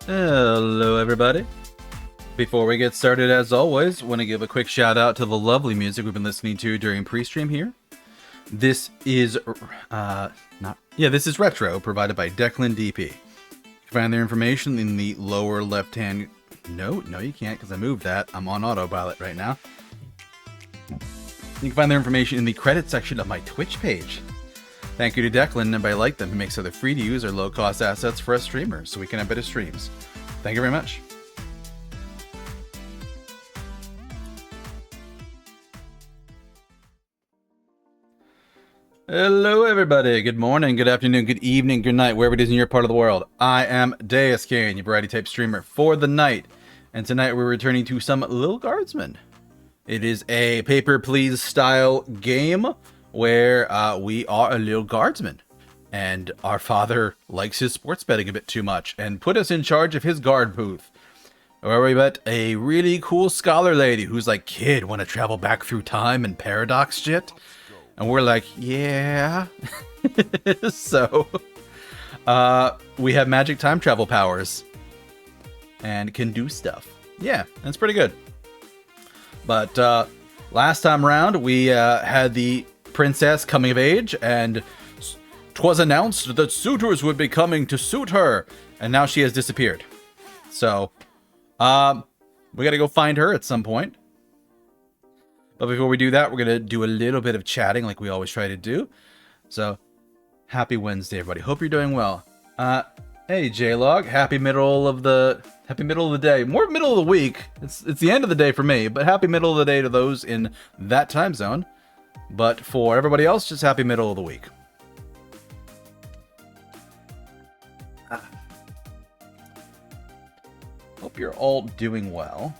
Hello everybody. Before we get started, as always, want to give a quick shout out to the lovely music we've been listening to during pre-stream here. This is this is Retro, provided by Declan DP. You can find their information in the lower left-hand... No, you can't, because I moved that. I'm on autopilot right now. You can find their information in the credits section of my Twitch page. Thank you to Declan, and by like them, he makes other free-to-use or low-cost assets for us streamers, so we can have better streams. Thank you very much. Hello everybody, good morning, good afternoon, good evening, good night, wherever it is in your part of the world. I am Deuscain, your variety type streamer for the night, and tonight we're returning to some Lil Guardsman. It is a paper please style game where we are a Lil Guardsman, and our father likes his sports betting a bit too much and put us in charge of his guard booth, where we met a really cool scholar lady who's like, "Kid, want to travel back through time and paradox shit?" And we're like, yeah. So, we have magic time travel powers and can do stuff. Yeah, that's pretty good. But last time around, we had the princess coming of age, and 'twas announced that suitors would be coming to suit her, and now she has disappeared. So, we gotta go find her at some point. But before we do that, we're going to do a little bit of chatting like we always try to do. So, happy Wednesday, everybody. Hope you're doing well. Hey, J-Log. Happy middle of the day. More middle of the week. It's the end of the day for me, but happy middle of the day to those in that time zone. But for everybody else, just happy middle of the week. Hope you're all doing well.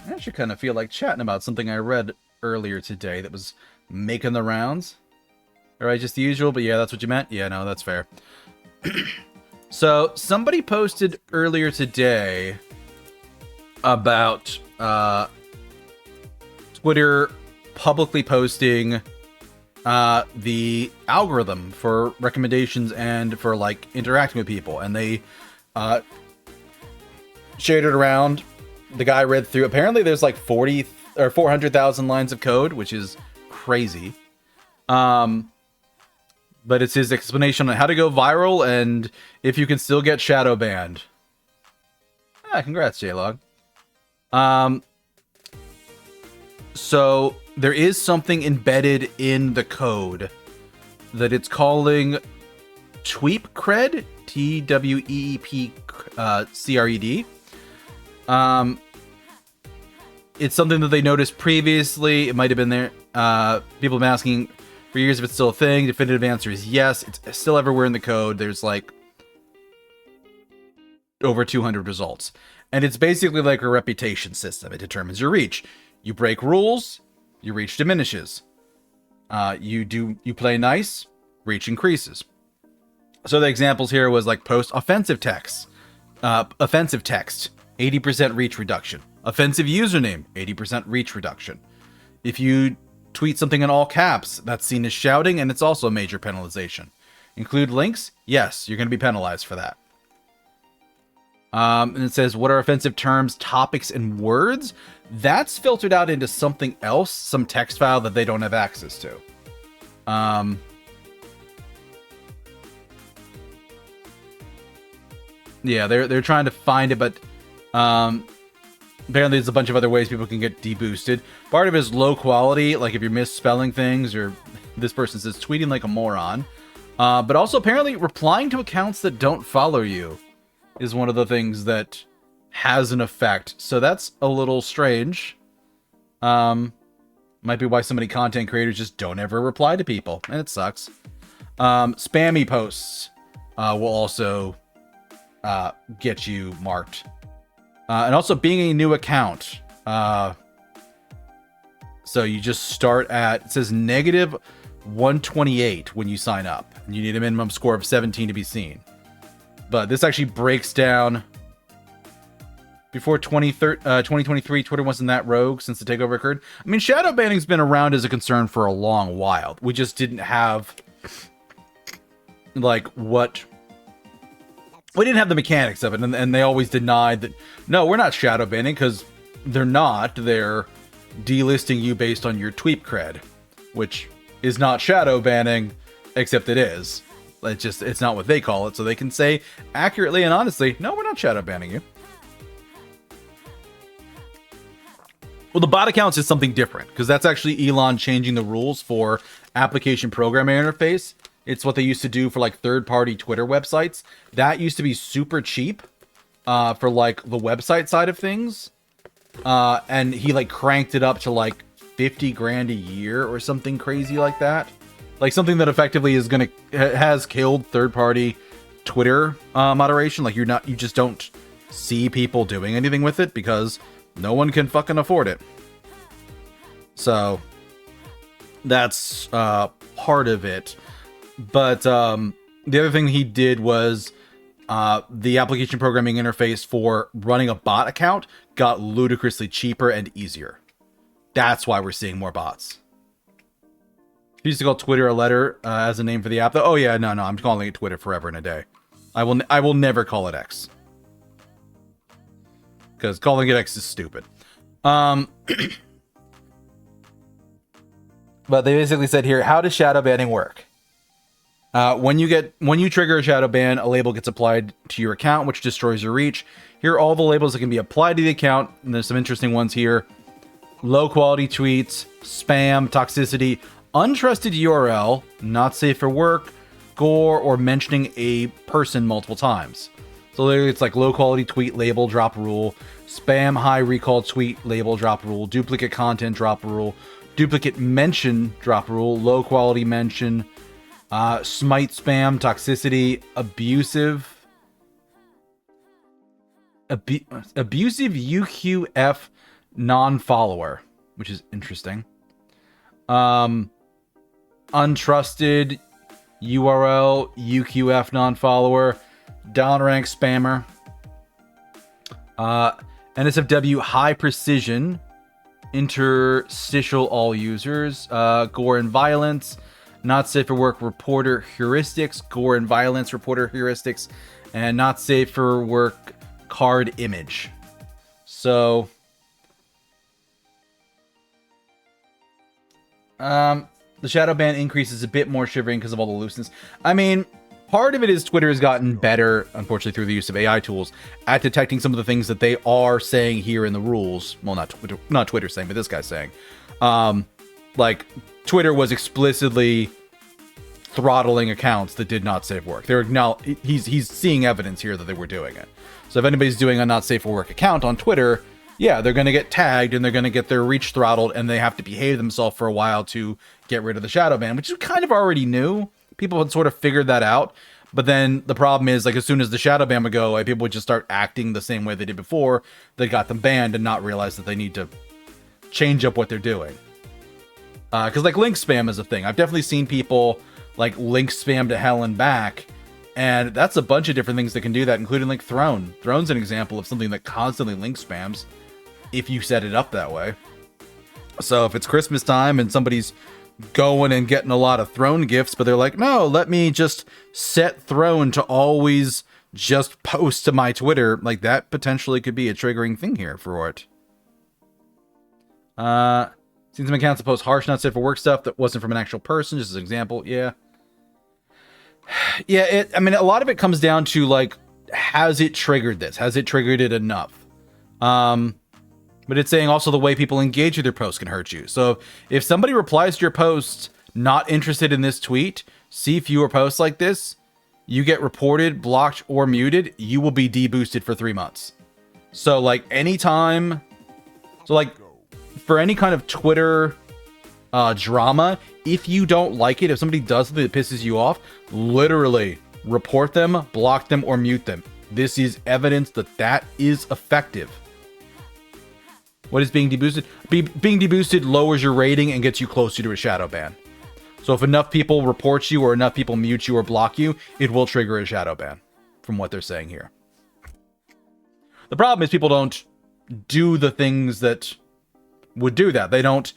I actually kind of feel like chatting about something I read earlier today that was making the rounds. Alright, just the usual, but yeah, that's what you meant? Yeah, no, that's fair. So, somebody posted earlier today about Twitter publicly posting the algorithm for recommendations and for, like, interacting with people. And they shared it around. The guy read through. Apparently, there's like 40 or 400,000 lines of code, which is crazy. But it's his explanation on how to go viral and if you can still get shadow banned. Congrats, J-Log. So there is something embedded in the code that it's calling Tweep Cred, TWEEP CRED. It's something that they noticed previously. It might have been there. People have been asking for years if it's still a thing. Definitive answer is yes. It's still everywhere in the code. There's like over 200 results. And it's basically like a reputation system. It determines your reach. You break rules, your reach diminishes. You play nice, reach increases. So the examples here was like post offensive text. Offensive text, 80% reach reduction. Offensive username, 80% reach reduction. If you tweet something in all caps, that's seen as shouting, and it's also a major penalization. Include links? Yes, you're going to be penalized for that. And it says, what are offensive terms, topics, and words? That's filtered out into something else, some text file that they don't have access to. Yeah, they're trying to find it, but apparently there's a bunch of other ways people can get deboosted. Part of it is low quality, like if you're misspelling things, or this person says tweeting like a moron. But also apparently replying to accounts that don't follow you is one of the things that has an effect. So that's a little strange. Might be why so many content creators just don't ever reply to people, and it sucks. Spammy posts will also get you marked. And also being a new account. So you just start at, it says negative 128 when you sign up. And you need a minimum score of 17 to be seen. But this actually breaks down. Before 2023, Twitter wasn't that rogue since the takeover occurred. I mean, shadow banning's been around as a concern for a long while. We just didn't have, like, what we didn't have the mechanics of it, and they always denied that, no, we're not shadow banning, because they're not. They're delisting you based on your tweet cred, which is not shadow banning, except it is. It's not what they call it, so they can say accurately and honestly, no, we're not shadow banning you. Well, the bot accounts is something different, because that's actually Elon changing the rules for application programming interface. It's what they used to do for like third-party Twitter websites. That used to be super cheap for like the website side of things. And he like cranked it up to like 50 grand a year or something crazy like that. Like something that effectively is has killed third-party Twitter moderation. Like you just don't see people doing anything with it because no one can fucking afford it. So that's part of it. But the other thing he did was the application programming interface for running a bot account got ludicrously cheaper and easier. That's why we're seeing more bots. He used to call Twitter a letter as a name for the app. Oh yeah, no, I'm calling it Twitter forever and a day. I will never call it X. Because calling it X is stupid. But they basically said here, how does shadow banning work? When you trigger a shadow ban, a label gets applied to your account, which destroys your reach. Here are all the labels that can be applied to the account. And there's some interesting ones here. Low quality tweets, spam, toxicity, untrusted URL, not safe for work, gore, or mentioning a person multiple times. So it's like low quality tweet label drop rule, spam high recall tweet label drop rule, duplicate content drop rule, duplicate mention drop rule, low quality mention, smite spam, toxicity, abusive UQF non-follower, which is interesting. Untrusted URL UQF non-follower, downrank spammer, NSFW high precision, interstitial all users, gore and violence, not safe for work reporter heuristics, gore and violence reporter heuristics, and not safe for work card image. So the shadow ban increases a bit more shivering because of all the looseness. I mean, part of it is Twitter has gotten better, unfortunately, through the use of AI tools at detecting some of the things that they are saying here in the rules. Well, not Twitter saying, but this guy's saying. Like, Twitter was explicitly throttling accounts that did not save work. He's seeing evidence here that they were doing it. So if anybody's doing a not safe for work account on Twitter, yeah, they're going to get tagged and they're going to get their reach throttled and they have to behave themselves for a while to get rid of the shadow ban, which you kind of already knew. People had sort of figured that out. But then the problem is, like, as soon as the shadow ban would go away, people would just start acting the same way they did before. They got them banned and not realize that they need to change up what they're doing. Because, like, link spam is a thing. I've definitely seen people, like, link spam to hell and back. And that's a bunch of different things that can do that, including, like, Throne. Throne's an example of something that constantly link spams if you set it up that way. So if it's Christmas time and somebody's going and getting a lot of Throne gifts, but they're like, no, let me just set Throne to always just post to my Twitter, like, that potentially could be a triggering thing here for it. Seen some accounts that post harsh, not safe for work stuff that wasn't from an actual person, just as an example. Yeah. Yeah, I mean, a lot of it comes down to, like, has it triggered this? Has it triggered it enough? But it's saying also the way people engage with your post can hurt you. So if somebody replies to your post, not interested in this tweet, see fewer posts like this, you get reported, blocked, or muted, you will be deboosted for 3 months. So, like, anytime... So, like, for any kind of Twitter drama, if you don't like it, if somebody does something that pisses you off, literally report them, block them, or mute them. This is evidence that that is effective. What is being deboosted? Being deboosted lowers your rating and gets you closer to a shadow ban. So if enough people report you or enough people mute you or block you, it will trigger a shadow ban, from what they're saying here. The problem is people don't do the things that would do that. They don't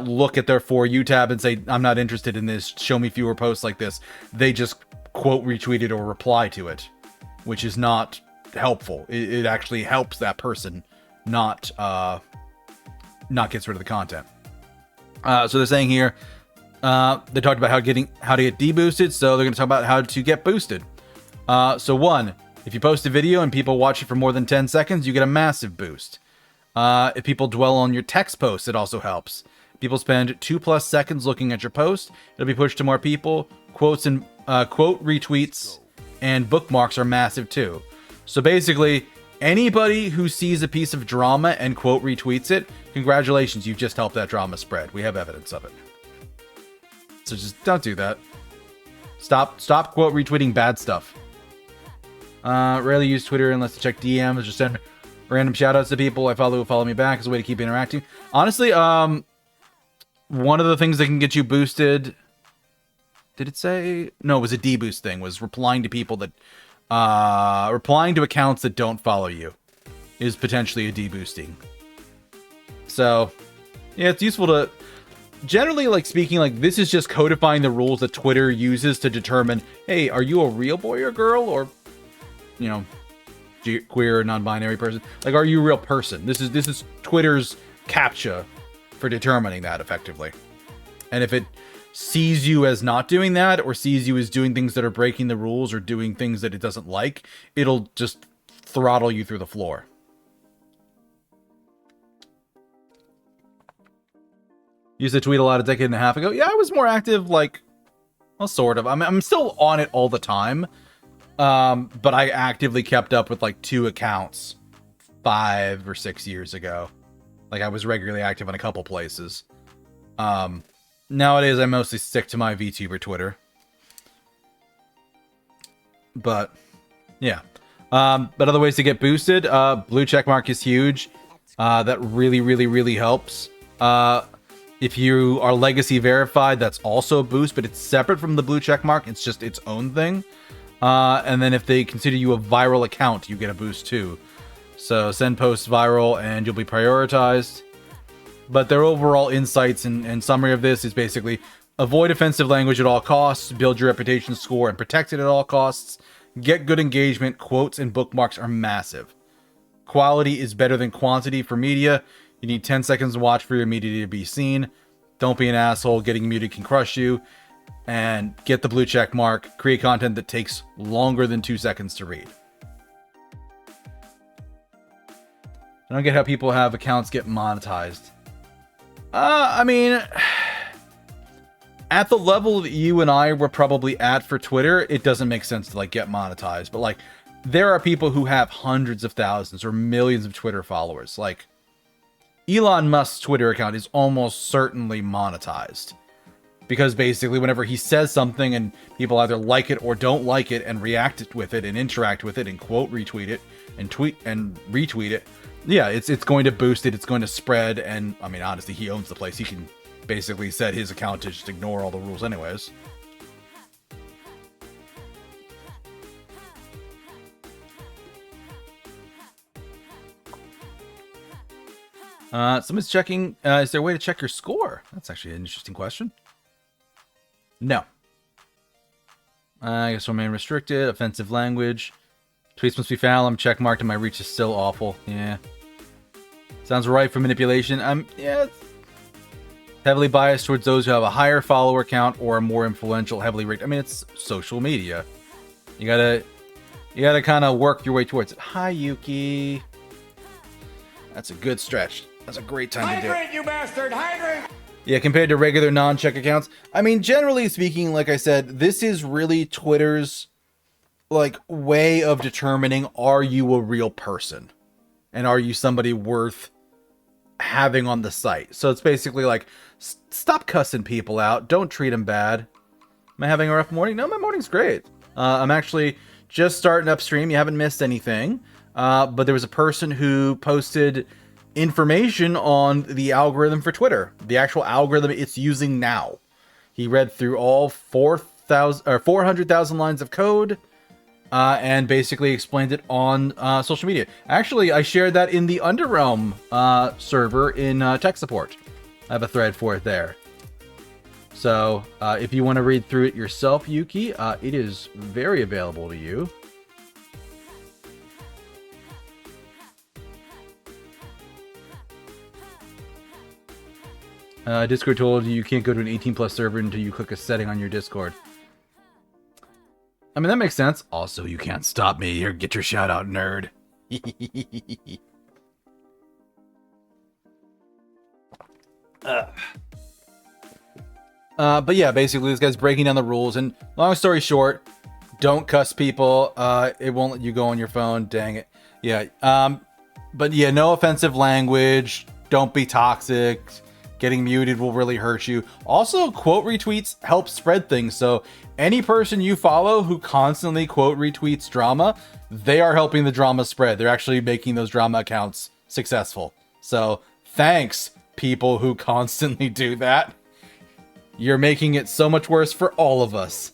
look at their For You tab and say, I'm not interested in this, show me fewer posts like this. They just quote retweet it or reply to it. which is not helpful. It actually helps that person not gets rid of the content. So they're saying here, they talked about how to get deboosted, so they're going to talk about how to get boosted. So one, if you post a video and people watch it for more than 10 seconds, you get a massive boost. If people dwell on your text posts, it also helps. If people spend 2+ seconds looking at your post, it'll be pushed to more people. Quotes and quote retweets and bookmarks are massive too. So basically, anybody who sees a piece of drama and quote retweets it, congratulations, you've just helped that drama spread. We have evidence of it. So just don't do that. Stop quote retweeting bad stuff. Rarely use Twitter unless to check DMs. Just send random shoutouts to people I follow who follow me back as a way to keep interacting. Honestly, one of the things that can get you boosted, did it say? No, it was a deboost thing, was replying to people that, replying to accounts that don't follow you is potentially a deboosting. So, yeah, it's useful to, generally, like, speaking, like, this is just codifying the rules that Twitter uses to determine, hey, are you a real boy or girl, or, you know, queer or non-binary person? Like, are you a real person? This is Twitter's CAPTCHA for determining that effectively. And if it sees you as not doing that, or sees you as doing things that are breaking the rules, or doing things that it doesn't like, it'll just throttle you through the floor. Used to tweet a lot a decade and a half ago. Yeah, I was more active, like, well, sort of. I'm still on it all the time. But I actively kept up with, like, 2 accounts 5 or 6 years ago. Like, I was regularly active on a couple places. Nowadays, I mostly stick to my VTuber Twitter. But, yeah. But other ways to get boosted, blue checkmark is huge. That really, really, really helps. If you are legacy verified, that's also a boost, but it's separate from the blue checkmark. It's just its own thing. And then if they consider you a viral account, you get a boost too. So send posts viral and you'll be prioritized. But their overall insights and summary of this is basically avoid offensive language at all costs, build your reputation score and protect it at all costs, get good engagement, quotes and bookmarks are massive. Quality is better than quantity for media. You need 10 seconds to watch for your media to be seen. Don't be an asshole, getting muted can crush you. And get the blue check mark. Create content that takes longer than 2 seconds to read. I don't get how people have accounts get monetized. I mean, at the level that you and I were probably at for Twitter, it doesn't make sense to, like, get monetized. But, like, there are people who have hundreds of thousands or millions of Twitter followers. Like, Elon Musk's Twitter account is almost certainly monetized. Because basically whenever he says something and people either like it or don't like it and react with it and interact with it and quote retweet it and tweet and retweet it, yeah, it's going to boost it, it's going to spread, and I mean, honestly, he owns the place. He can basically set his account to just ignore all the rules anyways. Someone's checking, is there a way to check your score? That's actually an interesting question. No. I guess remain restricted. Offensive language. Tweets must be foul. I'm checkmarked and my reach is still awful. Yeah. Sounds right for manipulation. Yeah. It's heavily biased towards those who have a higher follower count or are more influential, heavily rated. I mean, it's social media. You gotta kind of work your way towards it. Hi, Yuki. That's a good stretch. That's a great time to do it. Hydrate, you bastard! Hydrate! Yeah, compared to regular non-check accounts. I mean, generally speaking, like I said, this is really Twitter's, like, way of determining, are you a real person? And are you somebody worth having on the site? So it's basically like, stop cussing people out. Don't treat them bad. Am I having a rough morning? No, my morning's great. I'm actually just starting up stream. You haven't missed anything. But there was a person who posted information on the algorithm for Twitter, the actual algorithm it's using now. He read through all 400,000 lines of code, and basically explained it on social media. Actually, I shared that in the Underrealm server in tech support. I have a thread for it there. So if you want to read through it yourself, Yuki, it is very available to you. Discord told you can't go to an 18+ server until you click a setting on your Discord. I mean, that makes sense. Also, you can't stop me. Here, get your shout out, nerd. But yeah, basically, this guy's breaking down the rules. And long story short, don't cuss people. It won't let you go on your phone. Dang it. Yeah. But yeah, no offensive language. Don't be toxic. Getting muted will really hurt you. Also, quote retweets help spread things. So any person you follow who constantly quote retweets drama, they are helping the drama spread. They're actually making those drama accounts successful. So thanks, people who constantly do that. You're making it so much worse for all of us.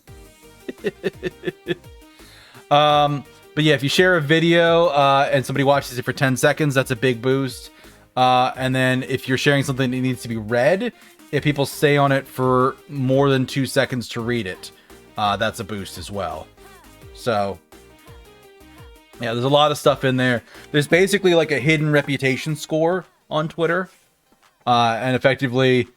But yeah, if you share a video and somebody watches it for 10 seconds, that's a big boost. And then if you're sharing something that needs to be read, if people stay on it for more than 2 seconds to read it, that's a boost as well. So yeah, there's a lot of stuff in there. There's basically like a hidden reputation score on Twitter. And effectively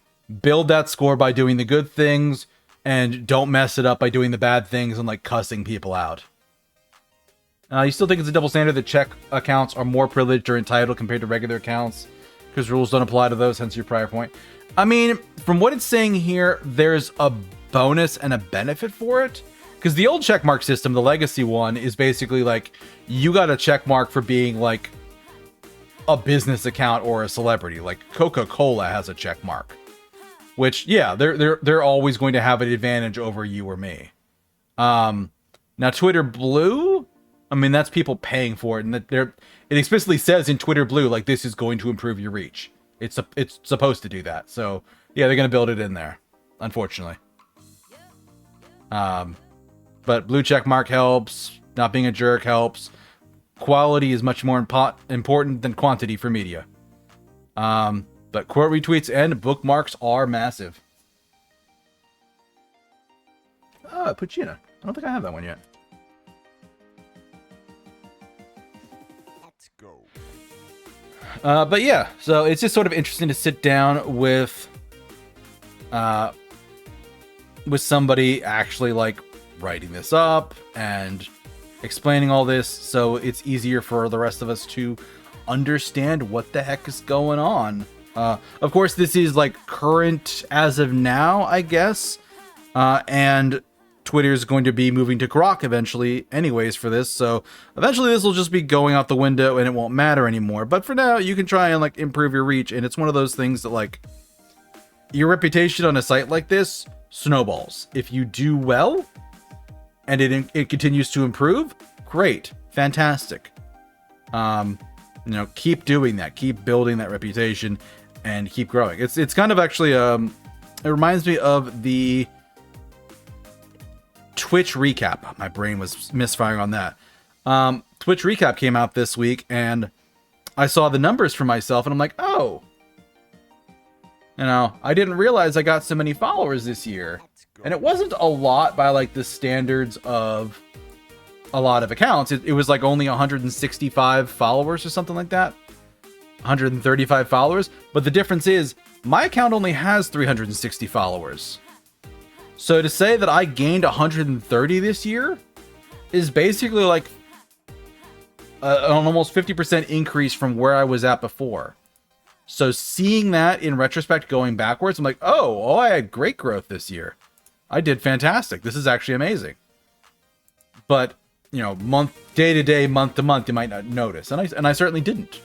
build that score by doing the good things and don't mess it up by doing the bad things and like cussing people out. You still think it's a double standard that check accounts are more privileged or entitled compared to regular accounts because rules don't apply to those, hence your prior point? I mean, from what it's saying here, there's a bonus and a benefit for it. Because the old checkmark system, the legacy one, is basically like you got a checkmark for being like a business account or a celebrity. Like Coca-Cola has a checkmark, which yeah, they're always going to have an advantage over you or me. Now Twitter Blue, I mean, that's people paying for it, and that it explicitly says in Twitter Blue, like, this is going to improve your reach. It's supposed to do that. So yeah, they're gonna build it in there, unfortunately. But blue check mark helps. Not being a jerk helps. Quality is much more important than quantity for media. But quote retweets and bookmarks are massive. Oh, Puccina. I don't think I have that one yet. But yeah, so it's just sort of interesting to sit down with somebody actually like writing this up and explaining all this, so it's easier for the rest of us to understand what the heck is going on. Of course, this is like current as of now, I guess, and Twitter's going to be moving to Grok eventually anyways for this, so eventually this will just be going out the window and it won't matter anymore. But for now, you can try and like improve your reach, and it's one of those things that like your reputation on a site like this snowballs. If you do well and it continues to improve, great, fantastic. You know, keep doing that, keep building that reputation and keep growing. It's kind of actually it reminds me of the Twitch recap. My brain was misfiring on that. Twitch recap came out this week and I saw the numbers for myself and I'm like, oh, you know, I didn't realize I got so many followers this year. And it wasn't a lot by like the standards of a lot of accounts. It was like only 165 followers or something like that. 135 followers. But the difference is my account only has 360 followers. So to say that I gained 130 this year is basically like an almost 50% increase from where I was at before. So seeing that in retrospect going backwards, I'm like, oh, I had great growth this year. I did fantastic. This is actually amazing. But, you know, day to day, month to month, you might not notice. And I certainly didn't.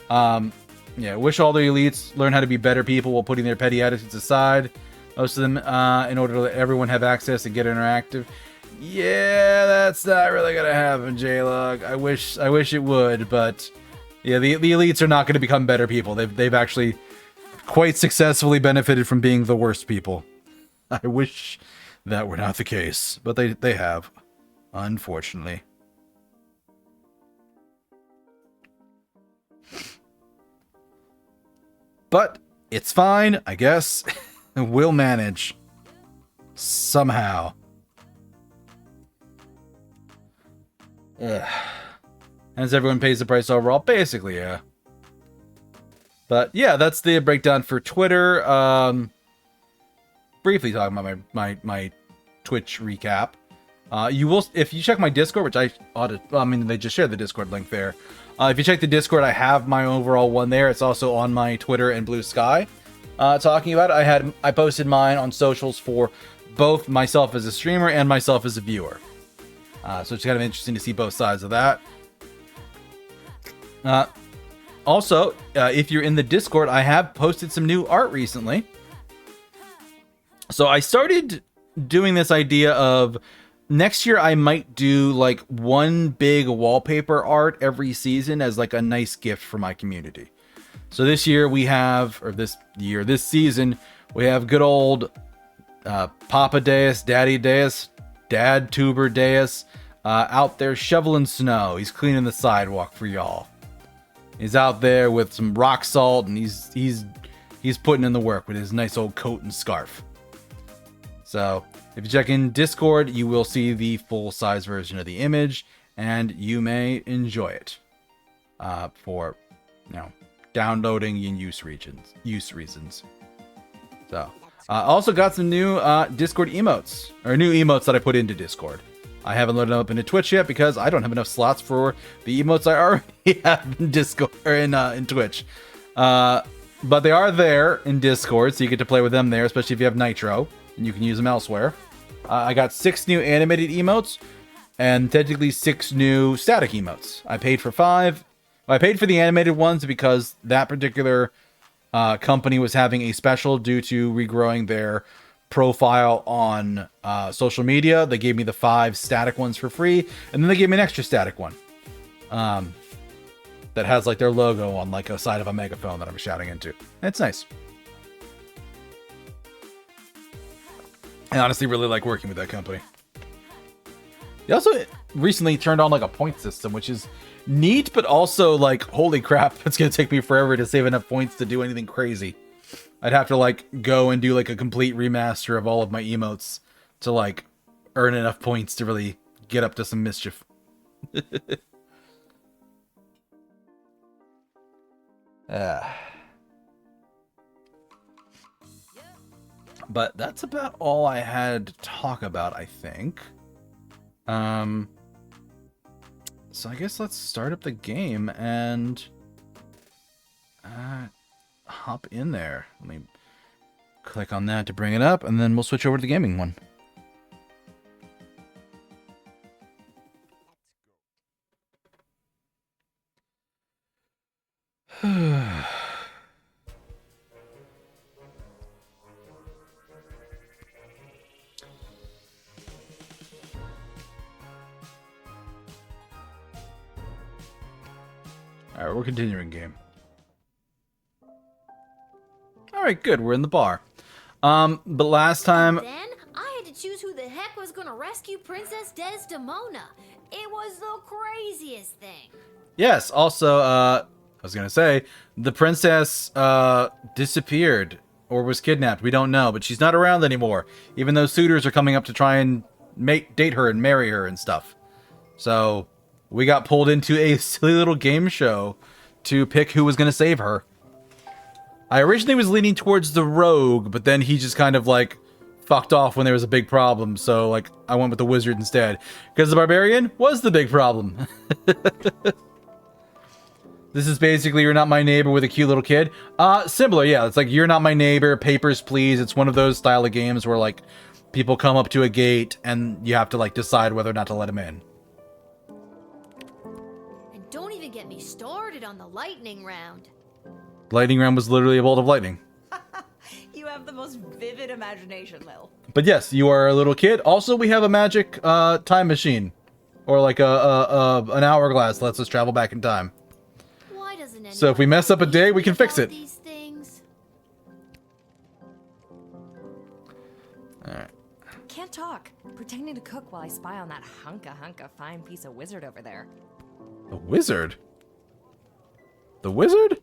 Yeah, wish all the elites learn how to be better people while putting their petty attitudes aside. Most of them, in order to let everyone have access and get interactive. Yeah, that's not really gonna happen, J-Log. I wish it would, but yeah, the elites are not going to become better people. They've actually quite successfully benefited from being the worst people. I wish that were not the case, but they have, unfortunately. But it's fine, I guess. We'll manage. Somehow. As everyone pays the price overall, basically, yeah. But yeah, that's the breakdown for Twitter. Briefly talking about my Twitch recap. You will, if you check my Discord, which I ought to, I mean, they just shared the Discord link there. If you check the Discord, I have my overall one there. It's also on my Twitter and Blue Sky. Talking about it, I posted mine on socials for both myself as a streamer and myself as a viewer. So it's kind of interesting to see both sides of that. Also, if you're in the Discord, I have posted some new art recently. So I started doing this idea of next year I might do like one big wallpaper art every season as like a nice gift for my community. So this year we have, or this season, we have good old Papa Deus, Daddy Deus, Dad Tuber Deus out there shoveling snow. He's cleaning the sidewalk for y'all. He's out there with some rock salt, and he's putting in the work with his nice old coat and scarf. So if you check in Discord, you will see the full-size version of the image, and you may enjoy it for, you know, downloading and use reasons. So also got some new Discord emotes, or new emotes that I put into Discord. I haven't loaded them up into Twitch yet because I don't have enough slots for the emotes I already have in Discord or in Twitch. But they are there in Discord, so you get to play with them there, especially if you have Nitro, and you can use them elsewhere. I got 6 new animated emotes and technically 6 new static emotes. I paid for 5. I paid for the animated ones because that particular company was having a special due to regrowing their profile on social media. They gave me the 5 static ones for free, and then they gave me an extra static one that has like their logo on like a side of a megaphone that I'm shouting into. It's nice. I honestly really like working with that company. They also recently turned on like a point system, which is neat, but also like, holy crap, it's gonna take me forever to save enough points to do anything crazy. I'd have to like go and do like a complete remaster of all of my emotes to like earn enough points to really get up to some mischief. But that's about all I had to talk about, I think. So I guess let's start up the game and hop in there. Let me click on that to bring it up, and then we'll switch over to the gaming one. Alright, we're continuing game. Alright, good. We're in the bar. But last time... Then I had to choose who the heck was gonna rescue Princess Desdemona. It was the craziest thing. Yes, also, I was gonna say, the princess disappeared or was kidnapped. We don't know, but she's not around anymore. Even though suitors are coming up to try and date her and marry her and stuff. So... we got pulled into a silly little game show to pick who was going to save her. I originally was leaning towards the rogue, but then he just kind of like fucked off when there was a big problem. So like I went with the wizard instead because the barbarian was the big problem. This is basically You're Not My Neighbor with a cute little kid. Similar, yeah. It's like You're Not My Neighbor, Papers, Please. It's one of those style of games where like people come up to a gate and you have to like decide whether or not to let them in. Don't even get me started on the lightning round. Lightning round was literally a bolt of lightning. You have the most vivid imagination, Lil. But yes, you are a little kid. Also, we have a magic time machine, or like an hourglass that lets us travel back in time. Why doesn't anyone So if we mess up a day, we can fix it. these things? All right. Can't talk. Pretending to cook while I spy on that hunka fine piece of wizard over there. The wizard? The wizard?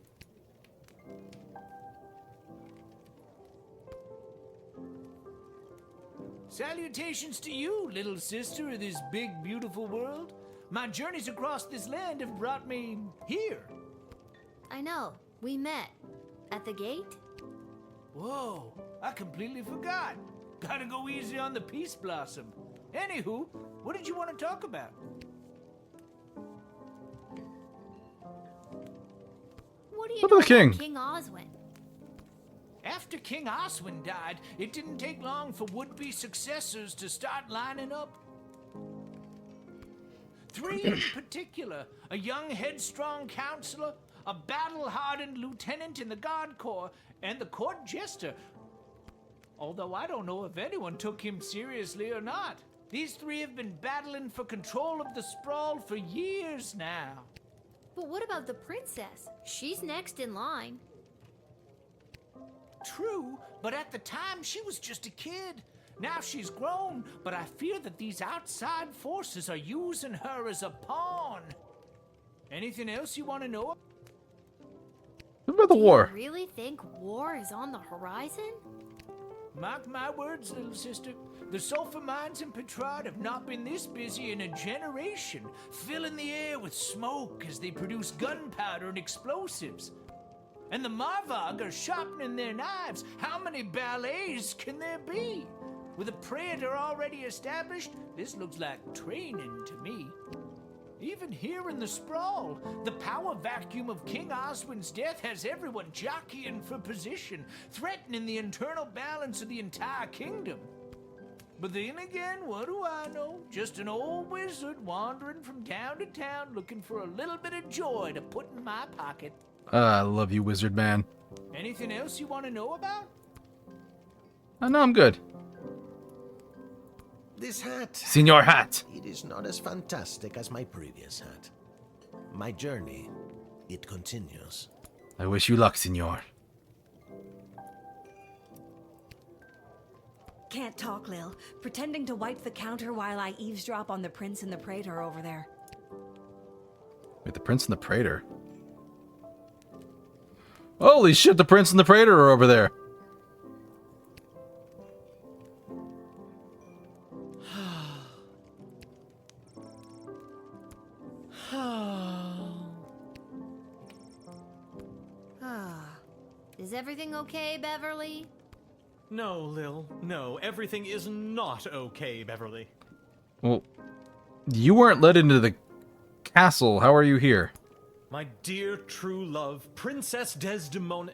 Salutations to you, little sister of this big, beautiful world. My journeys across this land have brought me here. I know. We met. At the gate? Whoa, I completely forgot. Gotta go easy on the Peace Blossom. Anywho, what did you want to talk about? What do you What know about the king? about King Oswin? After King Oswin died, it didn't take long for would-be successors to start lining up. 3 in particular: a young, headstrong counselor, a battle-hardened lieutenant in the Guard Corps, and the court jester. Although I don't know if anyone took him seriously or not. These 3 have been battling for control of the sprawl for years now. But what about the princess? She's next in line. True, but at the time she was just a kid. Now she's grown, but I fear that these outside forces are using her as a pawn. Anything else you want to know? What about the Do war? you really think war is on the horizon? Mark my words, little sister. The sulfur mines in Petrard have not been this busy in a generation, filling the air with smoke as they produce gunpowder and explosives. And the Marvog are sharpening their knives. How many ballets can there be? With a praetor already established, this looks like training to me. Even here in the sprawl, the power vacuum of King Oswin's death has everyone jockeying for position, threatening the internal balance of the entire kingdom. But then again, what do I know? Just an old wizard wandering from town to town looking for a little bit of joy to put in my pocket. I love you, wizard man. Anything else you want to know about? No, I'm good. This hat. Senor Hat. It is not as fantastic as my previous hat. My journey, it continues. I wish you luck, senor. Can't talk, Lil. Pretending to wipe the counter while I eavesdrop on the prince and the praetor over there. Wait, the prince and the praetor. Holy shit, the prince and the praetor are over there. Is everything okay, Beverly? No, Lil. No, everything is not okay, Beverly. Well, you weren't let into the castle. How are you here? My dear true love, Princess Desdemona...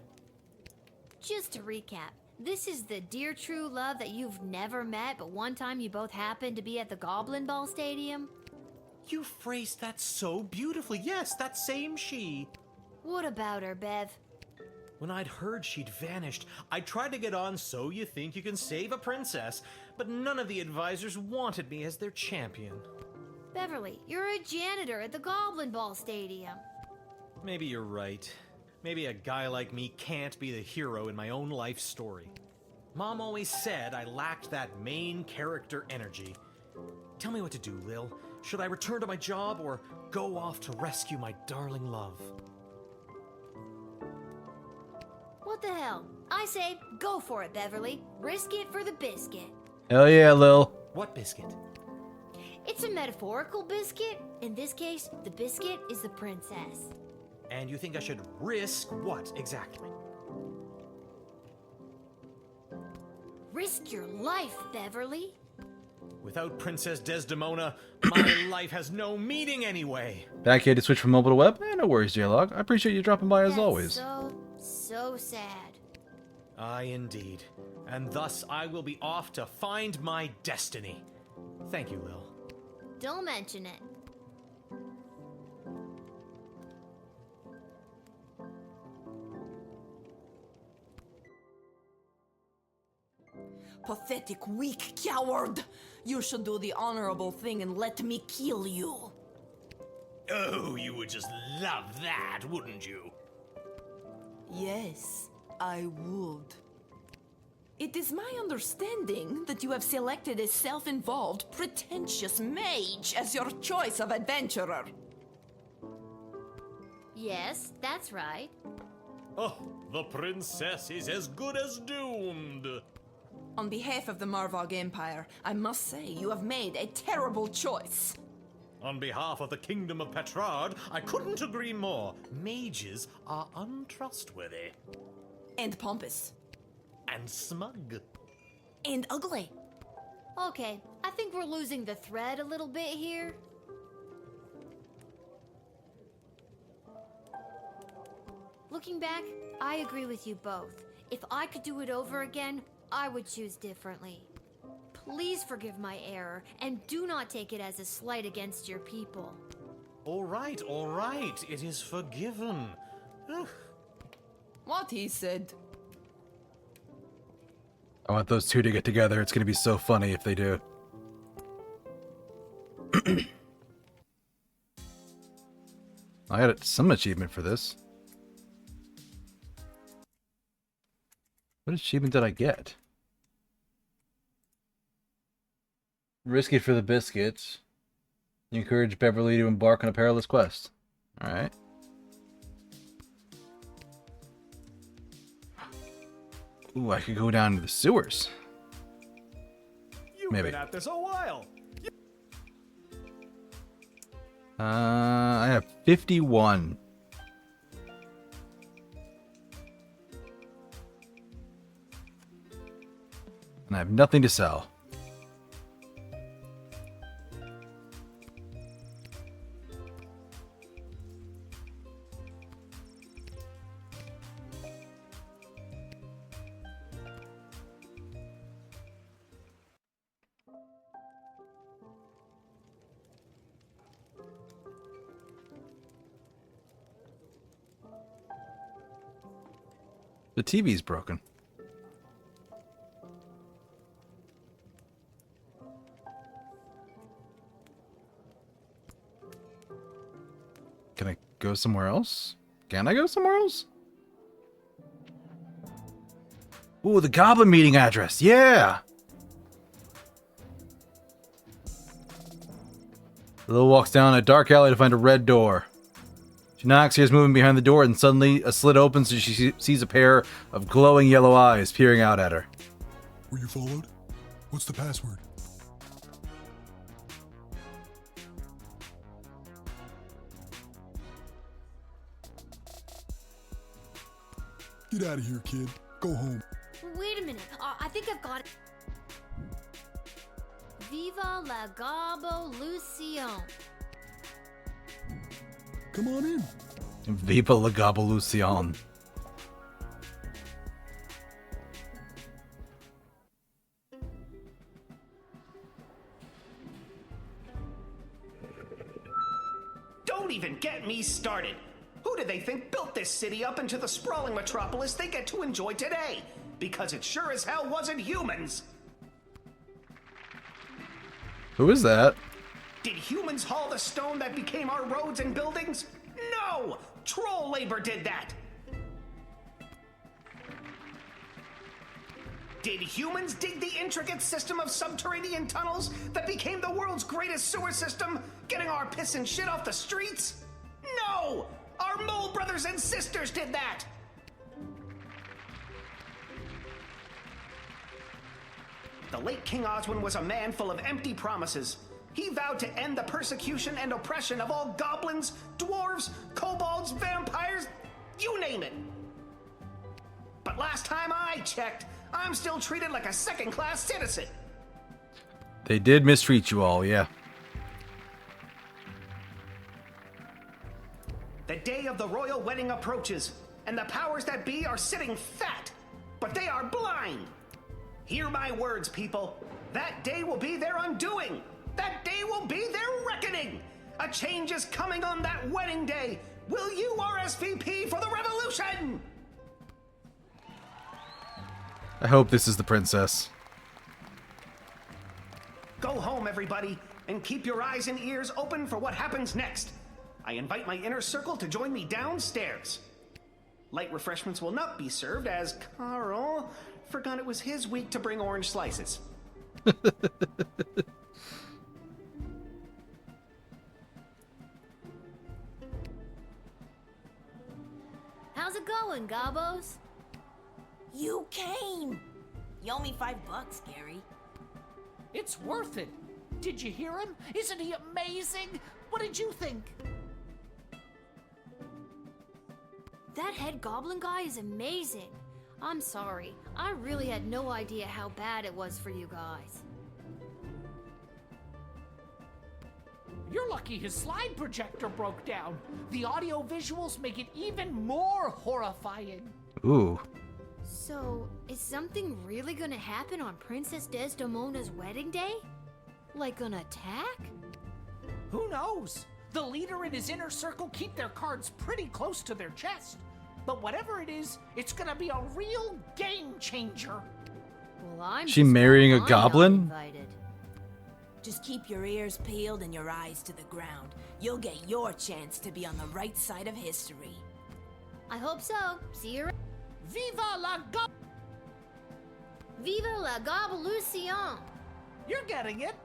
Just to recap, this is the dear true love that you've never met, but one time you both happened to be at the Goblin Ball Stadium? You phrased that so beautifully. Yes, that same she. What about her, Bev? When I'd heard she'd vanished, I tried to get on So You Think You Can Save a Princess, but none of the advisors wanted me as their champion. Beverly, you're a janitor at the Goblin Ball Stadium. Maybe you're right. Maybe a guy like me can't be the hero in my own life story. Mom always said I lacked that main character energy. Tell me what to do, Lil. Should I return to my job or go off to rescue my darling love? What the hell? I say, go for it, Beverly. Risk it for the biscuit. Hell yeah, Lil. What biscuit? It's a metaphorical biscuit. In this case, the biscuit is the princess. And you think I should risk what exactly? Risk your life, Beverly. Without Princess Desdemona, my life has no meaning anyway. Back here to switch from mobile to web? No worries, J-Log. I appreciate you dropping by as That's always. so sad. Aye, indeed. And thus I will be off to find my destiny. Thank you, Lil. Don't mention it. Pathetic, weak coward! You should do the honorable thing and let me kill you. Oh, you would just love that, wouldn't you? Yes, I would. It is my understanding that you have selected a self-involved, pretentious mage as your choice of adventurer. Yes, that's right. Oh, the princess is as good as doomed. On behalf of the Marvog Empire, I must say you have made a terrible choice. On behalf of the Kingdom of Petrard, I couldn't agree more. Mages are untrustworthy. And pompous. And smug. And ugly. Okay, I think we're losing the thread a little bit here. Looking back, I agree with you both. If I could do it over again, I would choose differently. Please forgive my error, and do not take it as a slight against your people. All right. It is forgiven. Ugh. What he said. I want those two to get together. It's going to be so funny if they do. I got some achievement for this. What achievement did I get? Risk it for the biscuits. You encourage Beverly to embark on a perilous quest. Alright. Ooh, I could go down to the sewers. You've Maybe. been at this a while. I have 51. And I have nothing to sell. The TV's broken. Can I go somewhere else? Can I go somewhere else? Ooh, the goblin meeting address. Yeah! Lil walks down a dark alley to find a red door. She knocks, hears movement behind the door, and suddenly a slit opens and she sees a pair of glowing yellow eyes peering out at her. Were you followed? What's the password? Get out of here, kid. Go home. Wait a minute, I think I've got it. Viva la Gobolution. Come on in. Viva la Gobolution. Don't even get me started. Who do they think built this city up into the sprawling metropolis they get to enjoy today? Because it sure as hell wasn't humans. Who is that? Did humans haul the stone that became our roads and buildings? No! Troll labor did that! Did humans dig the intricate system of subterranean tunnels that became the world's greatest sewer system, getting our piss and shit off the streets? No! Our mole brothers and sisters did that! The late King Oswin was a man full of empty promises. He vowed to end the persecution and oppression of all goblins, dwarves, kobolds, vampires, you name it. But last time I checked, I'm still treated like a second-class citizen. They did mistreat you all, yeah. The day of the royal wedding approaches, and the powers that be are sitting fat, but they are blind. Hear my words, people. That day will be their undoing. That day will be their reckoning. A change is coming on that wedding day. Will you RSVP for the revolution? I hope this is the princess. Go home, everybody, and keep your eyes and ears open for what happens next. I invite my inner circle to join me downstairs. Light refreshments will not be served as Carl forgot it was his week to bring orange slices. How's it going, Gobos? You came! You owe me $5, Gary. It's worth it. Did you hear him? Isn't he amazing? What did you think? That head goblin guy is amazing. I'm sorry. I really had no idea how bad it was for you guys. You're lucky his slide projector broke down. The audio visuals make it even more horrifying. Ooh. So, is something really gonna happen on Princess Desdemona's wedding day? Like an attack? Who knows? The leader and his inner circle keep their cards pretty close to their chest. But whatever it is, it's gonna be a real game changer. Well, I'm She just marrying a glad I'm goblin? invited. Just keep your ears peeled and your eyes to the ground. You'll get your chance to be on the right side of history. I hope so. See you. Viva la go- Viva la Gobbolution! You're getting it.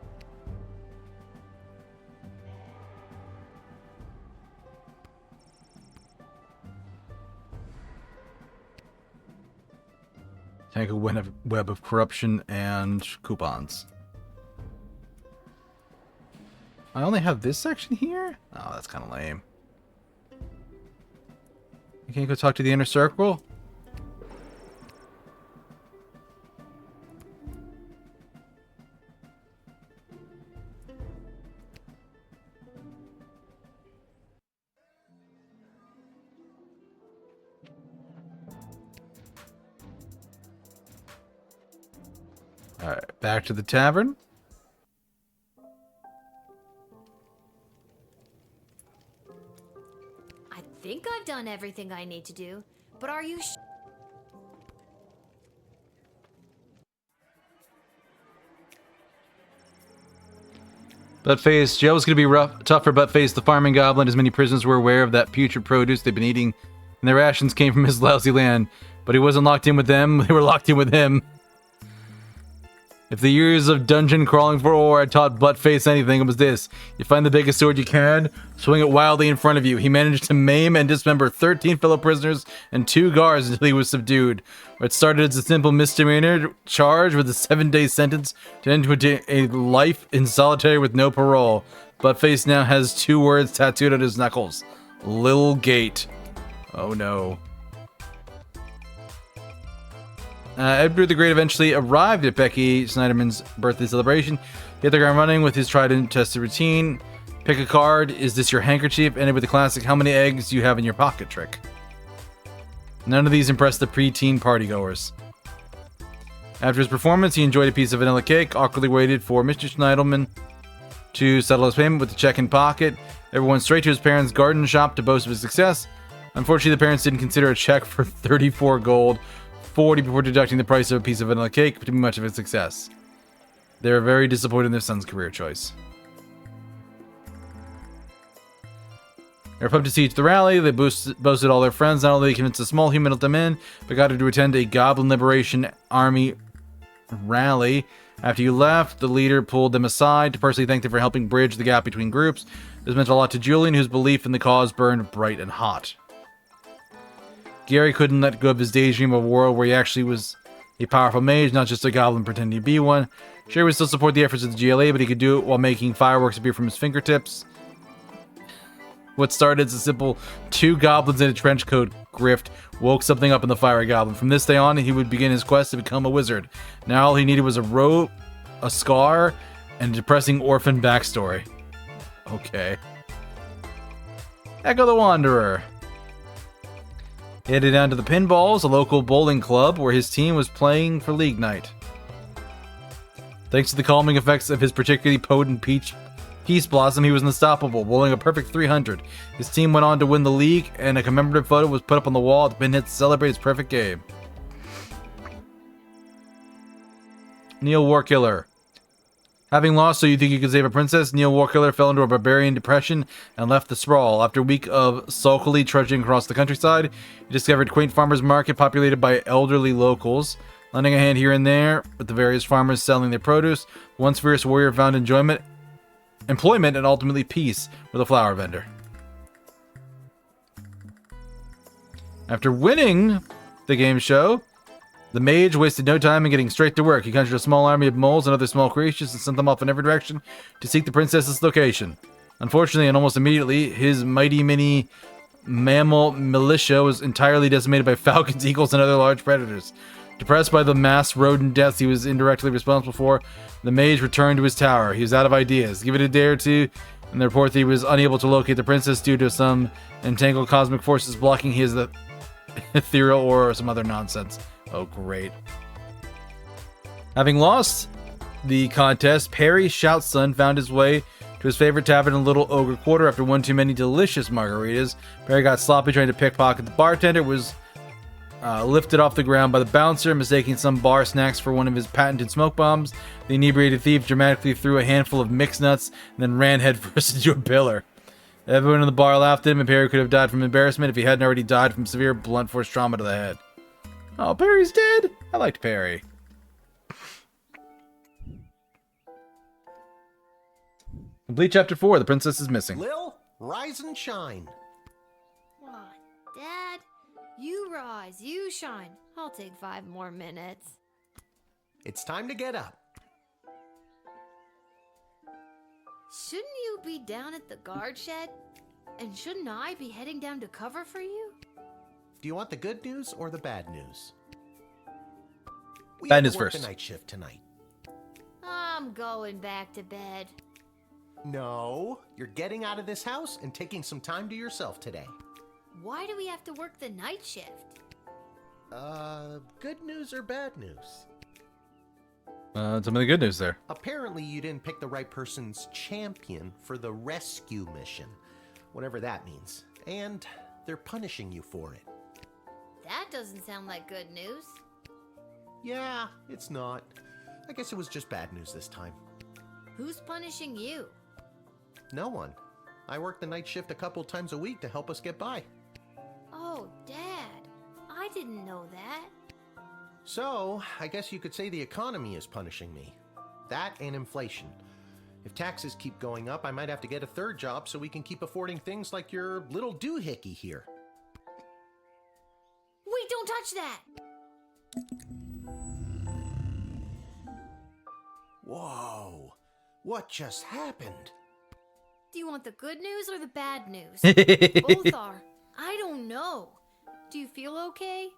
Tangle web of corruption and coupons. I only have this section here? Oh, that's kind of lame. You can't go talk to the inner circle? Alright, back to the tavern. I think I've done everything I need to do, but are you Buttface, jail was going to be tough for Buttface, the farming goblin. As many prisoners were aware of that putrid produce they'd been eating, and their rations came from his lousy land. But he wasn't locked in with them, they were locked in with him. If the years of dungeon crawling for ore had taught Buttface anything, it was this. You find the biggest sword you can, swing it wildly in front of you. He managed to maim and dismember 13 fellow prisoners and 2 guards until he was subdued. What started as a simple misdemeanor charge with a 7-day sentence to end with a life in solitary with no parole. Buttface now has 2 words tattooed on his knuckles. Lil Gate. Oh no. Edward the Great eventually arrived at Becky Snyderman's birthday celebration. He hit the ground running with his tried and tested routine. Pick a card. Is this your handkerchief? Ended with the classic, how many eggs do you have in your pocket trick? None of these impressed the preteen partygoers. After his performance, he enjoyed a piece of vanilla cake, awkwardly waited for Mr. Schneidelman to settle his payment with the check in pocket. Everyone straight to his parents' garden shop to boast of his success. Unfortunately, the parents didn't consider a check for 34 gold, 40 before deducting the price of a piece of vanilla cake to be much of a success. They were very disappointed in their son's career choice. They were pumped to see the rally. They boasted all their friends. Not only did they convince a small human to let them in, but got her to attend a Goblin Liberation Army rally. After you left, the leader pulled them aside to personally thank them for helping bridge the gap between groups. This meant a lot to Julian, whose belief in the cause burned bright and hot. Gary couldn't let go of his daydream of a world where he actually was a powerful mage, not just a goblin pretending to be one. Sure, would still support the efforts of the GLA, but he could do it while making fireworks appear from his fingertips. What started as a simple 2 goblins in a trench coat grift woke something up in the fiery goblin. From this day on, he would begin his quest to become a wizard. Now all he needed was a rope, a scar, and a depressing orphan backstory. Okay. Echo the Wanderer. He headed down to the Pinballs, a local bowling club, where his team was playing for League Night. Thanks to the calming effects of his particularly potent Peace Blossom, he was unstoppable, bowling a perfect 300. His team went on to win the league, and a commemorative photo was put up on the wall at the Pinhead to celebrate his perfect game. Neil Warkiller. Having lost So You Think You Can Save a Princess, Neil Warkiller fell into a barbarian depression and left the sprawl. After a week of sulkily trudging across the countryside, he discovered a quaint farmer's market populated by elderly locals. Lending a hand here and there with the various farmers selling their produce, the once fierce warrior found employment, and ultimately peace with a flower vendor. After winning the game show, the mage wasted no time in getting straight to work. He conjured a small army of moles and other small creatures and sent them off in every direction to seek the princess's location. Unfortunately, and almost immediately, his mighty mini mammal militia was entirely decimated by falcons, eagles, and other large predators. Depressed by the mass rodent deaths he was indirectly responsible for, the mage returned to his tower. He was out of ideas. Give it a day or two, and the report that he was unable to locate the princess due to some entangled cosmic forces blocking his ethereal aura or some other nonsense. Oh, great. Having lost the contest, Perry Shoutson found his way to his favorite tavern in Little Ogre Quarter after one too many delicious margaritas. Perry got sloppy trying to pickpocket the bartender, was lifted off the ground by the bouncer, mistaking some bar snacks for one of his patented smoke bombs. The inebriated thief dramatically threw a handful of mixed nuts and then ran headfirst into a pillar. Everyone in the bar laughed at him, and Perry could have died from embarrassment if he hadn't already died from severe blunt force trauma to the head. Oh, Perry's dead? I liked Perry. Complete chapter 4. The princess is missing. Lil, rise and shine. Aw, Dad, you rise, you shine. I'll take 5 more minutes. It's time to get up. Shouldn't you be down at the guard shed? And shouldn't I be heading down to cover for you? Do you want the good news or the bad news? We Bad have to news work first. the night shift tonight. I'm going back to bed. No, you're getting out of this house and taking some time to yourself today. Why do we have to work the night shift? Good news or bad news? Some of the good news there. Apparently you didn't pick the right person's champion for the rescue mission, whatever that means, and they're punishing you for it. That doesn't sound like good news. Yeah, it's not. I guess it was just bad news this time. Who's punishing you? No one. I work the night shift a couple times a week to help us get by. Oh, Dad, I didn't know that. So, I guess you could say the economy is punishing me. That and inflation. If taxes keep going up, I might have to get a third job so we can keep affording things like your little doohickey here. Wait, don't touch that! Whoa, what just happened? Do you want the good news or the bad news? Both are. I don't know. Do you feel okay?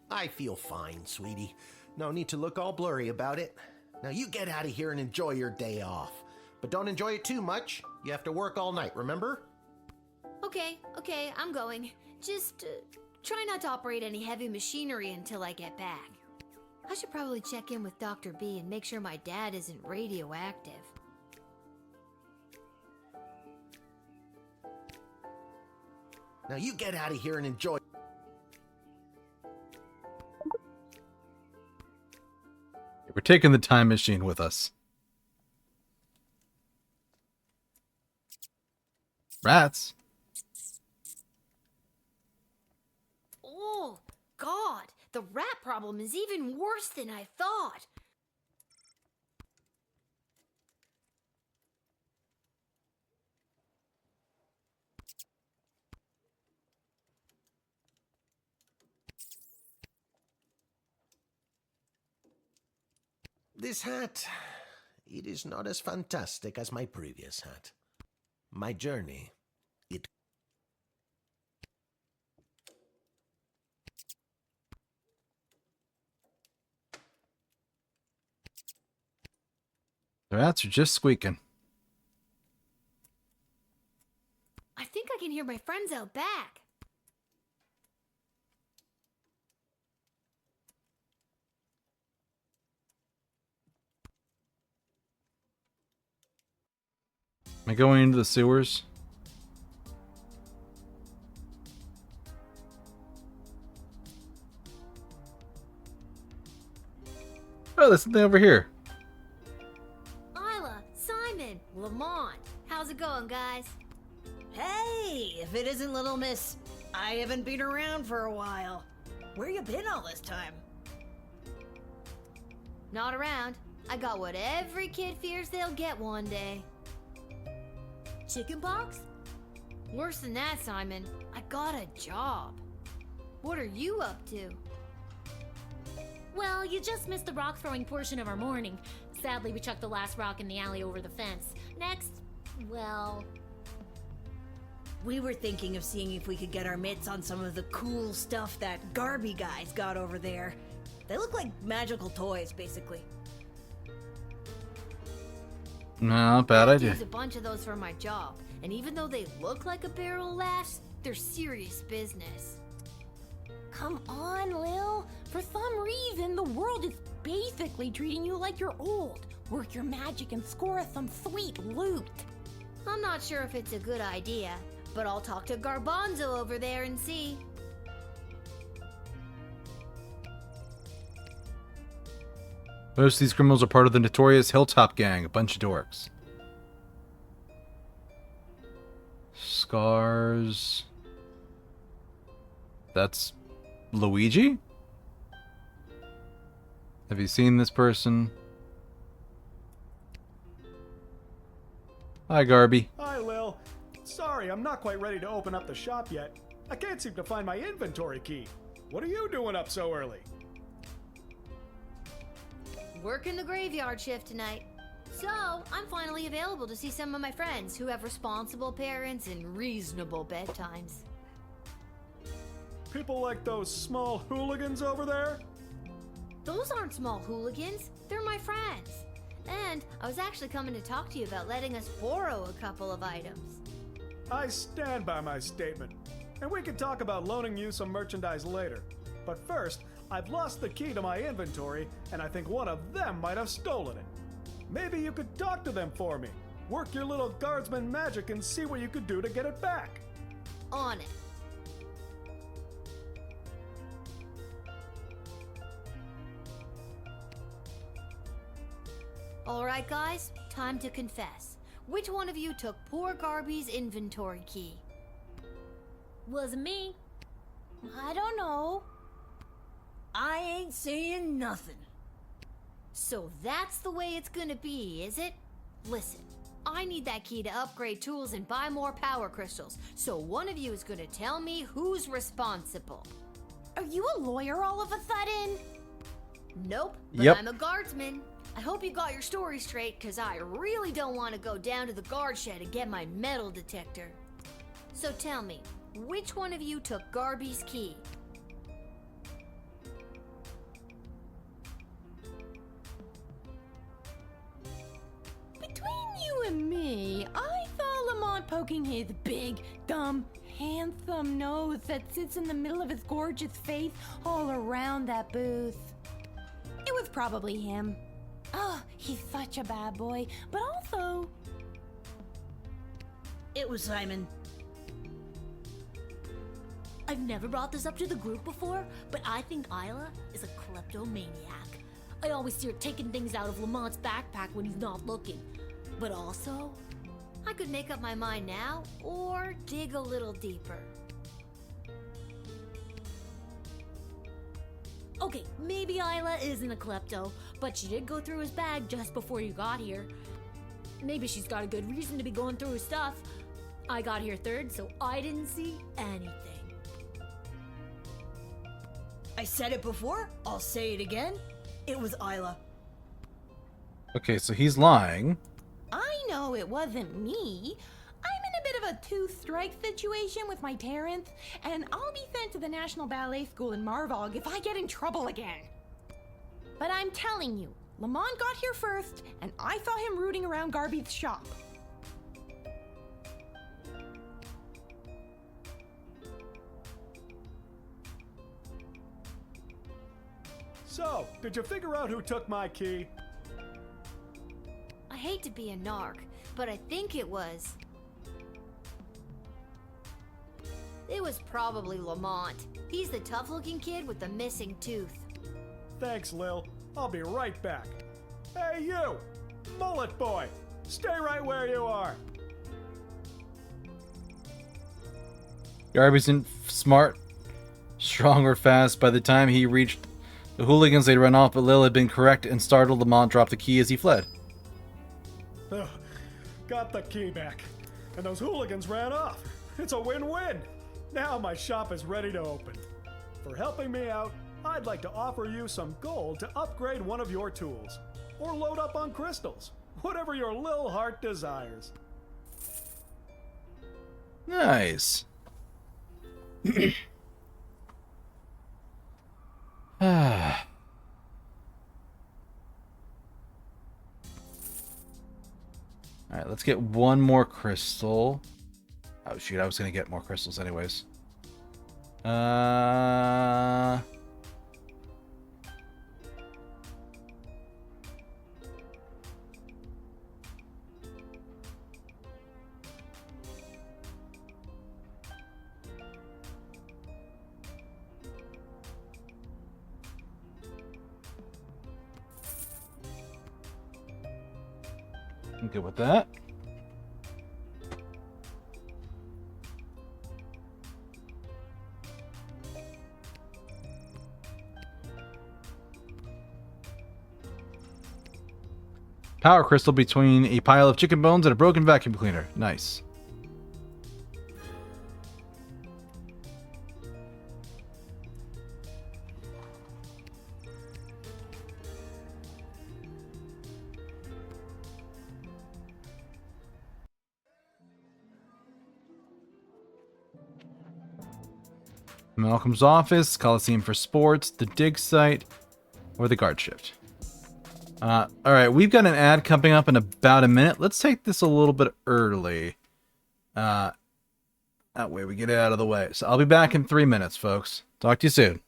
I feel fine, sweetie. No need to look all blurry about it. Now you get out of here and enjoy your day off. But don't enjoy it too much. You have to work all night, remember? Okay, I'm going. Just try not to operate any heavy machinery until I get back. I should probably check in with Dr. B and make sure my dad isn't radioactive. Now you get out of here and enjoy. We're taking the time machine with us. Rats. Oh, God. The rat problem is even worse than I thought. This hat, it is not as fantastic as my previous hat. My journey, it... The rats are just squeaking. I think I can hear my friends out back. Am I going into the sewers? Oh, there's something over here. Isla, Simon, Lamont. How's it going, guys? Hey, if it isn't Little Miss, I haven't been around for a while. Where you been all this time? Not around. I got what every kid fears they'll get one day. Chickenpox? Worse than that, Simon. I got a job. What are you up to? Well, you just missed the rock throwing portion of our morning. Sadly, we chucked the last rock in the alley over the fence. Next, well... We were thinking of seeing if we could get our mitts on some of the cool stuff that Garby guys got over there. They look like magical toys, basically. No, bad I idea. use a bunch of those for my job, and even though they look like a barrel lass, they're serious business. Come on, Lil. For some reason, the world is basically treating you like you're old. Work your magic and score us some sweet loot. I'm not sure if it's a good idea, but I'll talk to Garbanzo over there and see. Most of these criminals are part of the notorious Hilltop gang, a bunch of dorks. Scars. That's Luigi? Have you seen this person? Hi, Garby. Hi, Lil. Sorry, I'm not quite ready to open up the shop yet. I can't seem to find my inventory key. What are you doing up so early? Working the graveyard shift tonight. So, I'm finally available to see some of my friends who have responsible parents and reasonable bedtimes. People like those small hooligans over there? Those aren't small hooligans, they're my friends. And I was actually coming to talk to you about letting us borrow a couple of items. I stand by my statement. And we can talk about loaning you some merchandise later. But first, I've lost the key to my inventory, and I think one of them might have stolen it. Maybe you could talk to them for me. Work your little guardsman magic and see what you could do to get it back. On it. Alright guys, time to confess. Which one of you took poor Garby's inventory key? Wasn't me. I don't know. I ain't saying nothing. So that's the way it's gonna be, is it? Listen, I need that key to upgrade tools and buy more power crystals, so one of you is gonna tell me who's responsible. Are you a lawyer all of a sudden? Nope, but Yep. I'm a guardsman. I hope you got your story straight, cause I really don't want to go down to the guard shed and get my metal detector. So tell me, which one of you took Garby's key? Between you and me, I saw Lamont poking his big, dumb, handsome nose that sits in the middle of his gorgeous face all around that booth. It was probably him. Oh, he's such a bad boy, but also... It was Simon. I've never brought this up to the group before, but I think Isla is a kleptomaniac. I always see her taking things out of Lamont's backpack when he's not looking. But also, I could make up my mind now, or dig a little deeper. okay, maybe Isla isn't a klepto, but she did go through his bag just before you got here. Maybe she's got a good reason to be going through his stuff. I got here third, so I didn't see anything. I said it before, I'll say it again. It was Isla. Okay, so he's lying. I know it wasn't me. I'm in a bit of a two-strike situation with my parents, and I'll be sent to the National Ballet School in Marvog if I get in trouble again. But I'm telling you, Lamont got here first, and I saw him rooting around Garby's shop. So, did you figure out who took my key? I hate to be a narc, but I think it was... It was probably Lamont. He's the tough-looking kid with the missing tooth. Thanks, Lil. I'll be right back. Hey, you! Mullet boy! Stay right where you are! Garby isn't smart, strong, or fast. By the time he reached the hooligans, they'd run off, but Lil had been correct and startled. Lamont dropped the key as he fled. Ugh, got the key back. And those hooligans ran off. It's a win-win. Now my shop is ready to open. For helping me out, I'd like to offer you some gold to upgrade one of your tools. Or load up on crystals. Whatever your Lil heart desires. Nice. Ah. Alright, let's get one more crystal. Oh shoot, I was gonna get more crystals anyways. I'm good with that. Power crystal between a pile of chicken bones and a broken vacuum cleaner. Nice. Malcolm's office, Coliseum for sports, the dig site, or the guard shift. Alright, we've got an ad coming up in about a minute. Let's take this a little bit early. That way we get it out of the way. So I'll be back in 3 minutes, folks. Talk to you soon.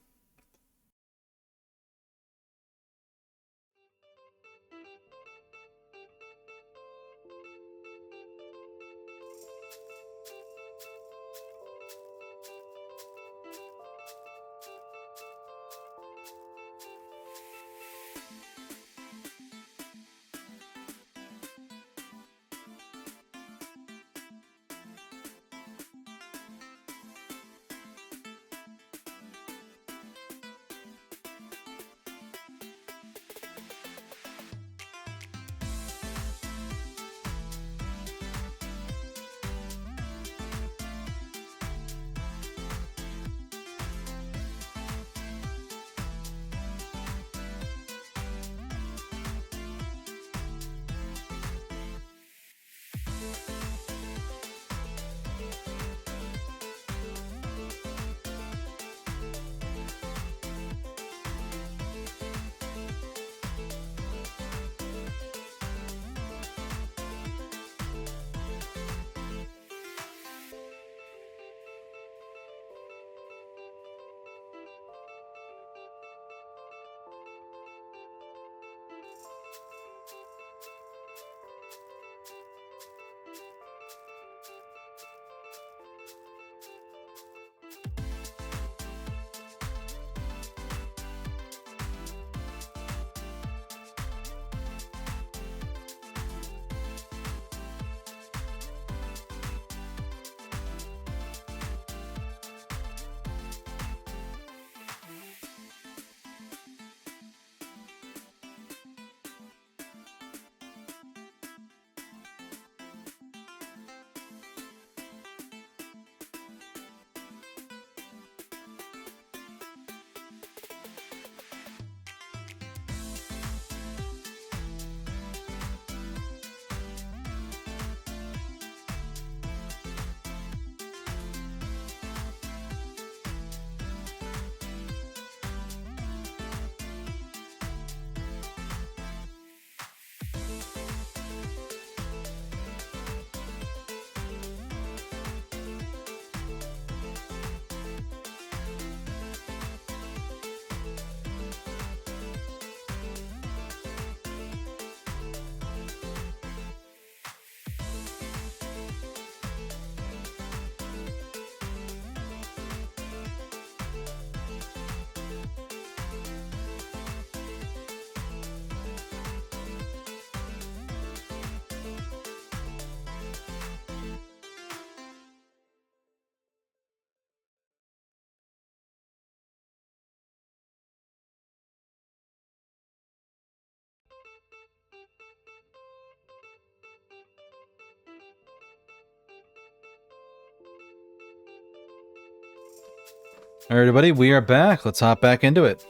All right, everybody, we are back. Let's hop back into it.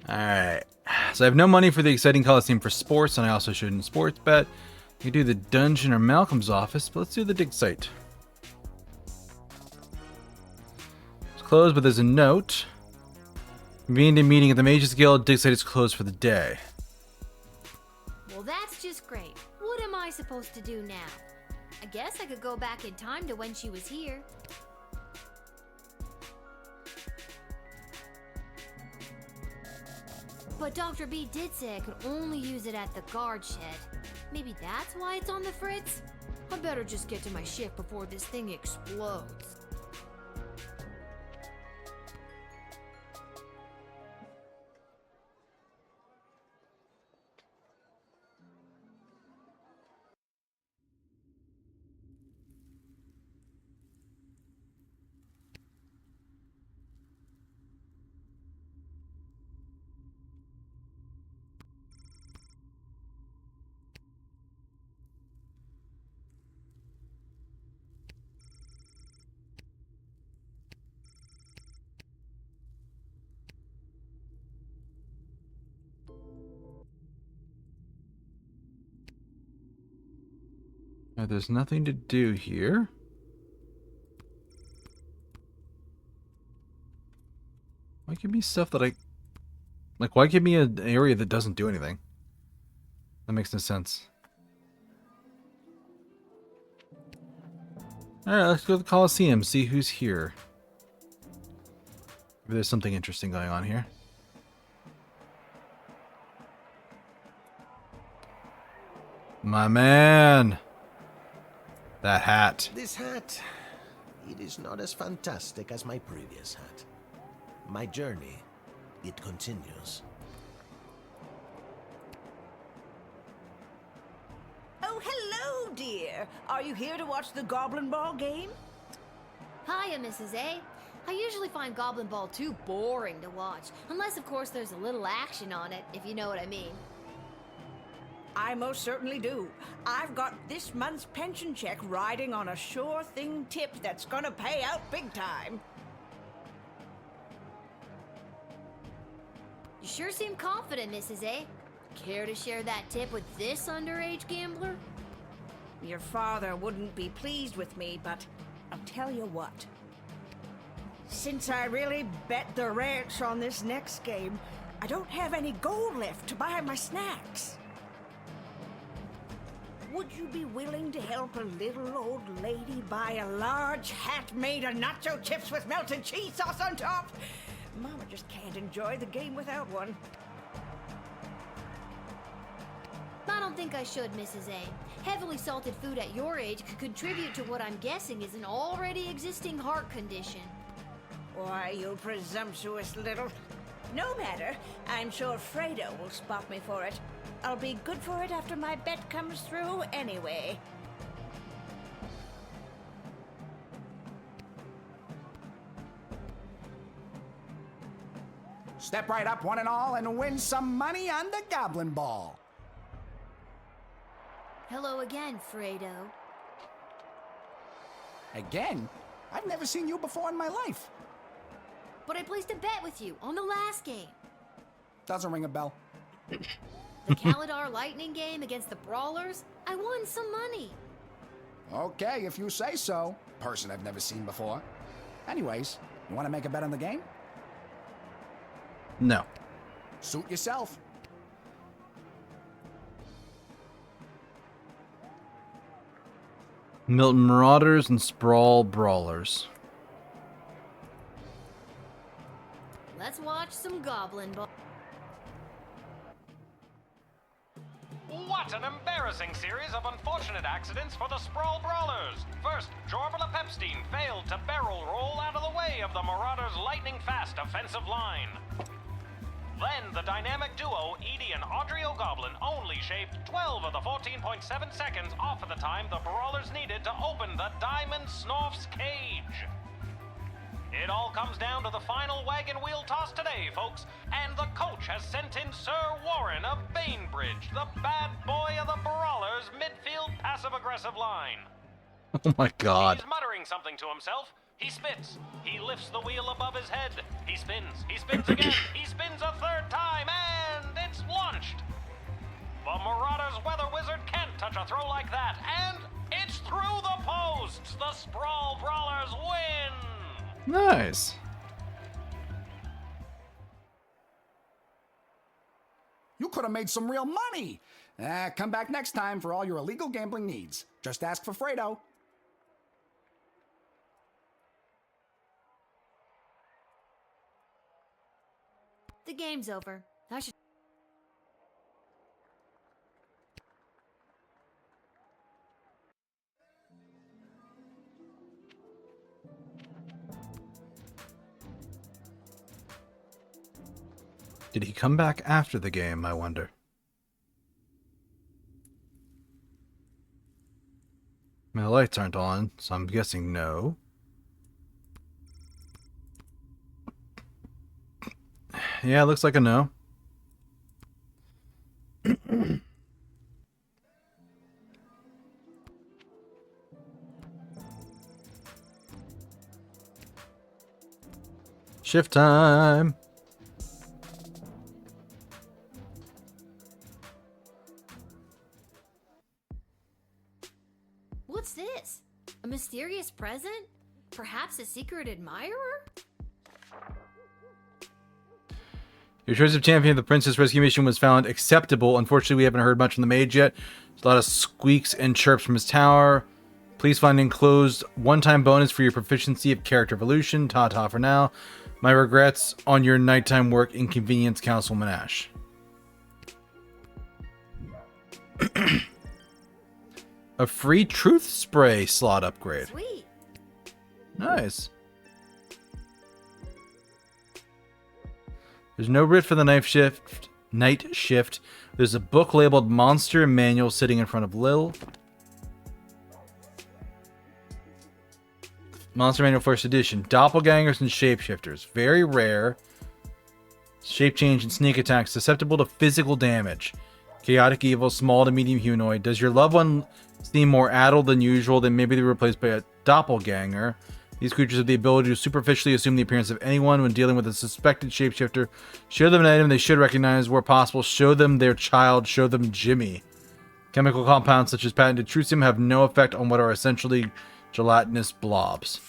All right. So I have no money for the exciting Coliseum for sports, and I also shouldn't sports bet. You could do the dungeon or Malcolm's office, but let's do the dig site. It's closed, but there's a note. Convened a meeting at the Mages Guild. Dig site is closed for the day. Well, that's just great. What am I supposed to do now? I guess I could go back in time to when she was here. But Dr. B did say I could only use it at the guard shed. Maybe that's why it's on the fritz? I better just get to my shift before this thing explodes. There's nothing to do here. Why give me stuff that why give me an area that doesn't do anything? That makes no sense. Alright, let's go to the Coliseum, see who's here. Maybe there's something interesting going on here. My man! That hat. This hat, it is not as fantastic as my previous hat. My journey, it continues. Oh, hello, dear. Are you here to watch the Goblin Ball game? Hiya, Mrs. A. I usually find Goblin Ball too boring to watch, unless of course there's a little action on it, if you know what I mean. I most certainly do. I've got this month's pension check riding on a sure thing tip that's gonna pay out big time. You sure seem confident, Mrs. A. Care to share that tip with this underage gambler? Your father wouldn't be pleased with me, but I'll tell you what. Since I really bet the ranch on this next game, I don't have any gold left to buy my snacks. Would you be willing to help a little old lady buy a large hat made of nacho chips with melted cheese sauce on top? Mama just can't enjoy the game without one. I don't think I should, Mrs. A. Heavily salted food at your age could contribute to what I'm guessing is an already existing heart condition. Why, you presumptuous little... No matter. I'm sure Fredo will spot me for it. I'll be good for it after my bet comes through anyway. Step right up, one and all, and win some money on the Goblin Ball. Hello again, Fredo. Again? I've never seen you before in my life. But I placed a bet with you on the last game. Doesn't ring a bell. The Kalidar Lightning game against the Brawlers? I won some money. Okay, if you say so. Person I've never seen before. Anyways, you want to make a bet on the game? No. Suit yourself. Milton Marauders and Sprawl Brawlers. Let's watch some Goblin Ball. What an embarrassing series of unfortunate accidents for the Sprawl Brawlers. First, Jorbala Pepstein failed to barrel roll out of the way of the Marauders' lightning-fast offensive line. Then, the dynamic duo, Edie and Audrey O'Goblin, only shaved 12 of the 14.7 seconds off of the time the Brawlers needed to open the Diamond Snorf's cage. It all comes down to the final wagon wheel toss today, folks, and the coach has sent in Sir Warren of Bainbridge, the bad boy of the Brawlers' midfield passive-aggressive line. Oh my god. He's muttering something to himself. He spits. He lifts the wheel above his head. He spins. He spins again. He spins a third time, and it's a throw like that, and it's through the posts! The Sprawl Brawlers win! Nice. You could have made some real money. Come back next time for all your illegal gambling needs. Just ask for Fredo. The game's over. I should. Did he come back after the game, I wonder? My lights aren't on, so I'm guessing no. Yeah, looks like a no. Shift time. What's this? A mysterious present? Perhaps a secret admirer? Your choice of champion of the Princess Rescue Mission was found acceptable. Unfortunately, we haven't heard much from the mage yet. There's a lot of squeaks and chirps from his tower. Please find enclosed one-time bonus for your proficiency of character evolution. Ta-ta for now. My regrets on your nighttime work inconvenience, Councilman Ash. A free truth spray slot upgrade. Sweet. Nice. There's no writ for the night shift. There's a book labeled Monster Manual sitting in front of Lil. Monster Manual First Edition. Doppelgangers and shapeshifters. Very rare. Shape change and sneak attacks. Susceptible to physical damage. Chaotic evil. Small to medium humanoid. Does your loved one seem more addled than usual? Then maybe they're replaced by a doppelganger. These creatures have the ability to superficially assume the appearance of anyone when dealing with a suspected shapeshifter. Show them an item they should recognize where possible. Show them their child. Show them Jimmy. Chemical compounds such as patented trucium have no effect on what are essentially gelatinous blobs.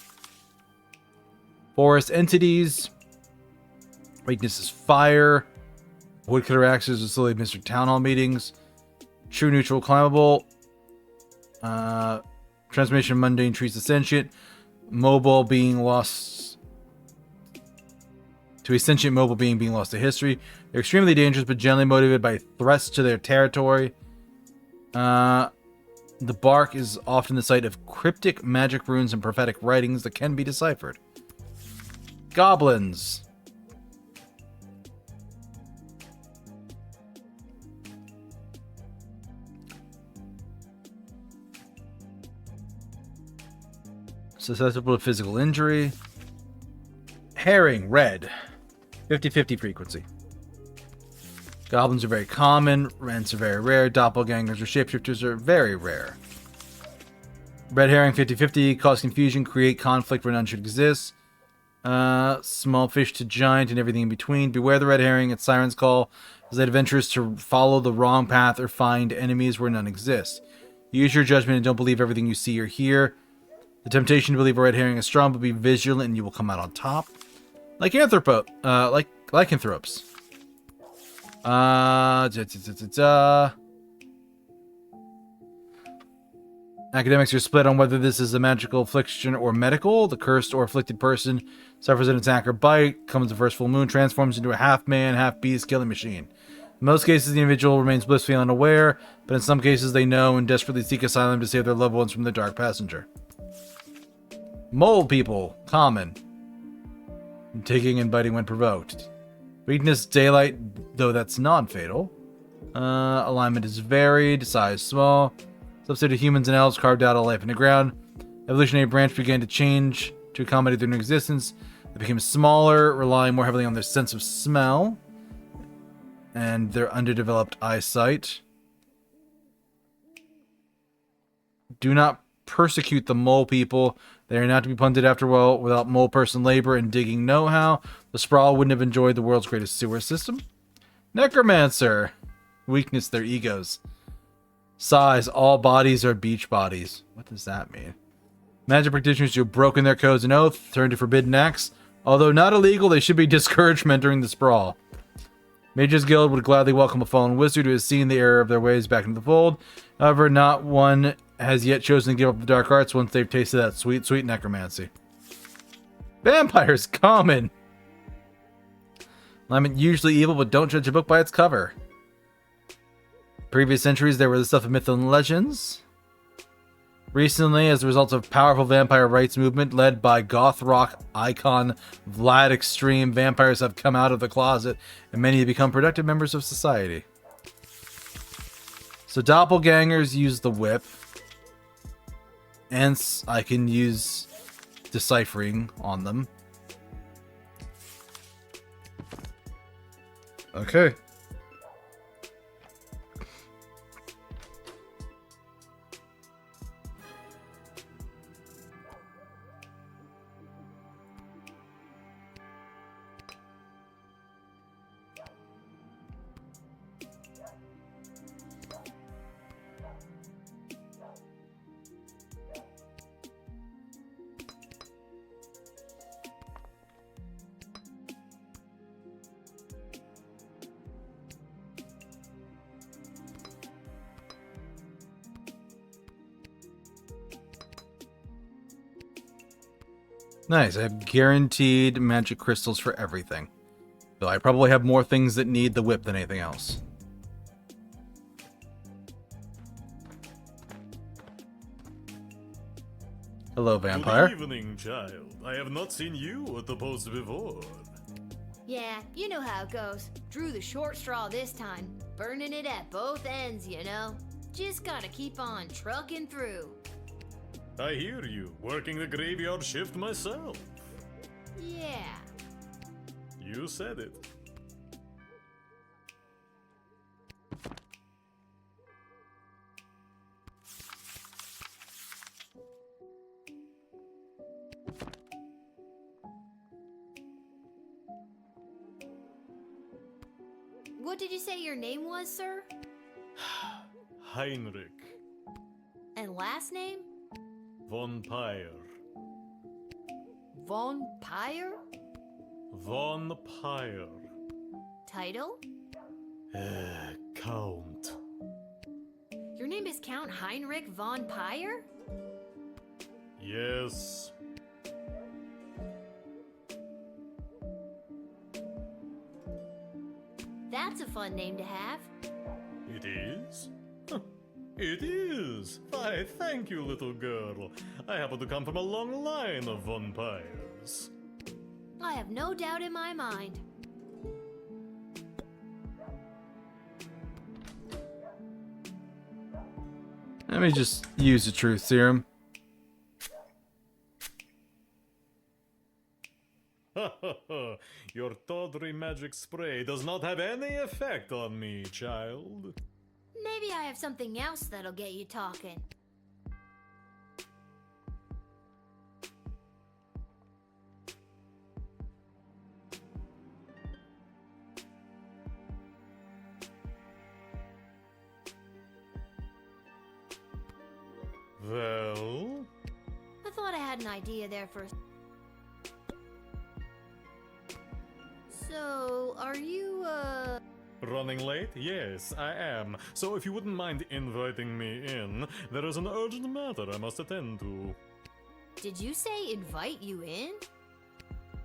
Forest entities. Weakness is fire. Woodcutter axes will slowly administer town hall meetings. True neutral climbable. Transformation of mundane trees to sentient. Mobile being lost to a sentient mobile being lost to history. They're extremely dangerous but generally motivated by threats to their territory. The bark is often the site of cryptic magic runes and prophetic writings that can be deciphered. Goblins. Susceptible to physical injury. Herring, red. 50-50 frequency. Goblins are very common. Rents are very rare. Doppelgangers or shapeshifters are very rare. Red herring, 50-50. Cause confusion. Create conflict where none should exist. Small fish to giant and everything in between. Beware the red herring. Its siren's call is that adventurers to follow the wrong path or find enemies where none exist. Use your judgment and don't believe everything you see or hear. The temptation to believe a red herring is strong, but be vigilant and you will come out on top. Lycanthropes. Academics are split on whether this is a magical affliction or medical. The cursed or afflicted person suffers an attack or bite, comes the first full moon, transforms into a half-man, half-beast killing machine. In most cases, the individual remains blissfully unaware, but in some cases they know and desperately seek asylum to save their loved ones from the dark passenger. Mole people, common. Taking and biting when provoked. Weakness, daylight, though that's non-fatal. Alignment is varied, size small. Subset of humans and elves carved out a life in the ground. Evolutionary branch began to change to accommodate their new existence. They became smaller, relying more heavily on their sense of smell and their underdeveloped eyesight. Do not persecute the mole people. They are not to be punted after well without mole person labor and digging know-how. The sprawl wouldn't have enjoyed the world's greatest sewer system. Necromancer. Weakness, their egos. Size, all bodies are beach bodies. What does that mean? Magic practitioners who have broken their codes and oath turn to forbidden acts. Although not illegal, they should be discouraged from entering the sprawl. Mages Guild would gladly welcome a fallen wizard who has seen the error of their ways back into the fold. However, not one has yet chosen to give up the dark arts once they've tasted that sweet, sweet necromancy. Vampires, common! Alignment usually evil, but don't judge a book by its cover. Previous centuries, there were the stuff of myth and legends. Recently, as a result of powerful vampire rights movement led by goth rock icon Vlad Extreme, vampires have come out of the closet, and many have become productive members of society. So doppelgangers use the whip. Hence, I can use deciphering on them. Okay. Nice, I have guaranteed magic crystals for everything. Though I probably have more things that need the whip than anything else. Hello, vampire. Good evening, child. I have not seen you at the post before. Yeah, you know how it goes. Drew the short straw this time. Burning it at both ends, you know? Just gotta keep on trucking through. I hear you, working the graveyard shift myself. Yeah. You said it. What did you say your name was, sir? Heinrich And last name? von Pyre. Von Pyre? Von Pyre. Title? Count. Your name is Count Heinrich von Pyre? Yes. That's a fun name to have. It is? It is! Why, thank you, little girl. I happen to come from a long line of vampires. I have no doubt in my mind. Let me just use the truth serum. Your tawdry magic spray does not have any effect on me, child. Maybe I have something else that'll get you talking. Well? I thought I had an idea there for... So, are you, Running late? Yes, I am. So if you wouldn't mind inviting me in, there is an urgent matter I must attend to. Did you say invite you in?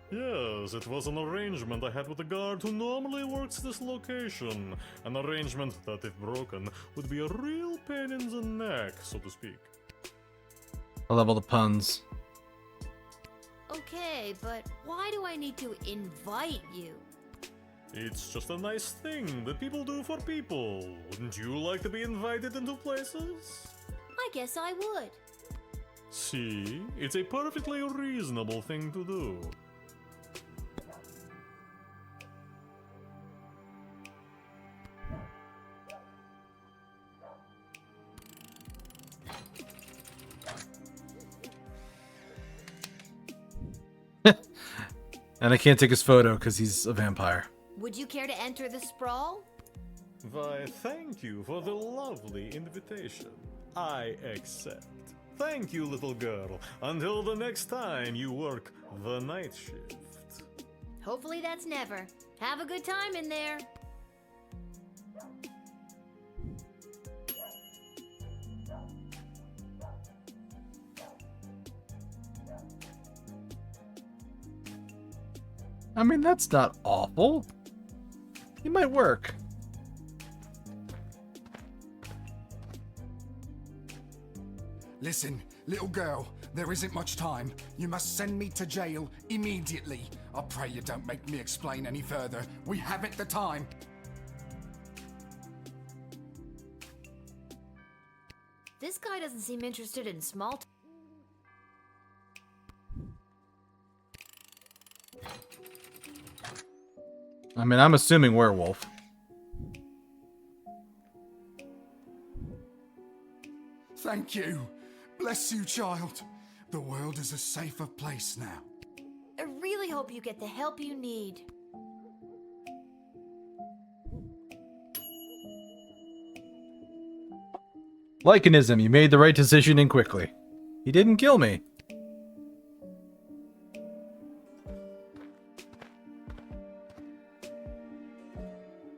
Yes, it was an arrangement I had with the guard who normally works this location. An arrangement that, if broken, would be a real pain in the neck, so to speak. I love all the puns. Okay, but why do I need to invite you? It's just a nice thing that people do for people. Wouldn't you like to be invited into places? I guess I would. See, it's a perfectly reasonable thing to do. And I can't take his photo because he's a vampire. Would you care to enter the sprawl? Why, thank you for the lovely invitation. I accept. Thank you, little girl. Until the next time you work the night shift. Hopefully that's never. Have a good time in there. I mean, that's not awful. It might work. Listen, little girl, there isn't much time. You must send me to jail immediately. I pray you don't make me explain any further. We haven't the time. This guy doesn't seem interested in small I mean, I'm assuming werewolf. Thank you. Bless you, child. The world is a safer place now. I really hope you get the help you need. Lycanism, you made the right decision and quickly. He didn't kill me.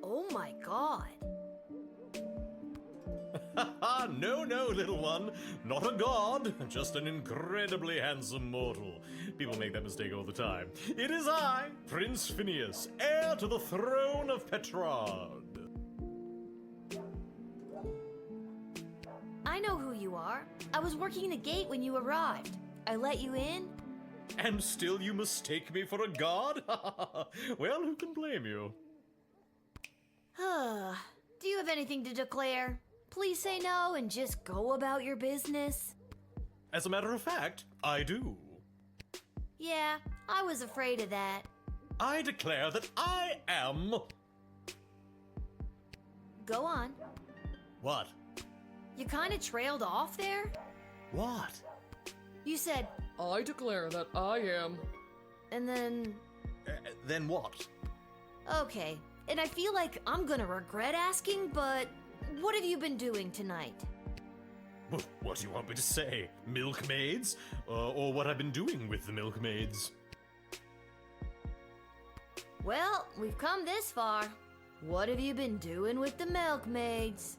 Oh my god. No, little one. Not a god, just an incredibly handsome mortal. People make that mistake all the time. It is I, Prince Phineas, heir to the throne of Petrard. I know who you are. I was working the gate when you arrived. I let you in. And still you mistake me for a god? Well, who can blame you? Do you have anything to declare? Please say no and just go about your business. As a matter of fact, I do. Yeah, I was afraid of that. I declare that I am... Go on. What? You kind of trailed off there? What? You said, I declare that I am... And then... Then what? Okay, and I feel like I'm gonna regret asking, but what have you been doing tonight? What do you want me to say? Milkmaids? Or what I've been doing with the milkmaids? Well, we've come this far. What have you been doing with the milkmaids?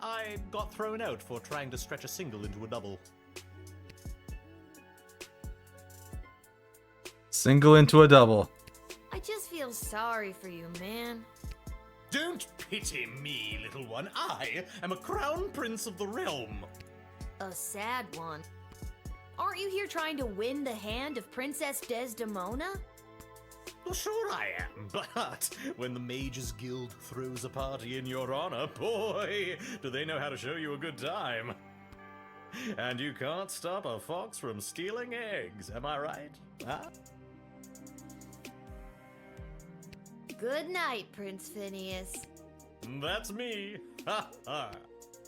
I got thrown out for trying to stretch a single into a double. Single into a double. I just feel sorry for you, man. Don't pity me, little one. I am a crown prince of the realm. A sad one. Aren't you here trying to win the hand of Princess Desdemona? Well, sure I am, but when the Mages Guild throws a party in your honor, boy, do they know how to show you a good time. And you can't stop a fox from stealing eggs, am I right? Huh? Good night, Prince Phineas. That's me. Ha ha.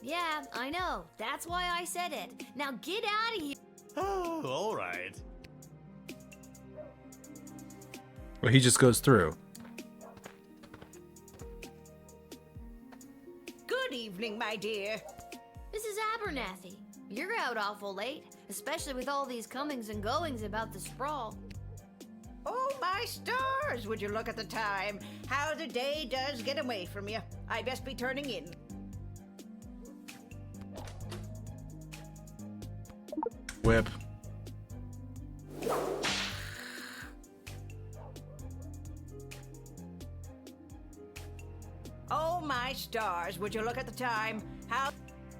Yeah, I know. That's why I said it. Now get out of here. Oh, all right. Well, he just goes through. Good evening, my dear. Mrs. Abernathy, you're out awful late, especially with all these comings and goings about the sprawl. Oh, my stars! Would you look at the time? How the day does get away from you. I best be turning in. Whip. Oh, my stars! Would you look at the time? How...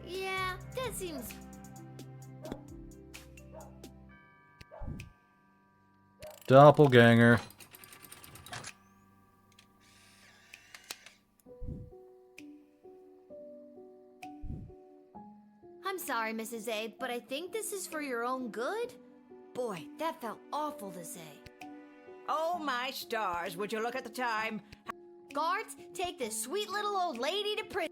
Yeah, that seems... Doppelganger. I'm sorry, Mrs. A, but I think this is for your own good? Boy, that felt awful to say. Oh, my stars! Would you look at the time? Guards, take this sweet little old lady to prison.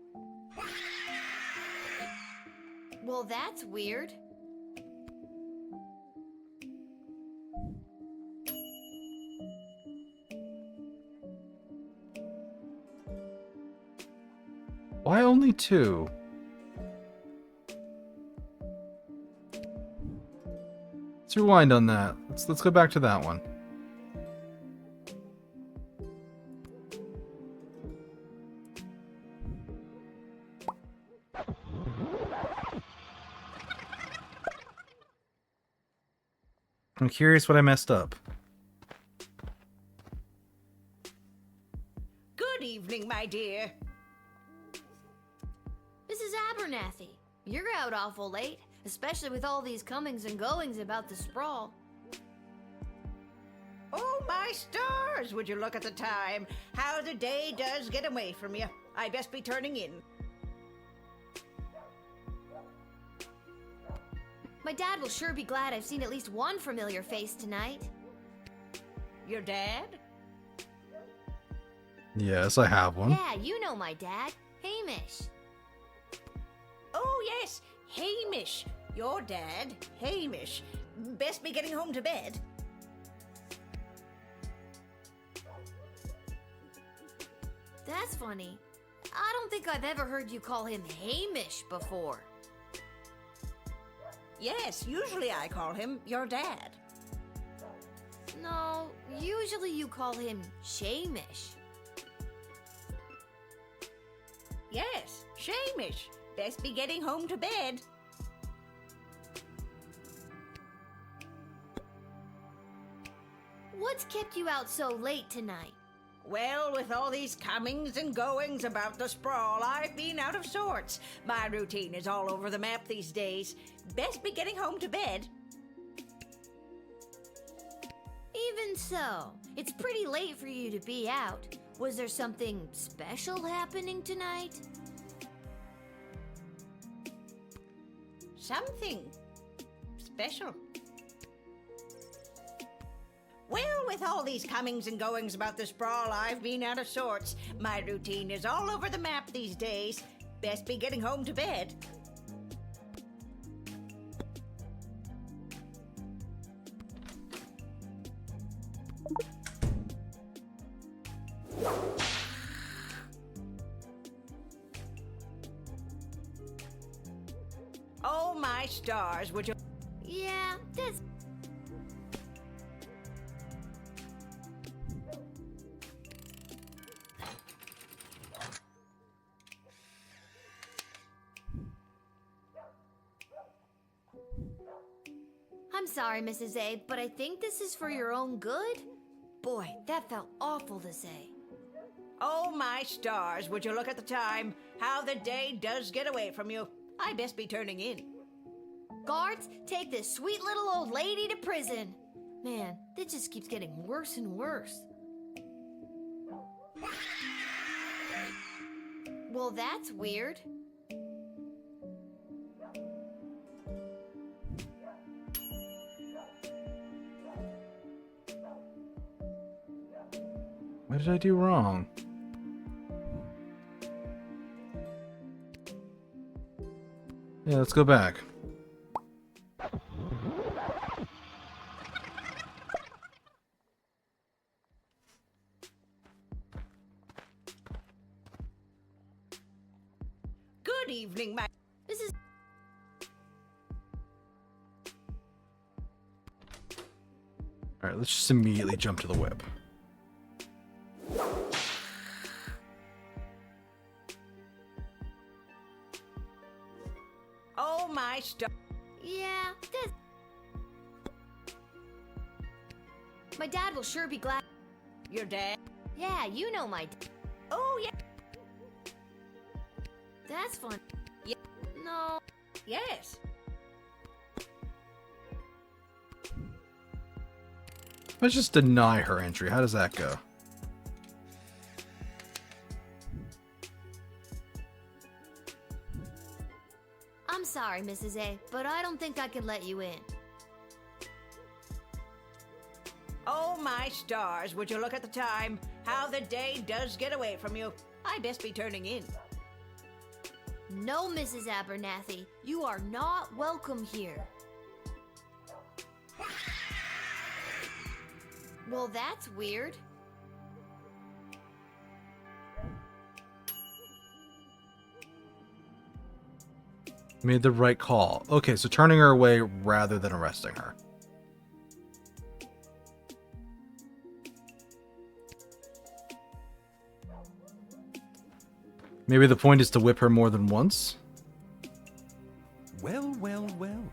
Well, that's weird. Why only 2? Let's rewind on that. Let's go back to that one. I'm curious what I messed up. Good evening, my dear. Mrs. Abernathy, you're out awful late, especially with all these comings and goings about the sprawl. Oh, my stars! Would you look at the time? How the day does get away from you. I best be turning in. My dad will sure be glad I've seen at least one familiar face tonight. Your dad? Yes, I have one. Yeah, you know my dad, Hamish. Oh, yes, Hamish. Your dad, Hamish. Best be getting home to bed. That's funny. I don't think I've ever heard you call him Hamish before. Yes, usually I call him your dad. No, usually you call him Shamish. Yes, Shamish. Best be getting home to bed. What's kept you out so late tonight? Well, with all these comings and goings about the sprawl, I've been out of sorts. My routine is all over the map these days. Best be getting home to bed. Even so, it's pretty late for you to be out. Was there something special happening tonight? Something special. Well, with all these comings and goings about the sprawl, I've been out of sorts. My routine is all over the map these days. Best be getting home to bed. Oh, my stars, would you... Yeah, that's... I'm sorry, Mrs. A, but I think this is for your own good? Boy, that felt awful to say. Oh, my stars, would you look at the time? How the day does get away from you. I best be turning in. Guards, take this sweet little old lady to prison. Man, this just keeps getting worse and worse. Well, that's weird. What did I do wrong? Yeah, let's go back. Good evening, my... This is... Alright, let's just immediately jump to the web. Oh, my star... Yeah, this... My dad will sure be glad... Your dad? Yeah, you know my dad. Oh, yeah. That's fun. Yeah. No. Yes. Let's just deny her entry. How does that go? I'm sorry, Mrs. A, but I don't think I can let you in. Oh, my stars, would you look at the time? How the day does get away from you. I best be turning in. No, Mrs. Abernathy, you are not welcome here. Well, that's weird. Made the right call. Okay, so turning her away rather than arresting her. Maybe the point is to whip her more than once? Well, well, well.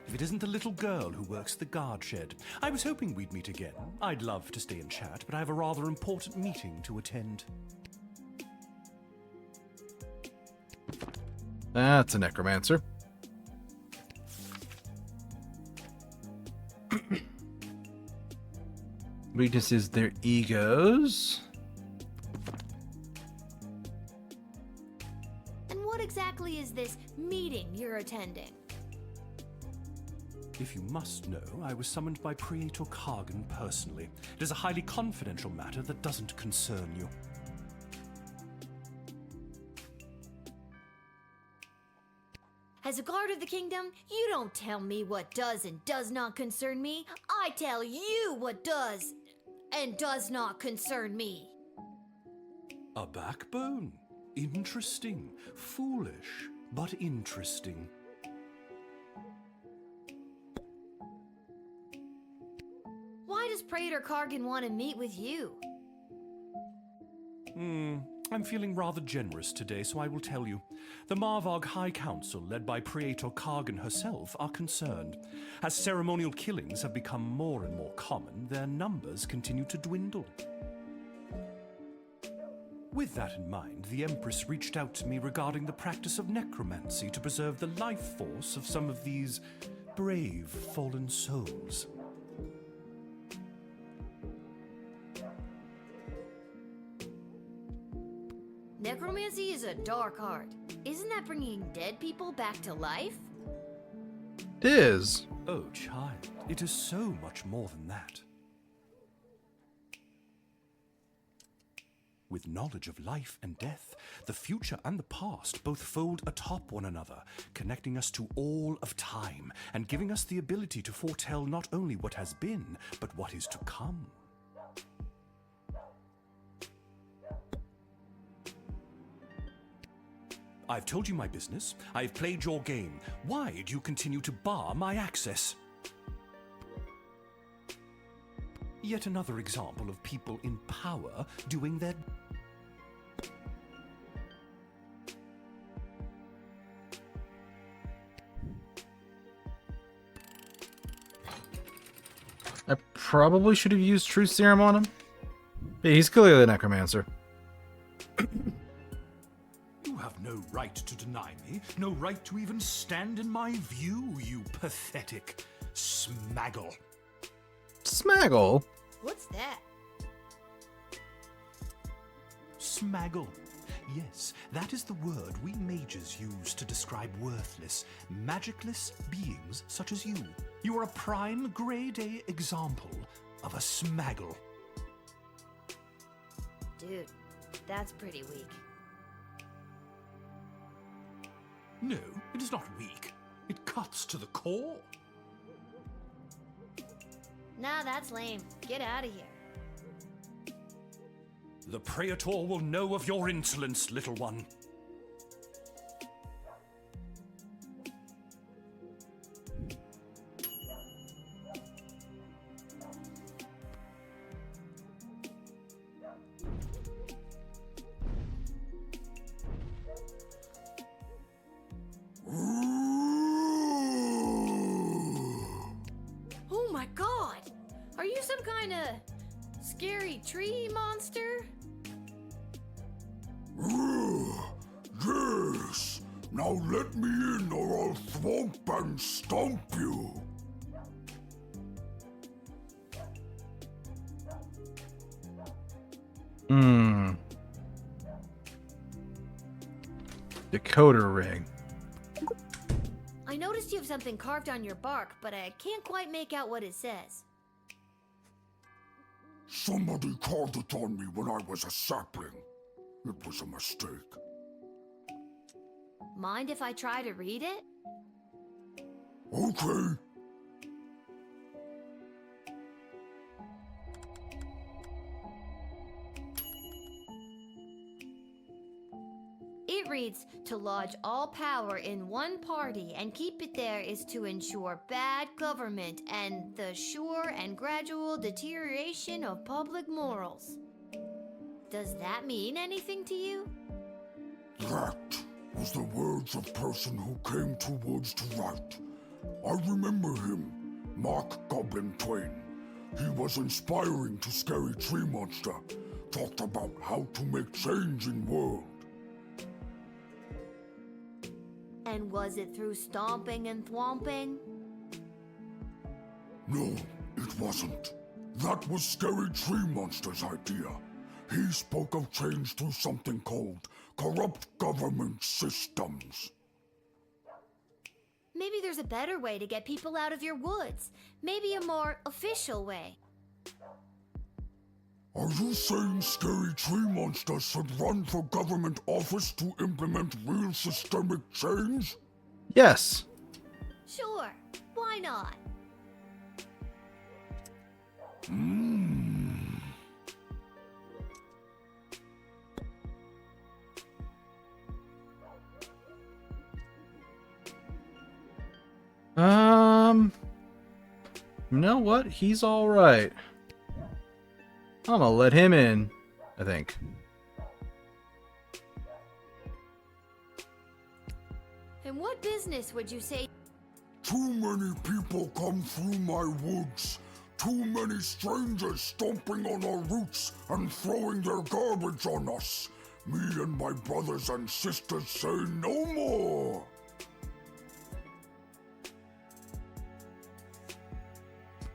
If it isn't the little girl who works the guard shed. I was hoping we'd meet again. I'd love to stay and chat, but I have a rather important meeting to attend. That's a necromancer. Weakness is their egos. And what exactly is this meeting you're attending? If you must know, I was summoned by Praetor Kargan personally. It is a highly confidential matter that doesn't concern you. As a guard of the kingdom, you don't tell me what does and does not concern me. I tell you what does and does not concern me. A backbone. Interesting. Foolish, but interesting. Why does Praetor Kargan want to meet with you? I'm feeling rather generous today, so I will tell you. The Marvog High Council, led by Praetor Kargan herself, are concerned. As ceremonial killings have become more and more common, their numbers continue to dwindle. With that in mind, the Empress reached out to me regarding the practice of necromancy to preserve the life force of some of these brave fallen souls. Necromancy is a dark art. Isn't that bringing dead people back to life? It is. Oh, child, it is so much more than that. With knowledge of life and death, the future and the past both fold atop one another, connecting us to all of time and giving us the ability to foretell not only what has been, but what is to come. I've told you my business. I've played your game. Why do you continue to bar my access? Yet another example of people in power doing their... I probably should have used Truth Serum on him. But he's clearly the necromancer. You have no right to deny me, no right to even stand in my view, you pathetic smaggle. Smaggle? What's that? Smaggle. Yes, that is the word we mages use to describe worthless, magicless beings such as you. You are a prime grade A example of a smaggle. Dude, that's pretty weak. No, it is not weak. It cuts to the core. Nah, that's lame. Get out of here. The Praetor will know of your insolence, little one. Oh my god! Are you some kind of scary tree monster? Yes! Now let me in or I'll thwomp and stomp you! Decoder ring. I noticed you have something carved on your bark, but I can't quite make out what it says. Somebody carved it on me when I was a sapling. It was a mistake. Mind if I try to read it? Okay. It it reads, to lodge all power in one party and keep it there is to ensure bad government and the sure and gradual deterioration of public morals. Does that mean anything to you? That was the words of person who came to woods to write. I remember him, Mark Goblin Twain. He was inspiring to Scary Tree Monster. Talked about how to make change in world. And was it through stomping and thwomping? No, it wasn't. That was Scary Tree Monster's idea. He spoke of change through something called corrupt government systems. Maybe there's a better way to get people out of your woods. Maybe a more official way. Are you saying Scary Tree Monster should run for government office to implement real systemic change? Yes. Sure, why not? You know what? He's all right. I'm gonna let him in, I think. And what business would you say? Too many people come through my woods. Too many strangers stomping on our roots and throwing their garbage on us. Me and my brothers and sisters say no more.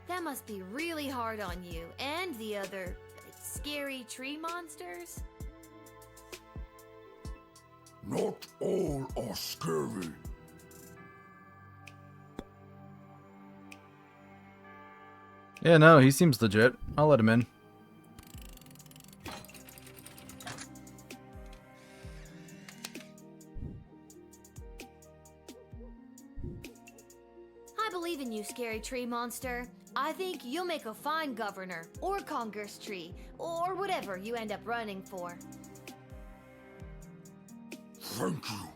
That must be really hard on you and the other scary tree monsters. Not all are scary. Yeah, no, he seems legit. I'll let him in. I believe in you, scary tree monster. I think you'll make a fine governor, or Congress tree, or whatever you end up running for. Thank you.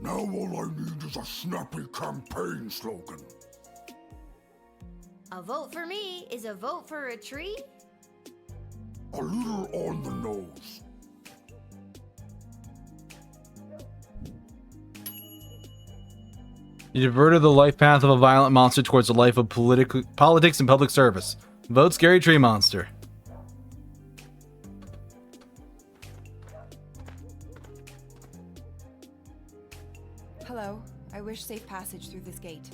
Now all I need is a snappy campaign slogan. A vote for me is a vote for a tree? A little on the nose. You diverted the life path of a violent monster towards a life of politics and public service. Vote Scary Tree Monster. Hello. I wish safe passage through this gate.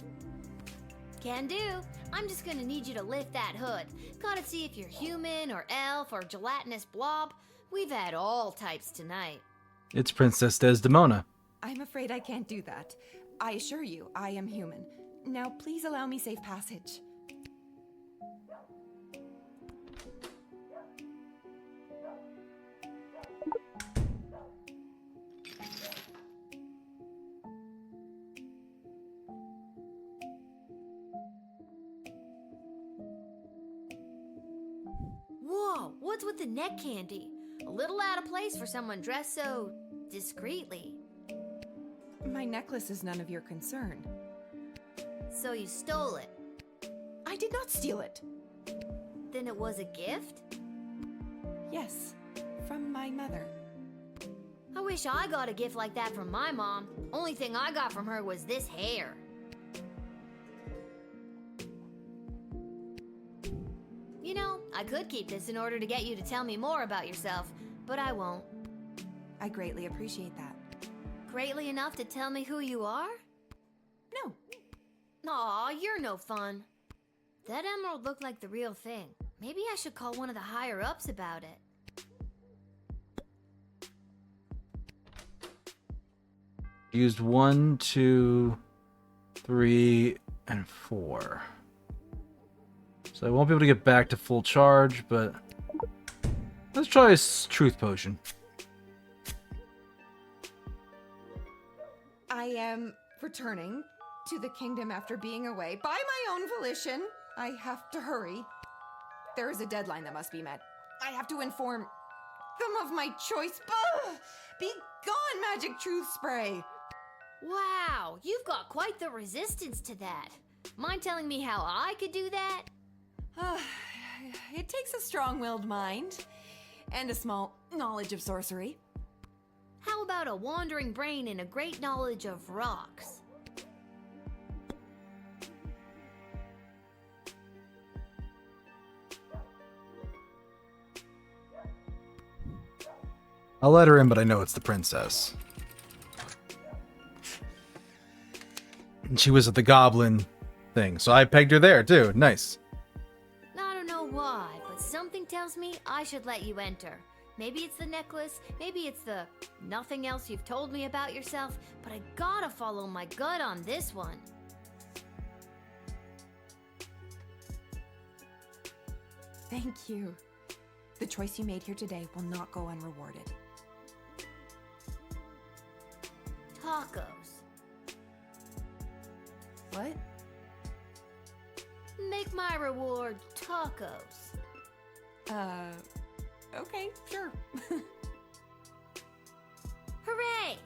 Can do. I'm just gonna need you to lift that hood. Gotta see if you're human or elf or gelatinous blob. We've had all types tonight. It's Princess Desdemona. I'm afraid I can't do that. I assure you, I am human. Now, please allow me safe passage. Whoa, what's with the neck candy? A little out of place for someone dressed so discreetly. My necklace is none of your concern. So you stole it? I did not steal it. Then it was a gift? Yes, from my mother. I wish I got a gift like that from my mom. Only thing I got from her was this hair. You know, I could keep this in order to get you to tell me more about yourself, but I won't. I greatly appreciate that. Greatly enough to tell me who you are? No. Aw, you're no fun. That emerald looked like the real thing. Maybe I should call one of the higher-ups about it. Used 1, 2, 3, and 4. So I won't be able to get back to full charge, but let's try a truth potion. I am returning to the kingdom after being away by my own volition. I have to hurry. There is a deadline that must be met. I have to inform them of my choice. Ugh! Be gone, magic truth spray. Wow, you've got quite the resistance to that. Mind telling me how I could do that? It takes a strong-willed mind and a small knowledge of sorcery. How about a wandering brain and a great knowledge of rocks? I'll let her in, but I know it's the princess. And she was at the goblin thing, so I pegged her there too. Nice. I don't know why, but something tells me I should let you enter. Maybe it's the necklace, maybe it's the nothing else you've told me about yourself, but I gotta follow my gut on this one. Thank you. The choice you made here today will not go unrewarded. Tacos. What? Make my reward tacos. Okay, sure. Hooray!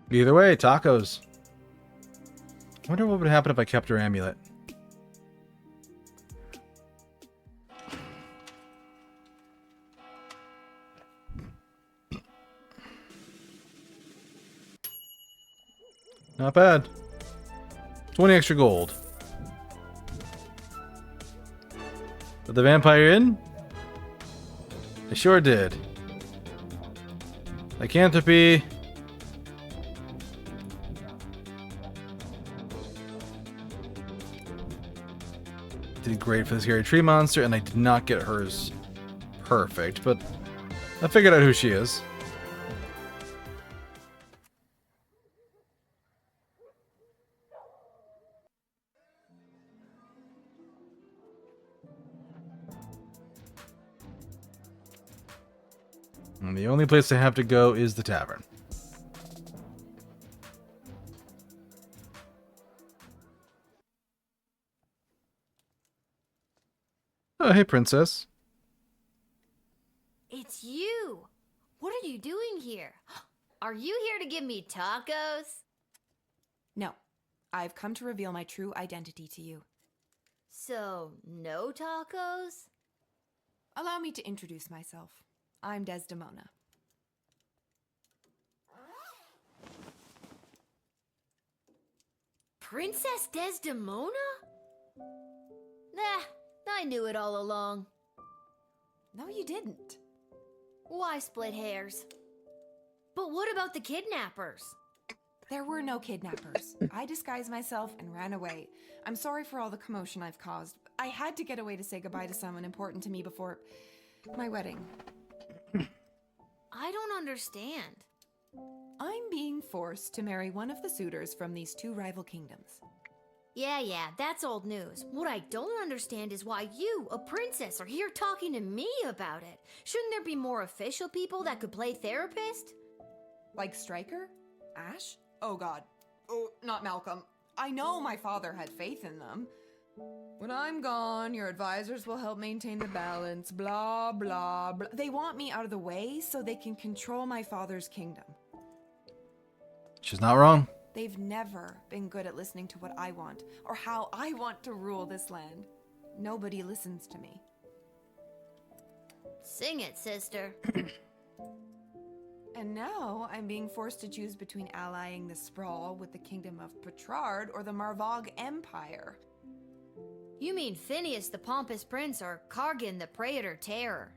Either way, tacos. I wonder what would happen if I kept her amulet. Not bad. 20 extra gold. Put the vampire in? I sure did. Lycanthropy. Did great for the scary tree monster, and I did not get hers perfect, but I figured out who she is. And the only place I have to go is the tavern. Oh, hey, princess. It's you! What are you doing here? Are you here to give me tacos? No, I've come to reveal my true identity to you. So, no tacos? Allow me to introduce myself. I'm Desdemona. Princess Desdemona? Nah, I knew it all along. No, you didn't. Why split hairs? But what about the kidnappers? There were no kidnappers. I disguised myself and ran away. I'm sorry for all the commotion I've caused. I had to get away to say goodbye to someone important to me before my wedding. I don't understand. I'm being forced to marry one of the suitors from these two rival kingdoms. Yeah, that's old news. What I don't understand is why you, a princess, are here talking to me about it. Shouldn't there be more official people that could play therapist? Like Stryker? Ash? Oh god. Oh, not Malcolm. I know my father had faith in them. When I'm gone, your advisors will help maintain the balance, blah, blah, blah. They want me out of the way so they can control my father's kingdom. She's not wrong. They've never been good at listening to what I want, or how I want to rule this land. Nobody listens to me. Sing it, sister. And now I'm being forced to choose between allying the Sprawl with the Kingdom of Petrard or the Marvog Empire. You mean Phineas the Pompous Prince or Kargan the Praetor Terror?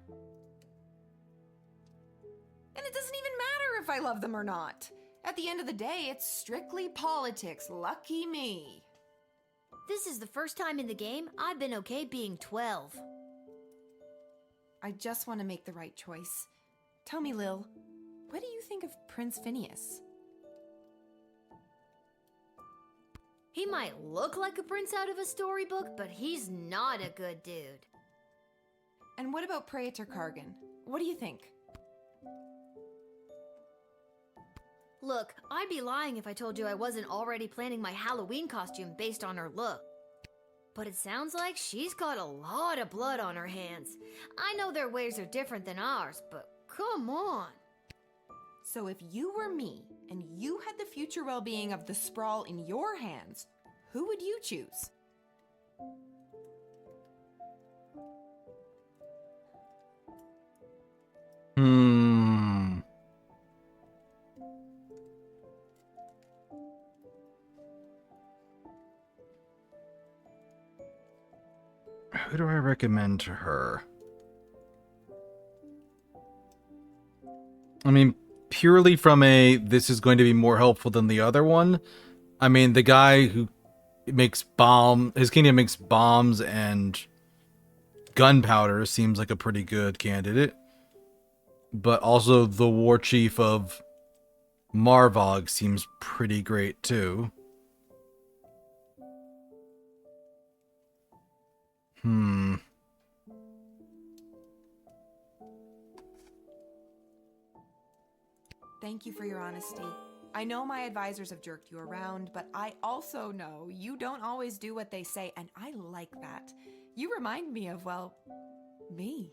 And it doesn't even matter if I love them or not. At the end of the day, it's strictly politics. Lucky me. This is the first time in the game I've been okay being 12. I just want to make the right choice. Tell me, Lil, what do you think of Prince Phineas? He might look like a prince out of a storybook, but he's not a good dude. And what about Praetor Kargan? What do you think? Look, I'd be lying if I told you I wasn't already planning my Halloween costume based on her look. but it sounds like she's got a lot of blood on her hands. I know their ways are different than ours, but come on. So if you were me, and you had the future well-being of the Sprawl in your hands, who would you choose? Who do I recommend to her? I mean, purely from a, this is going to be more helpful than the other one. I mean, the guy who makes his kingdom makes bombs and gunpowder seems like a pretty good candidate. But also the war chief of Marvog seems pretty great too. Thank you for your honesty. I know my advisors have jerked you around, but I also know you don't always do what they say, and I like that. You remind me of, well, me.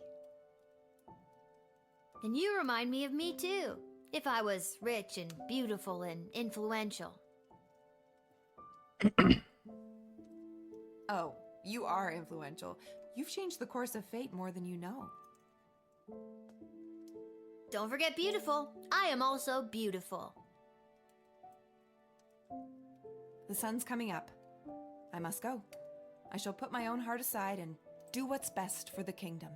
And you remind me of me too, if I was rich and beautiful and influential. Oh, you are influential. You've changed the course of fate more than you know. Don't forget beautiful. I am also beautiful. The sun's coming up. I must go. I shall put my own heart aside and do what's best for the kingdom.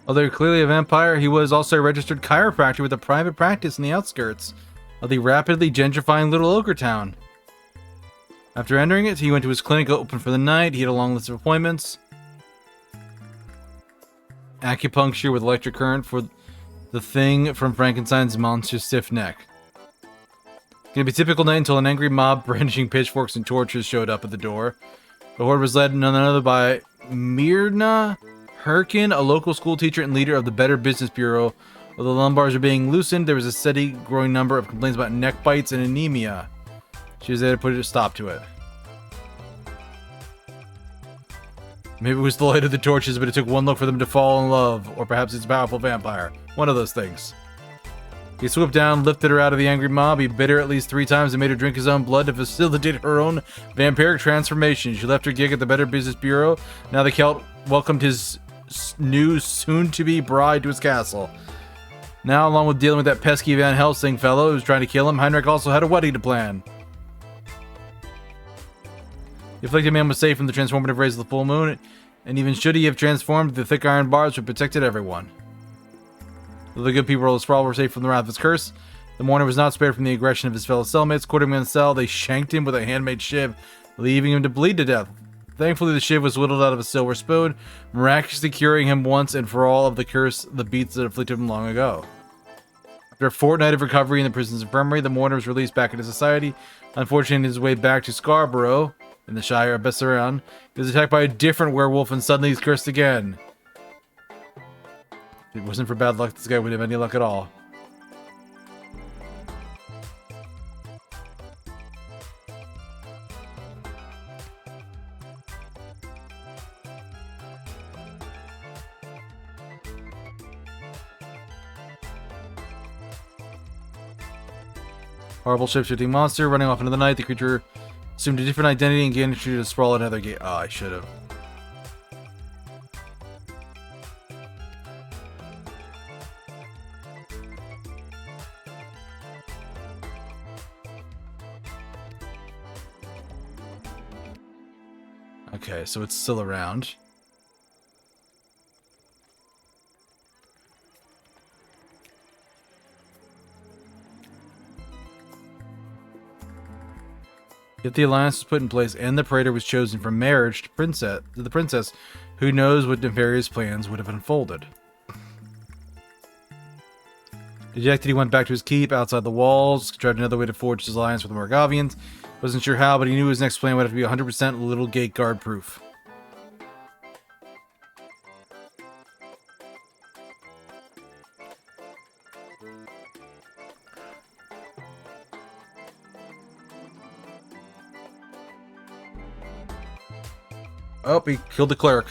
Although clearly a vampire, he was also a registered chiropractor with a private practice in the outskirts of the rapidly gentrifying little ogre town. After entering it, he went to his clinic open for the night. He had a long list of appointments. Acupuncture with electric current for the thing from Frankenstein's monster's stiff neck. It's gonna be a typical night until an angry mob brandishing pitchforks and torches showed up at the door. The horde was led none other by Myrna Herkin, a local school teacher and leader of the Better Business Bureau. While the lumbars are being loosened, there was a steady growing number of complaints about neck bites and anemia. She was there to put a stop to it. Maybe it was the light of the torches, but it took one look for them to fall in love. Or perhaps it's a powerful vampire. One of those things. He swooped down, lifted her out of the angry mob. He bit her at least 3 times and made her drink his own blood to facilitate her own vampiric transformation. She left her gig at the Better Business Bureau. Now the Celt welcomed his new soon-to-be bride to his castle. Now, along with dealing with that pesky Van Helsing fellow who was trying to kill him, Heinrich also had a wedding to plan. The afflicted man was safe from the transformative rays of the full moon, and even should he have transformed, the thick iron bars would protected everyone. Though the good people of the Sprawl were safe from the wrath of his curse, the mourner was not spared from the aggression of his fellow cellmates. Quartering him in the cell, they shanked him with a handmade shiv, leaving him to bleed to death. Thankfully, the shiv was whittled out of a silver spoon, miraculously curing him once and for all of the curse, the beats that afflicted him long ago. After a fortnight of recovery in the prison's infirmary, the mourner was released back into society. Unfortunately, on his way back to Scarborough, in the Shire of Besseran, he was attacked by a different werewolf and suddenly he's cursed again. If it wasn't for bad luck, this guy wouldn't have any luck at all. Horrible shape-shifting monster running off into the night. The creature assumed a different identity and gained entry to Sprawl at another gate. Oh, I should have. Okay, so it's still around. Yet the alliance was put in place and the Praetor was chosen for marriage to the princess, who knows what nefarious plans would have unfolded. Dejected, he went back to his keep outside the walls, tried another way to forge his alliance with the Morgavians. Wasn't sure how, but he knew his next plan would have to be 100% Little Gate guard proof. Oh, he killed the cleric.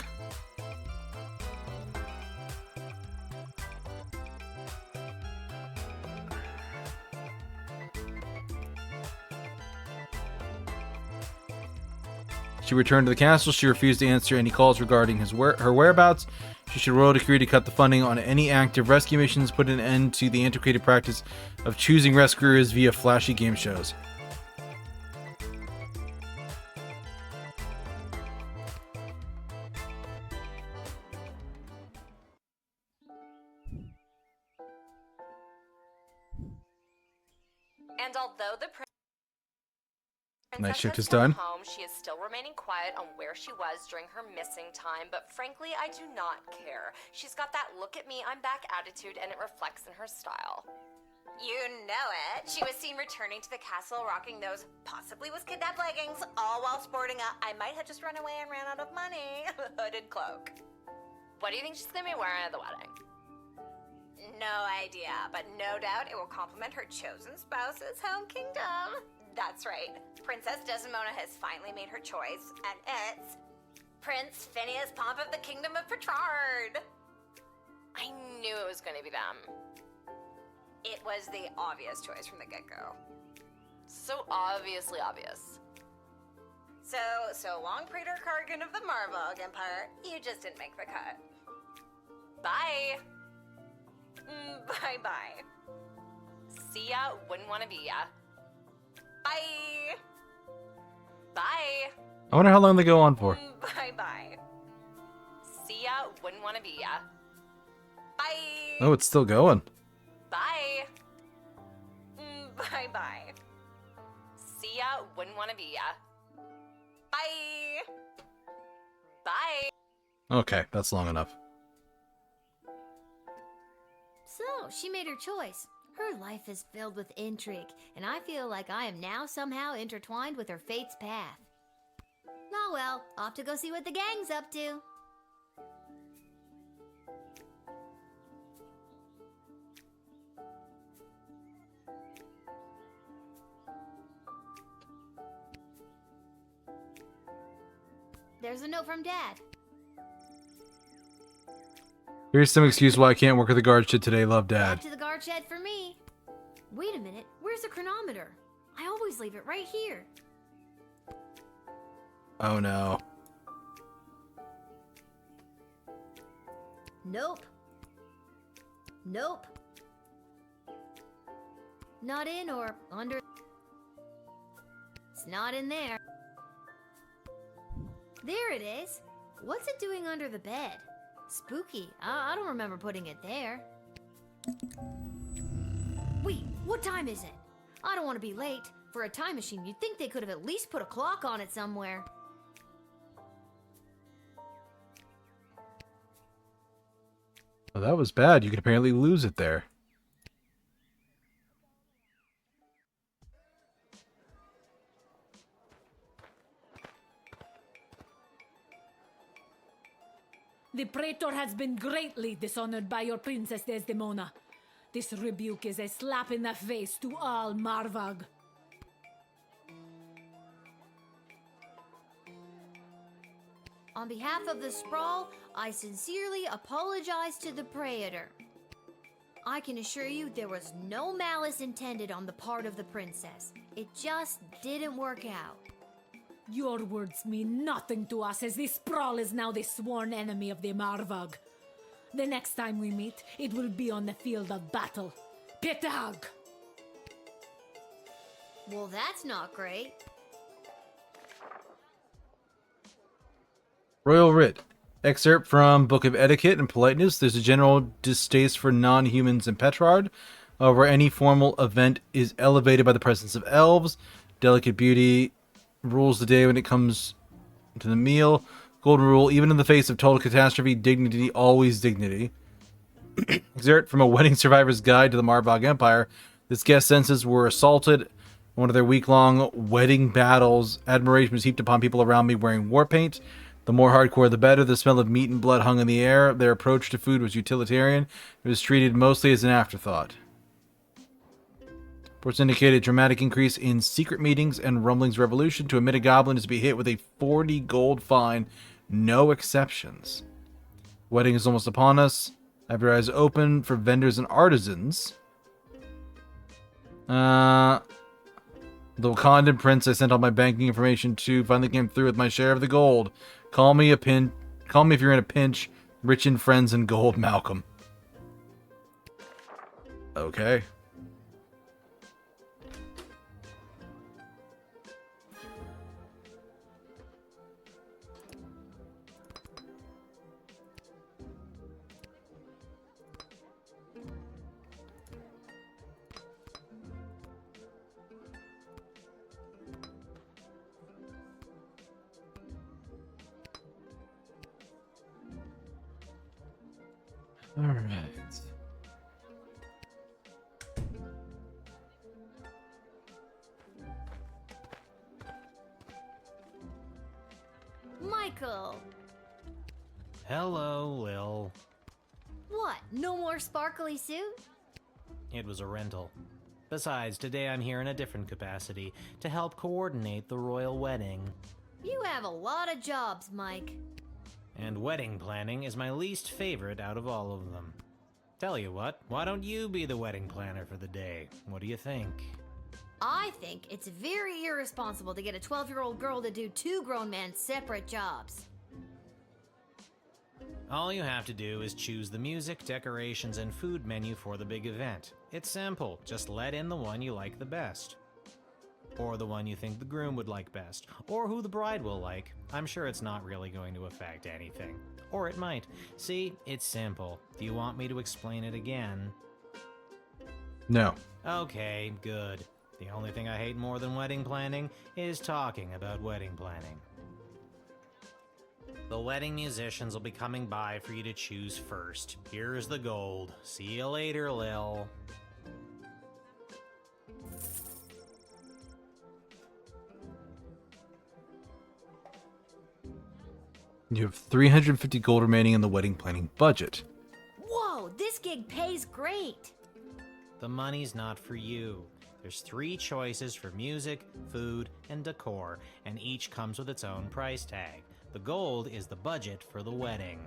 She returned to the castle. She refused to answer any calls regarding her whereabouts. She should royal decree to cut the funding on any active rescue missions, put an end to the antiquated practice of choosing rescuers via flashy game shows. And although the Night shift is has come done. home, she is still remaining quiet on where she was during her missing time, but frankly, I do not care. She's got that look at me, I'm back attitude, and it reflects in her style. You know it. She was seen returning to the castle rocking those possibly was kidnapped leggings, all while sporting a I might have just run away and ran out of money hooded cloak. What do you think she's gonna be wearing at the wedding? No idea, but no doubt it will complement her chosen spouse's home kingdom. That's right. Princess Desdemona has finally made her choice, and it's Prince Phineas Pomp of the Kingdom of Petrard. I knew it was going to be them. It was the obvious choice from the get-go. So obviously obvious. So long Praetor Kargan of the Marvog Empire, you just didn't make the cut. Bye. Bye-bye. See ya, wouldn't want to be ya. Bye. Bye. I wonder how long they go on for. Bye-bye. See ya, wouldn't want to be ya. Bye. Oh, it's still going. Bye. Bye-bye. See ya, wouldn't want to be ya. Bye. Bye. Okay, that's long enough. So, she made her choice. Her life is filled with intrigue, and I feel like I am now somehow intertwined with her fate's path. Oh well, off to go see what the gang's up to. There's a note from Dad. Here's some excuse why I can't work at the guard shed today. Love, Dad. Back to the guard shed for me. Wait a minute, where's the chronometer? I always leave it right here. Oh no. Nope. Nope. Not in or under. It's not in there. There it is. What's it doing under the bed? Spooky. I don't remember putting it there. Wait, what time is it? I don't want to be late. For a time machine, you'd think they could have at least put a clock on it somewhere. Well, that was bad. You could apparently lose it there. The Praetor has been greatly dishonored by your Princess Desdemona. This rebuke is a slap in the face to all Marvog. On behalf of the Sprawl, I sincerely apologize to the Praetor. I can assure you there was no malice intended on the part of the princess. It just didn't work out. Your words mean nothing to us, as the Sprawl is now the sworn enemy of the Marvog. The next time we meet, it will be on the field of battle. Petag! Well, that's not great. Royal Writ. Excerpt from Book of Etiquette and Politeness. There's a general distaste for non-humans in Petrard. However, any formal event is elevated by the presence of elves. Delicate beauty rules the day when it comes to the meal. Golden rule, even in the face of total catastrophe, dignity, always dignity. Excerpt from A Wedding Survivor's Guide to the Marvog Empire. This guest senses were assaulted in one of their week-long wedding battles. Admiration was heaped upon people around me wearing war paint. The more hardcore, the better. The smell of meat and blood hung in the air. Their approach to food was utilitarian. It was treated mostly as an afterthought. Reports indicated a dramatic increase in secret meetings and Rumbling's revolution. To admit a goblin is to be hit with a 40 gold fine No exceptions. Wedding is almost upon us. I have your eyes open for vendors and artisans. The Wakandan prince I sent all my banking information to finally came through with my share of the gold. Call me if you're in a pinch. Rich in friends and gold, Malcolm. Okay. All right. Michael! Hello, Lil. What? No more sparkly suit? It was a rental. Besides, today I'm here in a different capacity to help coordinate the royal wedding. You have a lot of jobs, Mike. And wedding planning is my least favorite out of all of them. Tell you what, why don't you be the wedding planner for the day? What do you think? I think it's very irresponsible to get a 12-year-old girl to do 2 grown men's separate jobs. All you have to do is choose the music, decorations, and food menu for the big event. It's simple, just let in the one you like the best. Or the one you think the groom would like best, or who the bride will like. I'm sure it's not really going to affect anything. Or it might. See, it's simple. Do you want me to explain it again? No. Okay, good. The only thing I hate more than wedding planning is talking about wedding planning. The wedding musicians will be coming by for you to choose first. Here's the gold. See you later, Lil. You have 350 gold remaining in the wedding planning budget. Whoa, this gig pays great! The money's not for you. There's 3 choices for music, food, and decor, and each comes with its own price tag. The gold is the budget for the wedding.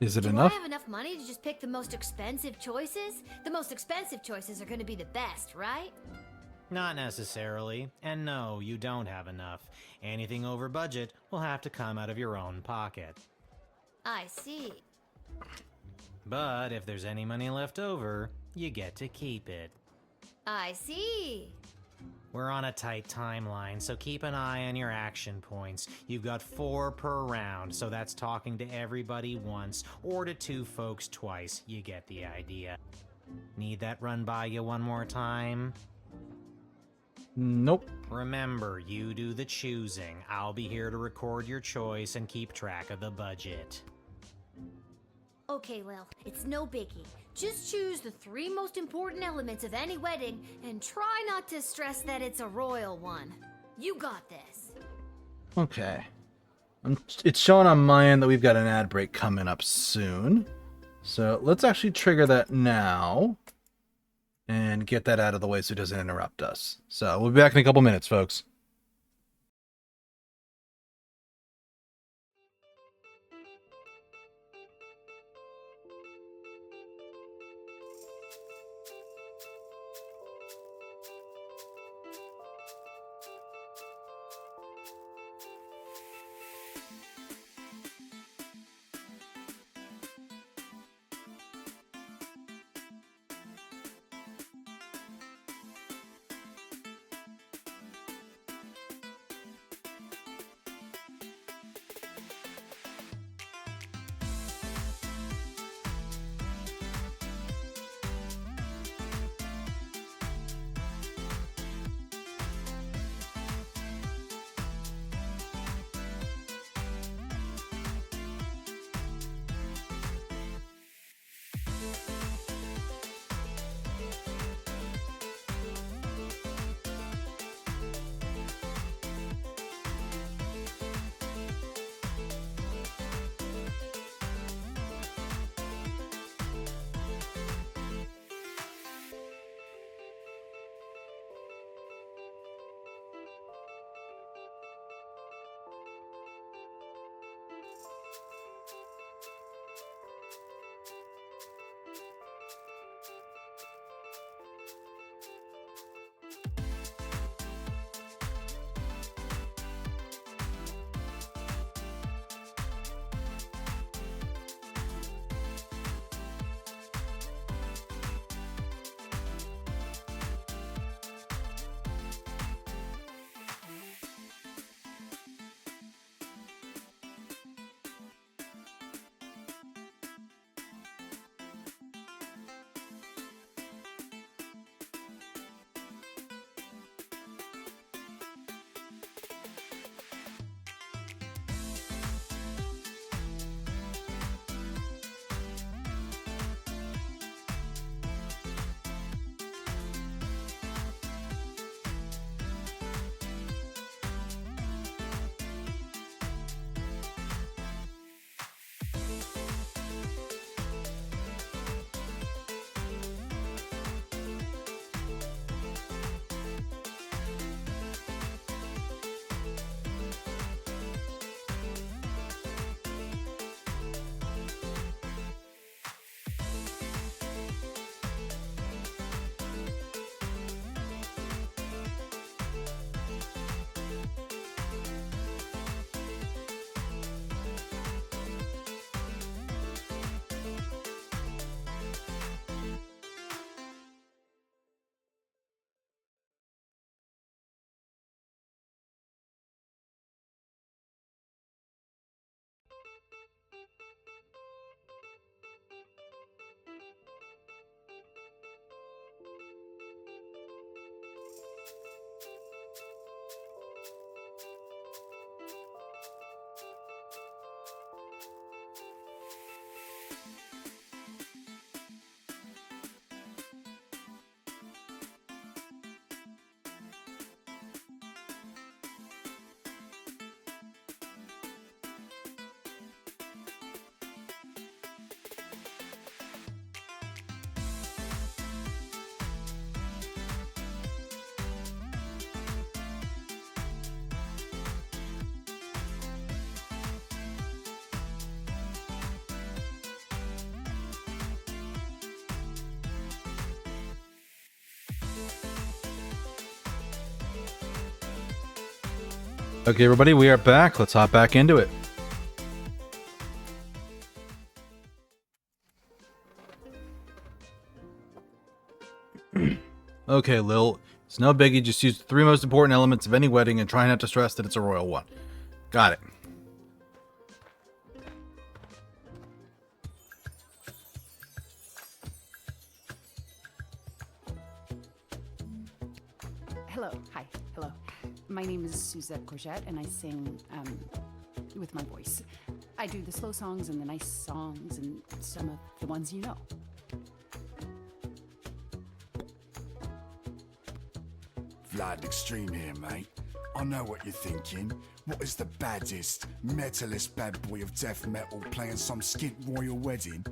Is it Do enough? I have enough money to just pick the most expensive choices? The most expensive choices are going to be the best, right? Not necessarily. And no, you don't have enough. Anything over budget will have to come out of your own pocket. I see. But if there's any money left over, you get to keep it. I see. We're on a tight timeline, so keep an eye on your action points. You've got 4 per round, so that's talking to everybody once, or to 2 folks twice. You get the idea. Need that run by you one more time? Nope. Remember, you do the choosing. I'll be here to record your choice and keep track of the budget. Okay, Lil, it's no biggie. Just choose the 3 most important elements of any wedding and try not to stress that it's a royal one. You got this. Okay. It's showing on my end that we've got an ad break coming up soon. So let's actually trigger that now and get that out of the way so it doesn't interrupt us. So we'll be back in a couple minutes, folks. Okay, everybody, we are back. Let's hop back into it. Okay, Lil, it's no biggie. Just use the 3 most important elements of any wedding and try not to stress that it's a royal one. Got it. Hello. Hi. Hello. My name is Suzette Courgette, and I sing with my voice. I do the slow songs and the nice songs and some of the ones you know. Vlad Extreme here, mate. I know what you're thinking. What is the baddest, metalist bad boy of death metal playing some skint royal wedding?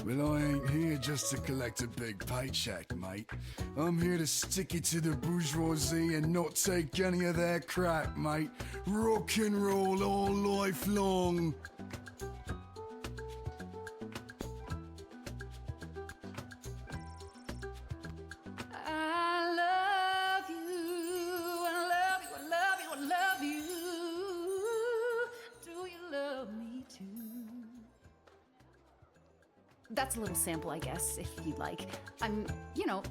Well, I ain't here just to collect a big paycheck, mate. I'm here to stick it to the bourgeoisie and not take any of their crap, mate. Rock and roll all life long. I love you, I love you, I love you, I love you. Do you love me too? That's a little sample, I guess, if you'd like. I'm,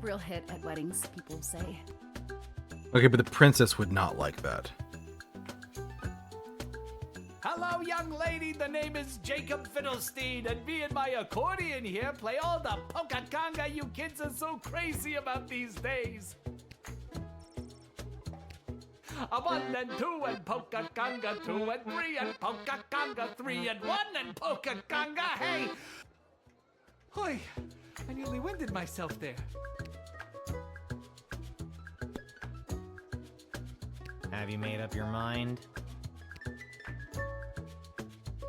real hit at weddings, people say. Okay, but the princess would not like that. Hello, young lady. The name is Jacob Fiddlestein, and me and my accordion here play all the polka conga you kids are so crazy about these days. A 1 and 2 and polka conga 2 and 3 and polka conga 3 and 1 and polka conga. Hey! Oi, I nearly winded myself there. Have you made up your mind?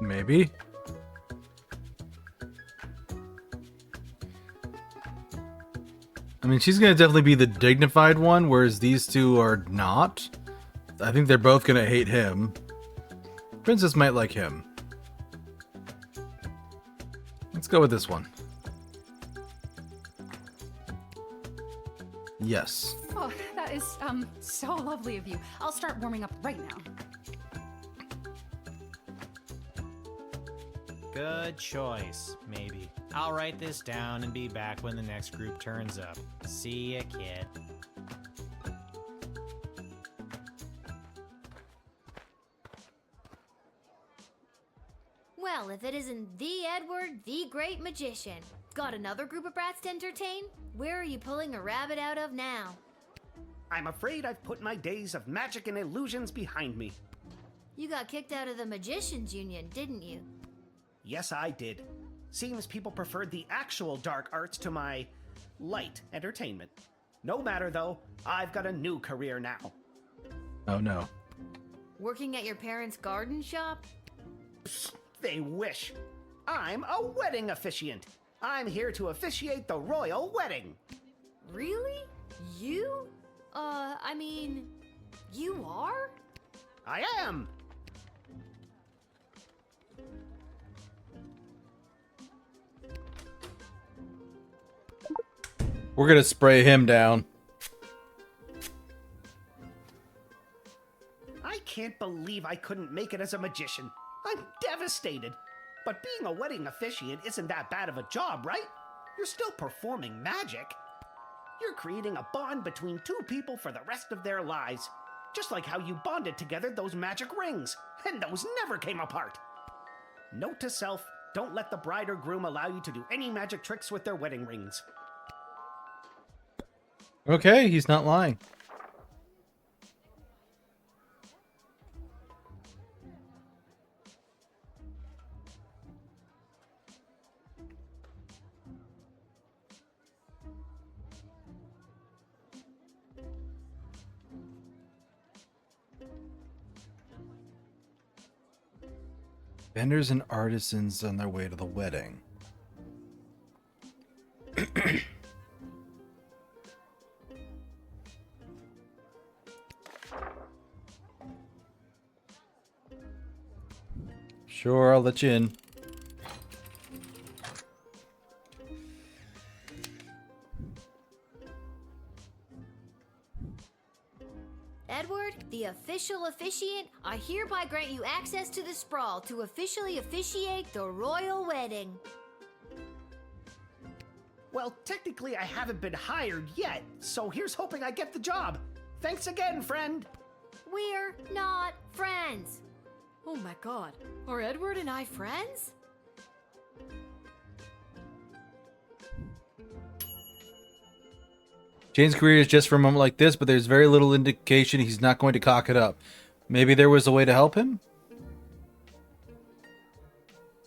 Maybe. I mean, she's gonna definitely be the dignified one, whereas these two are not. I think they're both gonna hate him. Princess might like him. Let's go with this one. Yes. Oh, that is, so lovely of you. I'll start warming up right now. Good choice, maybe. I'll write this down and be back when the next group turns up. See ya, kid. Well, if it isn't the Edward, the great magician. Got another group of brats to entertain? Where are you pulling a rabbit out of now? I'm afraid I've put my days of magic and illusions behind me. You got kicked out of the Magicians Union, didn't you? Yes, I did. Seems people preferred the actual dark arts to my light entertainment. No matter though, I've got a new career now. Oh no. Working at your parents' garden shop? Psst, they wish. I'm a wedding officiant. I'm here to officiate the royal wedding. Really? You? You are? I am. We're gonna spray him down. I can't believe I couldn't make it as a magician. I'm devastated. But being a wedding officiant isn't that bad of a job, right? You're still performing magic. You're creating a bond between two people for the rest of their lives. Just like how you bonded together those magic rings. And those never came apart. Note to self, don't let the bride or groom allow you to do any magic tricks with their wedding rings. Okay, he's not lying. Vendors and artisans on their way to the wedding. Sure, I'll let you in. Edward, the official officiant, I hereby grant you access to the sprawl to officially officiate the royal wedding. Well, technically I haven't been hired yet, so here's hoping I get the job. Thanks again, friend. We're not friends. Oh my god, are Edward and I friends? Jane's career is just for a moment like this, but there's very little indication he's not going to cock it up. Maybe there was a way to help him?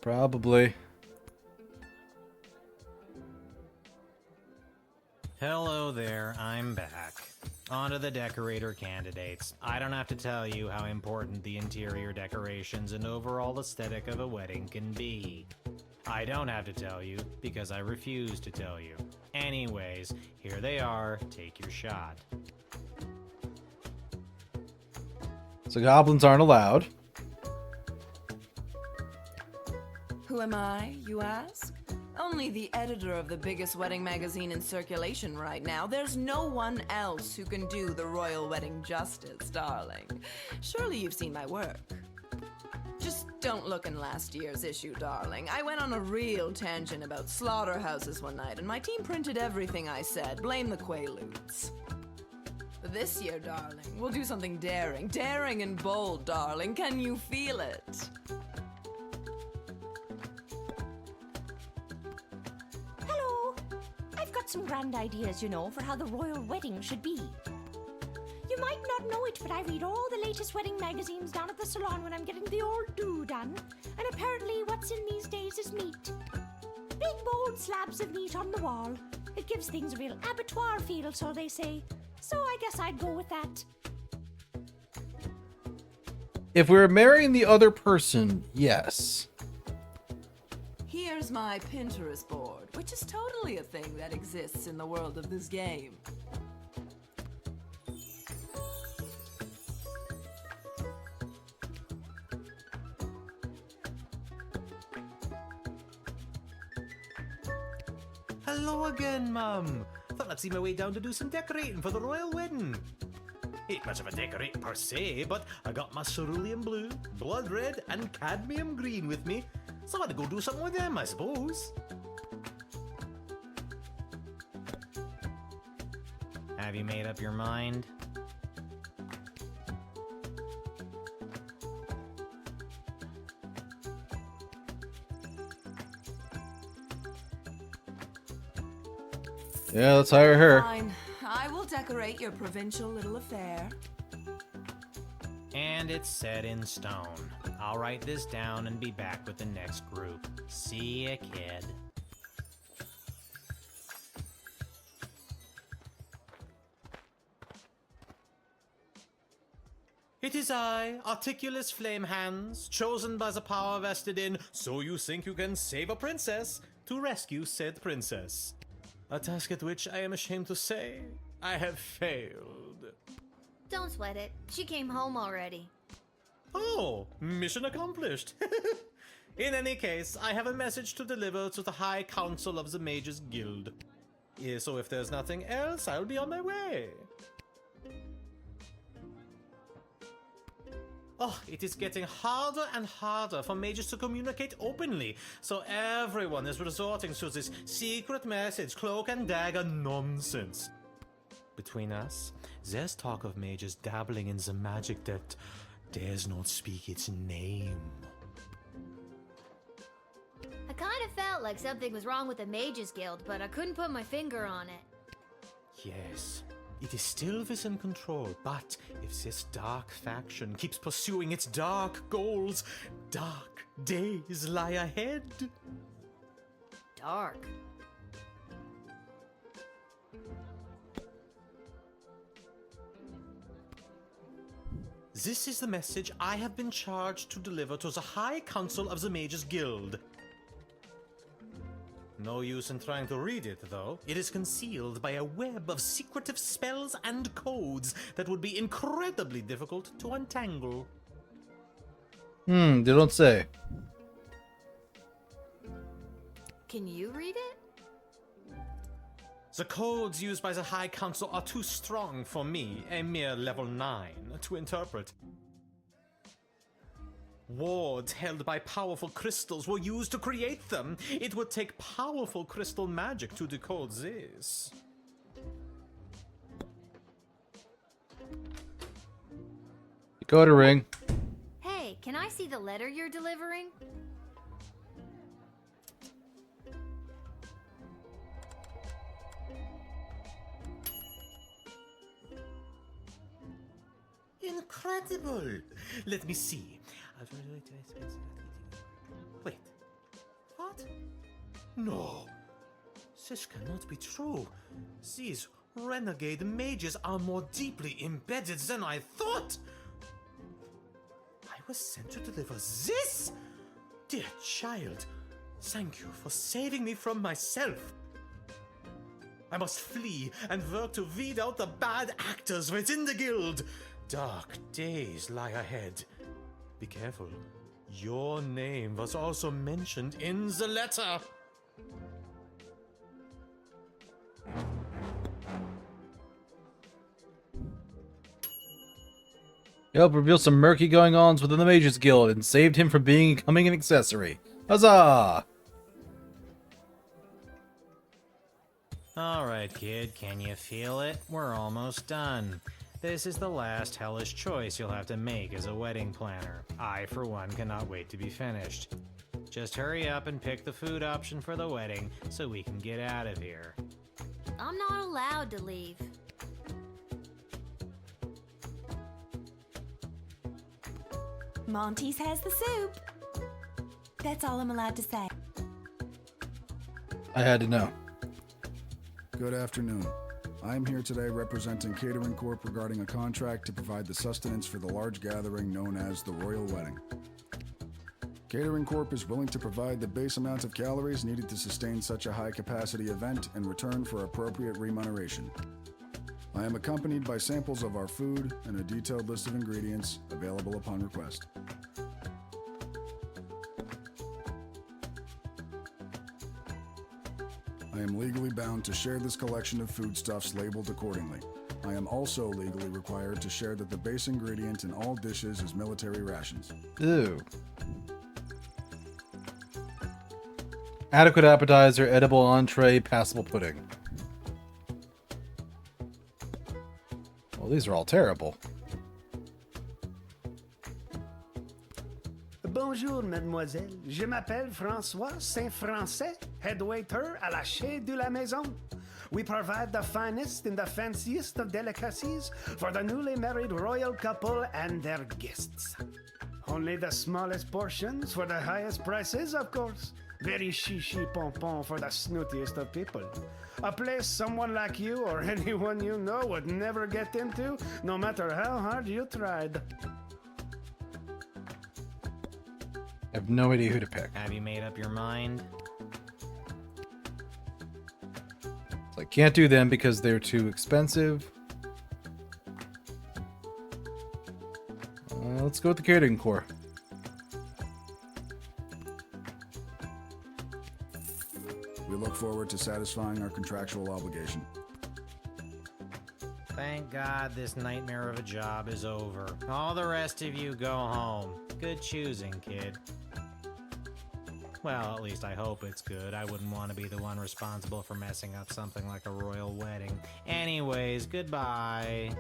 Probably. Hello there, I'm back. On to the decorator candidates. I don't have to tell you how important the interior decorations and overall aesthetic of a wedding can be. I don't have to tell you, because I refuse to tell you. Anyways, here they are, take your shot. So goblins aren't allowed. Who am I, you ask? Only the editor of the biggest wedding magazine in circulation right now. There's no one else who can do the royal wedding justice, darling. Surely you've seen my work. Just don't look in last year's issue, darling. I went on a real tangent about slaughterhouses one night, and my team printed everything I said. Blame the Quaaludes. This year, darling, we'll do something daring. Daring and bold, darling. Can you feel it? Hello. I've got some grand ideas, you know, for how the royal wedding should be. You might not know it, but I read all the latest wedding magazines down at the salon when I'm getting the old do done. And apparently what's in these days is meat. Big bold slabs of meat on the wall. It gives things a real abattoir feel, so they say. So I guess I'd go with that. If we were marrying the other person, yes. Here's my Pinterest board, which is totally a thing that exists in the world of this game. Hello again, Mum. Thought I'd see my way down to do some decorating for the royal wedding. Ain't much of a decorate per se, but I got my cerulean blue, blood red, and cadmium green with me, so I had to go do something with them, I suppose. Have you made up your mind? Yeah, let's hire her. Fine. I will decorate your provincial little affair. And it's set in stone. I'll write this down and be back with the next group. See ya, kid. It is I, Articulous Flame Hands, chosen by the power vested in So You Think You Can Save a Princess, to rescue said princess. A task at which I am ashamed to say I have failed. Don't sweat it. She came home already. Oh, mission accomplished. In any case, I have a message to deliver to the High Council of the Mages Guild. Yeah, so if there's nothing else, I'll be on my way. Oh, it is getting harder and harder for mages to communicate openly, so everyone is resorting to this secret message, cloak and dagger nonsense. Between us, there's talk of mages dabbling in the magic that dares not speak its name. I kind of felt like something was wrong with the Mages Guild, but I couldn't put my finger on it. Yes, it is still within control, but if this dark faction keeps pursuing its dark goals, dark days lie ahead. Dark. This is the message I have been charged to deliver to the High Council of the Mages Guild. No use in trying to read it, though. It is concealed by a web of secretive spells and codes that would be incredibly difficult to untangle. They don't say. Can you read it? The codes used by the High Council are too strong for me, a mere level 9, to interpret. Wards held by powerful crystals were used to create them. It would take powerful crystal magic to decode this. Dakota ring. Hey, can I see the letter you're delivering? Incredible! Let me see. Wait. What? No. This cannot be true. These renegade mages are more deeply embedded than I thought. I was sent to deliver this? Dear child, thank you for saving me from myself. I must flee and work to weed out the bad actors within the guild. Dark days lie ahead. Be careful. Your name was also mentioned in the letter. Help reveal some murky going-ons within the Mages Guild and saved him from becoming an accessory. Huzzah! Alright, kid, can you feel it? We're almost done. This is the last hellish choice you'll have to make as a wedding planner. I, for one, cannot wait to be finished. Just hurry up and pick the food option for the wedding so we can get out of here. I'm not allowed to leave. Monty's has the soup. That's all I'm allowed to say. I had to know. Good afternoon. I am here today representing Catering Corp regarding a contract to provide the sustenance for the large gathering known as the Royal Wedding. Catering Corp is willing to provide the base amount of calories needed to sustain such a high-capacity event in return for appropriate remuneration. I am accompanied by samples of our food and a detailed list of ingredients available upon request. I am legally bound to share this collection of foodstuffs labeled accordingly. I am also legally required to share that the base ingredient in all dishes is military rations. Ew. Adequate appetizer, edible entree, passable pudding. Well, these are all terrible. Bonjour, mademoiselle. Je m'appelle François Saint-Français, head waiter à la Chez de la Maison. We provide the finest and the fanciest of delicacies for the newly married royal couple and their guests. Only the smallest portions for the highest prices, of course. Very chichi pompon for the snootiest of people. A place someone like you or anyone you know would never get into, no matter how hard you tried. I have no idea who to pick. Have you made up your mind? So I can't do them because they're too expensive. Let's go with the Catering Corps. We look forward to satisfying our contractual obligation. Thank God this nightmare of a job is over. All the rest of you go home. Good choosing, kid. Well, at least I hope it's good. I wouldn't want to be the one responsible for messing up something like a royal wedding. Anyways, goodbye.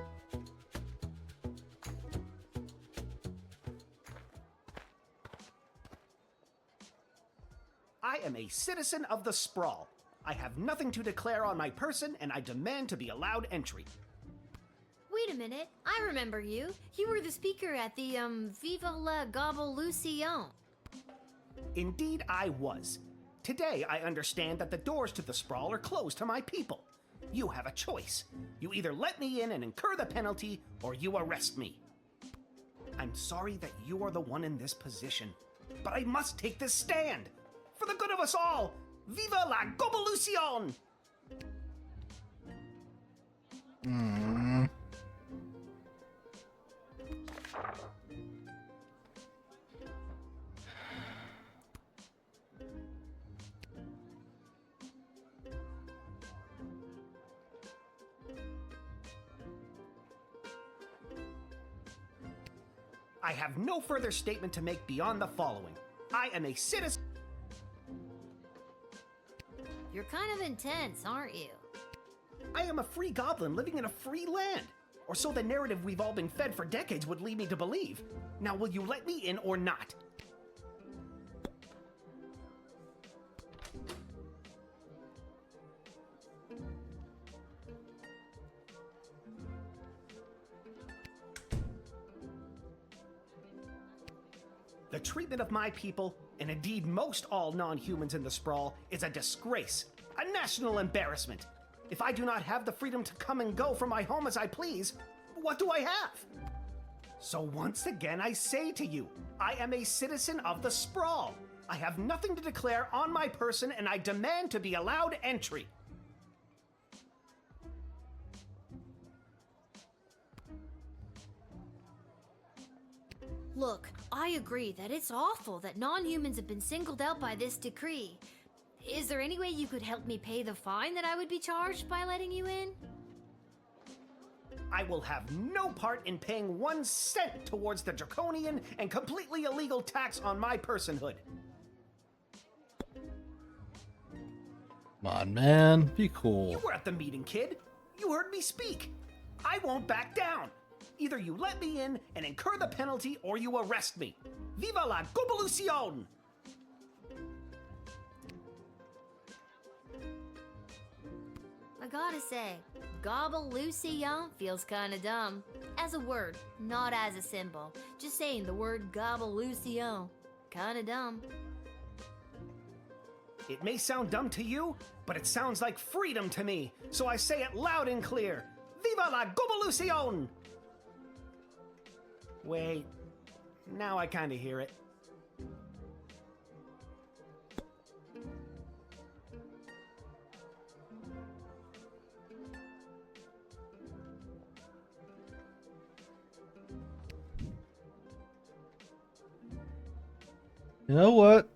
I am a citizen of the Sprawl. I have nothing to declare on my person, and I demand to be allowed entry. Wait a minute, I remember you. You were the speaker at the, Viva la Gobble-Lucien. Indeed, I was. Today, I understand that the doors to the Sprawl are closed to my people. You have a choice. You either let me in and incur the penalty, or you arrest me. I'm sorry that you are the one in this position, but I must take this stand. For the good of us all, Viva la Gobble-Lucien! I have no further statement to make beyond the following. I am a citizen. You're kind of intense, aren't you? I am a free goblin living in a free land. Or so the narrative we've all been fed for decades would lead me to believe. Now, will you let me in or not? The treatment of my people, and indeed most all non-humans in the sprawl, is a disgrace, a national embarrassment. If I do not have the freedom to come and go from my home as I please, what do I have? So once again I say to you, I am a citizen of the sprawl. I have nothing to declare on my person and I demand to be allowed entry. Look, I agree that it's awful that non-humans have been singled out by this decree. Is there any way you could help me pay the fine that I would be charged by letting you in? I will have no part in paying 1 cent towards the draconian and completely illegal tax on my personhood. Come on, man. Be cool. You were at the meeting, kid. You heard me speak. I won't back down. Either you let me in and incur the penalty, or you arrest me. Viva la Govolucion! I gotta say, Gobblelucion feels kinda dumb. As a word, not as a symbol. Just saying the word Gobblelucion. Kinda dumb. It may sound dumb to you, but it sounds like freedom to me, so I say it loud and clear. Viva la Gobblelucion! Wait, now I kinda hear it. You know what?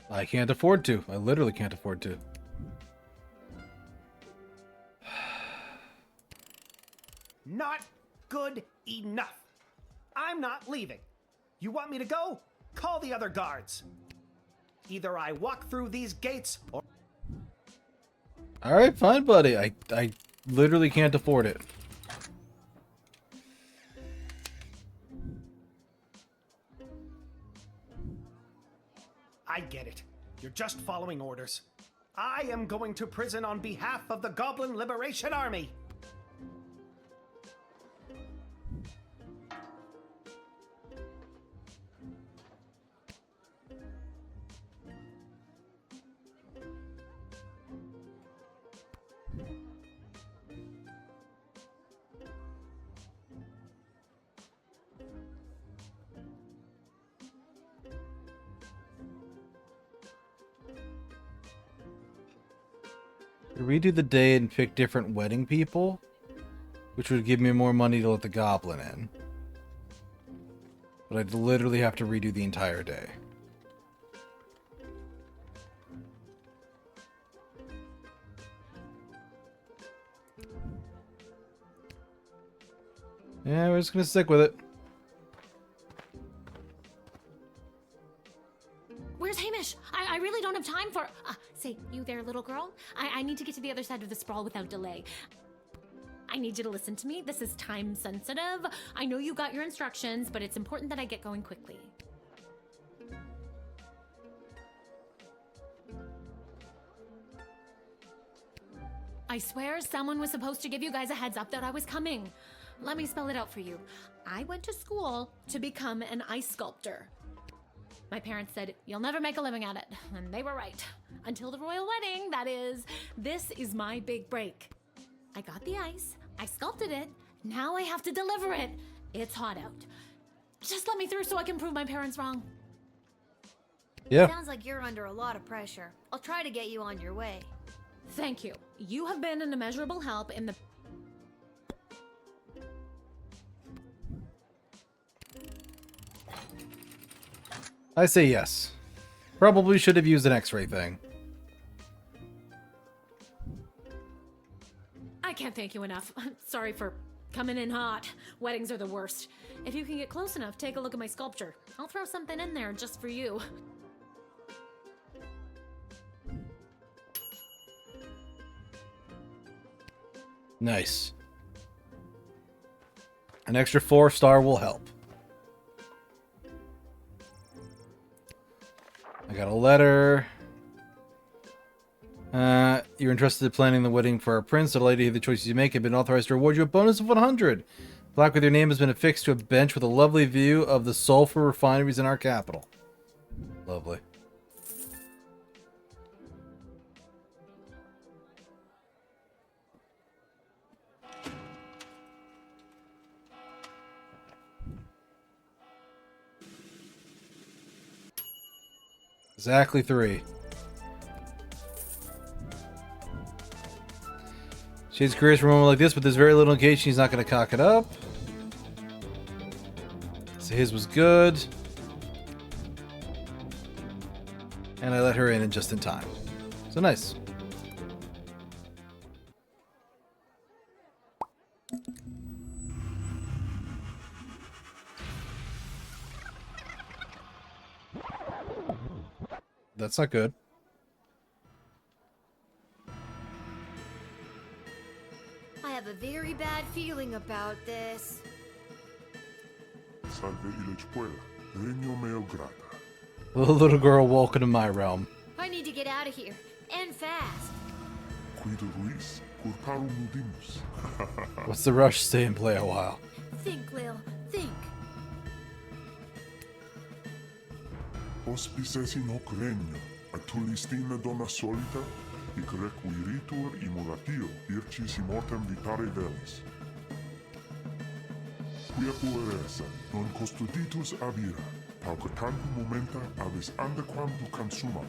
I can't afford to. I literally can't afford to. Not good enough. I'm not leaving. You want me to go? Call the other guards. Either I walk through these gates or... Alright, fine, buddy. I literally can't afford it. I get it. You're just following orders. I am going to prison on behalf of the Goblin Liberation Army. Redo the day and pick different wedding people, which would give me more money to let the goblin in. But I'd literally have to redo the entire day. Yeah, we're just gonna stick with it. Where's Hamish? I really don't have time for... say, you there, little girl? I need to get to the other side of the sprawl without delay. I need you to listen to me. This is time sensitive. I know you got your instructions, but it's important that I get going quickly. I swear someone was supposed to give you guys a heads up that I was coming. Let me spell it out for you. I went to school to become an ice sculptor. My parents said, you'll never make a living at it. And they were right. Until the royal wedding, that is. This is my big break. I got the ice. I sculpted it. Now I have to deliver it. It's hot out. Just let me through so I can prove my parents wrong. Yeah. Sounds like you're under a lot of pressure. I'll try to get you on your way. Thank you. You have been an immeasurable help in the... I say yes. Probably should have used an X-ray thing. thank you enough. Sorry for coming in hot. Weddings are the worst. If you can get close enough, take a look at my sculpture. I'll throw something in there just for you. Nice. An extra 4-star will help. I got a letter. You're interested in planning the wedding for our prince. The lady, the choices you make have been authorized to reward you a bonus of 100. Plaque with your name has been affixed to a bench with a lovely view of the sulfur refineries in our capital. Lovely. Exactly 3. She has careers for a moment like this, but there's very little indication he's not going to cock it up. So his was good. And I let her in just in time. So nice. That's not good. I have a very bad feeling about this. Salve il espuela, regno meo grata. The little girl, welcome to my realm. I need to get out of here, and fast. Quid ruis, curparum nudimus. What's the rush? Stay and play a while. Think, Lil, think. Hospices in hoc regno, atulistina donna solita, hic requiritur immulatio, ircis immortem vitare velis. Quia pueresa, non custoditus avira, pauca tantum momenta abis andequam tu consumam.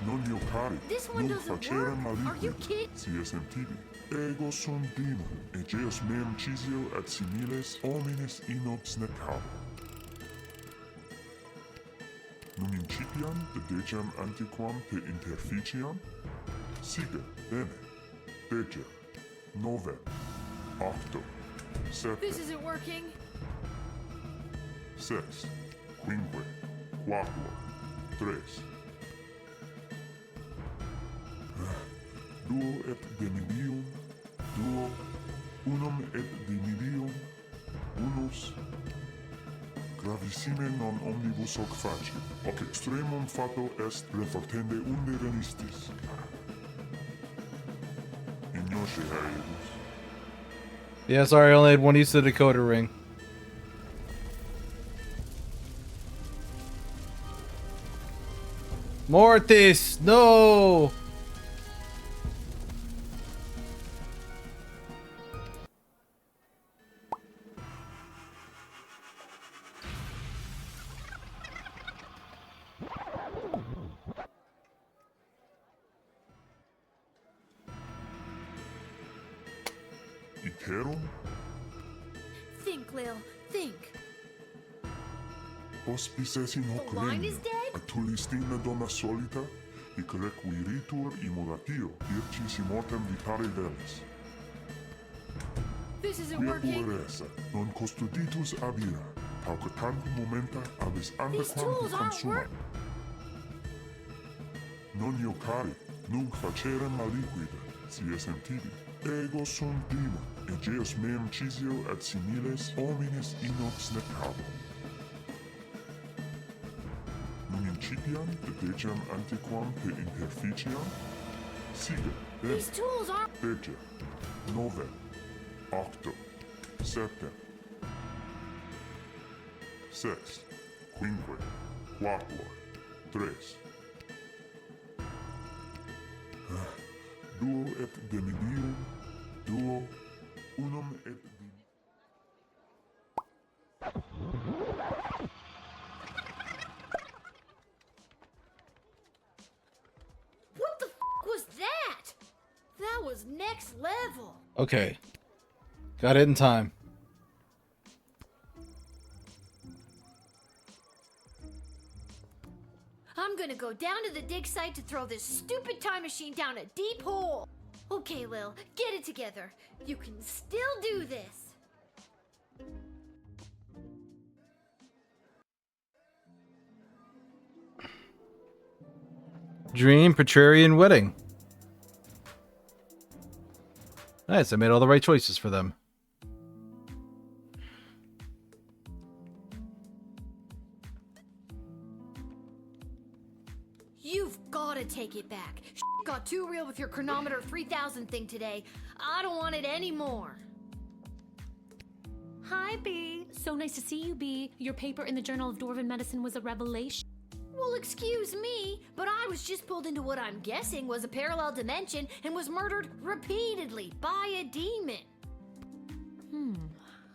Non io cari, This one nunc doesn't facerem work. Are you aliquid, kidding? si esem tibi. Ego sum demon, egeus meum cisio et similes homines inops necabo. Num incipiam dedecam antiquam te interficiam? Sige, bene. Dece, nove, octo, sette, This isn't working. sex, quinque, quattro, tres. Duo et demidium, duo, unum et demidium, unus. Gravissime non omnibus hoc faci, hoc extremum fato est refortende unde venistis. Ignoce haedus. Yeah, sorry, I only had one use of the decoder ring. Mortis! No! Iterum? Think, Lil, think. Hospices in hoc The line regno, is dead? atulistina donna solita, hic requiritur immulatio, ircis immortem vitare velis. This isn't Quia working. pueresa, non custoditus avira, pauca tantum momenta abis andequam tu tools aren't consumam. Non io cari, nunc facerem aliquid, si esem tibi. Ego sum demon, egeus meum cisio et similes homines inops necabo. Num incipiam dedecam antiquam te interficiam? Sige, bene. These tools aren't. Dece, nove, octo, sette, sex, quinque, quattro, tres. Duo et demidium, duo, unum et What the f was that? That was next level. Okay. Got it in time. I'm gonna go down to the dig site to throw this stupid time machine down a deep hole. Okay, Lil, get it together. You can still do this. Dream Petrarian wedding. Nice, I made all the right choices for them. You've gotta take it back. Got too real with your chronometer 3000 thing today. I don't want it anymore. Hi, B. So nice to see you, B. Your paper in the Journal of Dwarven Medicine was a revelation. Well, excuse me, but I was just pulled into what I'm guessing was a parallel dimension and was murdered repeatedly by a demon.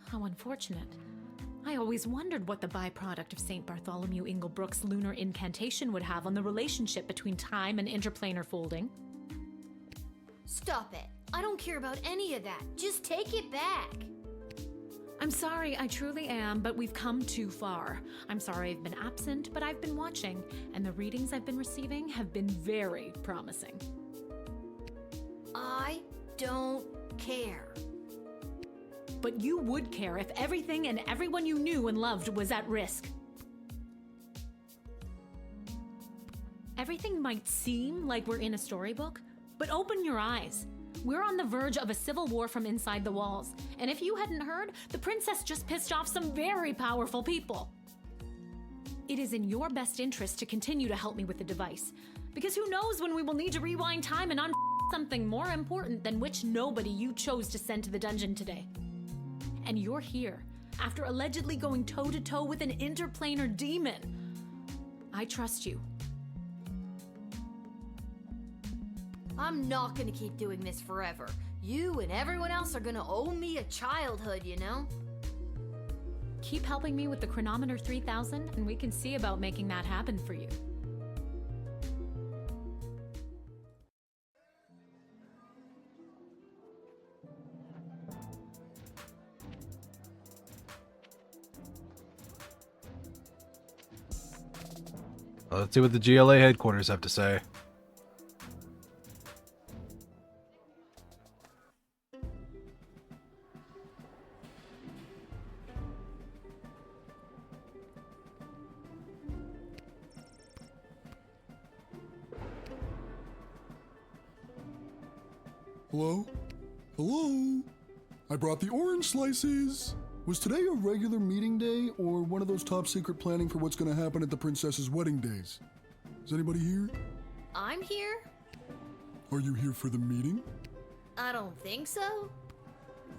How unfortunate. I always wondered what the byproduct of St. Bartholomew Inglebrook's lunar incantation would have on the relationship between time and interplanar folding. Stop it. I don't care about any of that. Just take it back. I'm sorry, I truly am, but we've come too far. I'm sorry I've been absent, but I've been watching, and the readings I've been receiving have been very promising. I don't care. But you would care if everything and everyone you knew and loved was at risk. Everything might seem like we're in a storybook, but open your eyes. We're on the verge of a civil war from inside the walls, and if you hadn't heard, the princess just pissed off some very powerful people. It is in your best interest to continue to help me with the device, because who knows when we will need to rewind time and something more important than which nobody you chose to send to the dungeon today. And you're here, after allegedly going toe-to-toe with an interplanar demon. I trust you. I'm not gonna keep doing this forever. You and everyone else are gonna owe me a childhood, you know? Keep helping me with the chronometer 3000, and we can see about making that happen for you. Let's see what the GLA headquarters have to say. Hello? Hello? I brought the orange slices. Was today a regular meeting day or one of those top secret planning for what's going to happen at the princess's wedding days? Is anybody here? I'm here? Are you here for the meeting? I don't think so.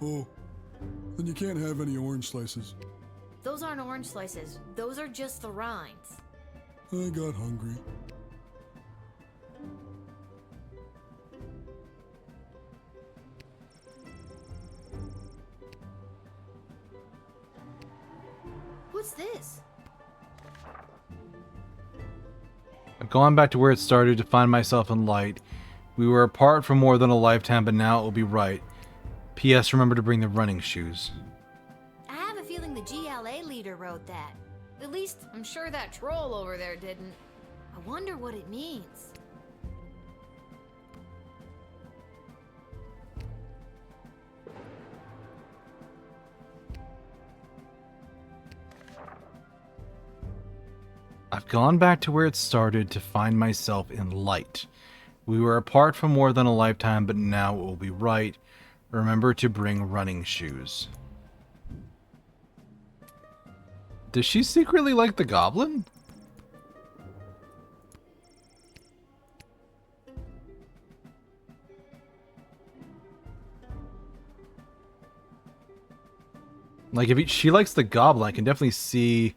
Oh, then you can't have any orange slices. Those aren't orange slices. Those are just the rinds. I got hungry. What's this? I've gone back to where it started to find myself in light. We were apart for more than a lifetime, but now it will be right. P.S. Remember to bring the running shoes. I have a feeling the GLA leader wrote that. At least, I'm sure that troll over there didn't. I wonder what it means. I've gone back to where it started to find myself in light. We were apart for more than a lifetime, but now it will be right. Remember to bring running shoes. Does she secretly like the goblin? Like, if she likes the goblin, I can definitely see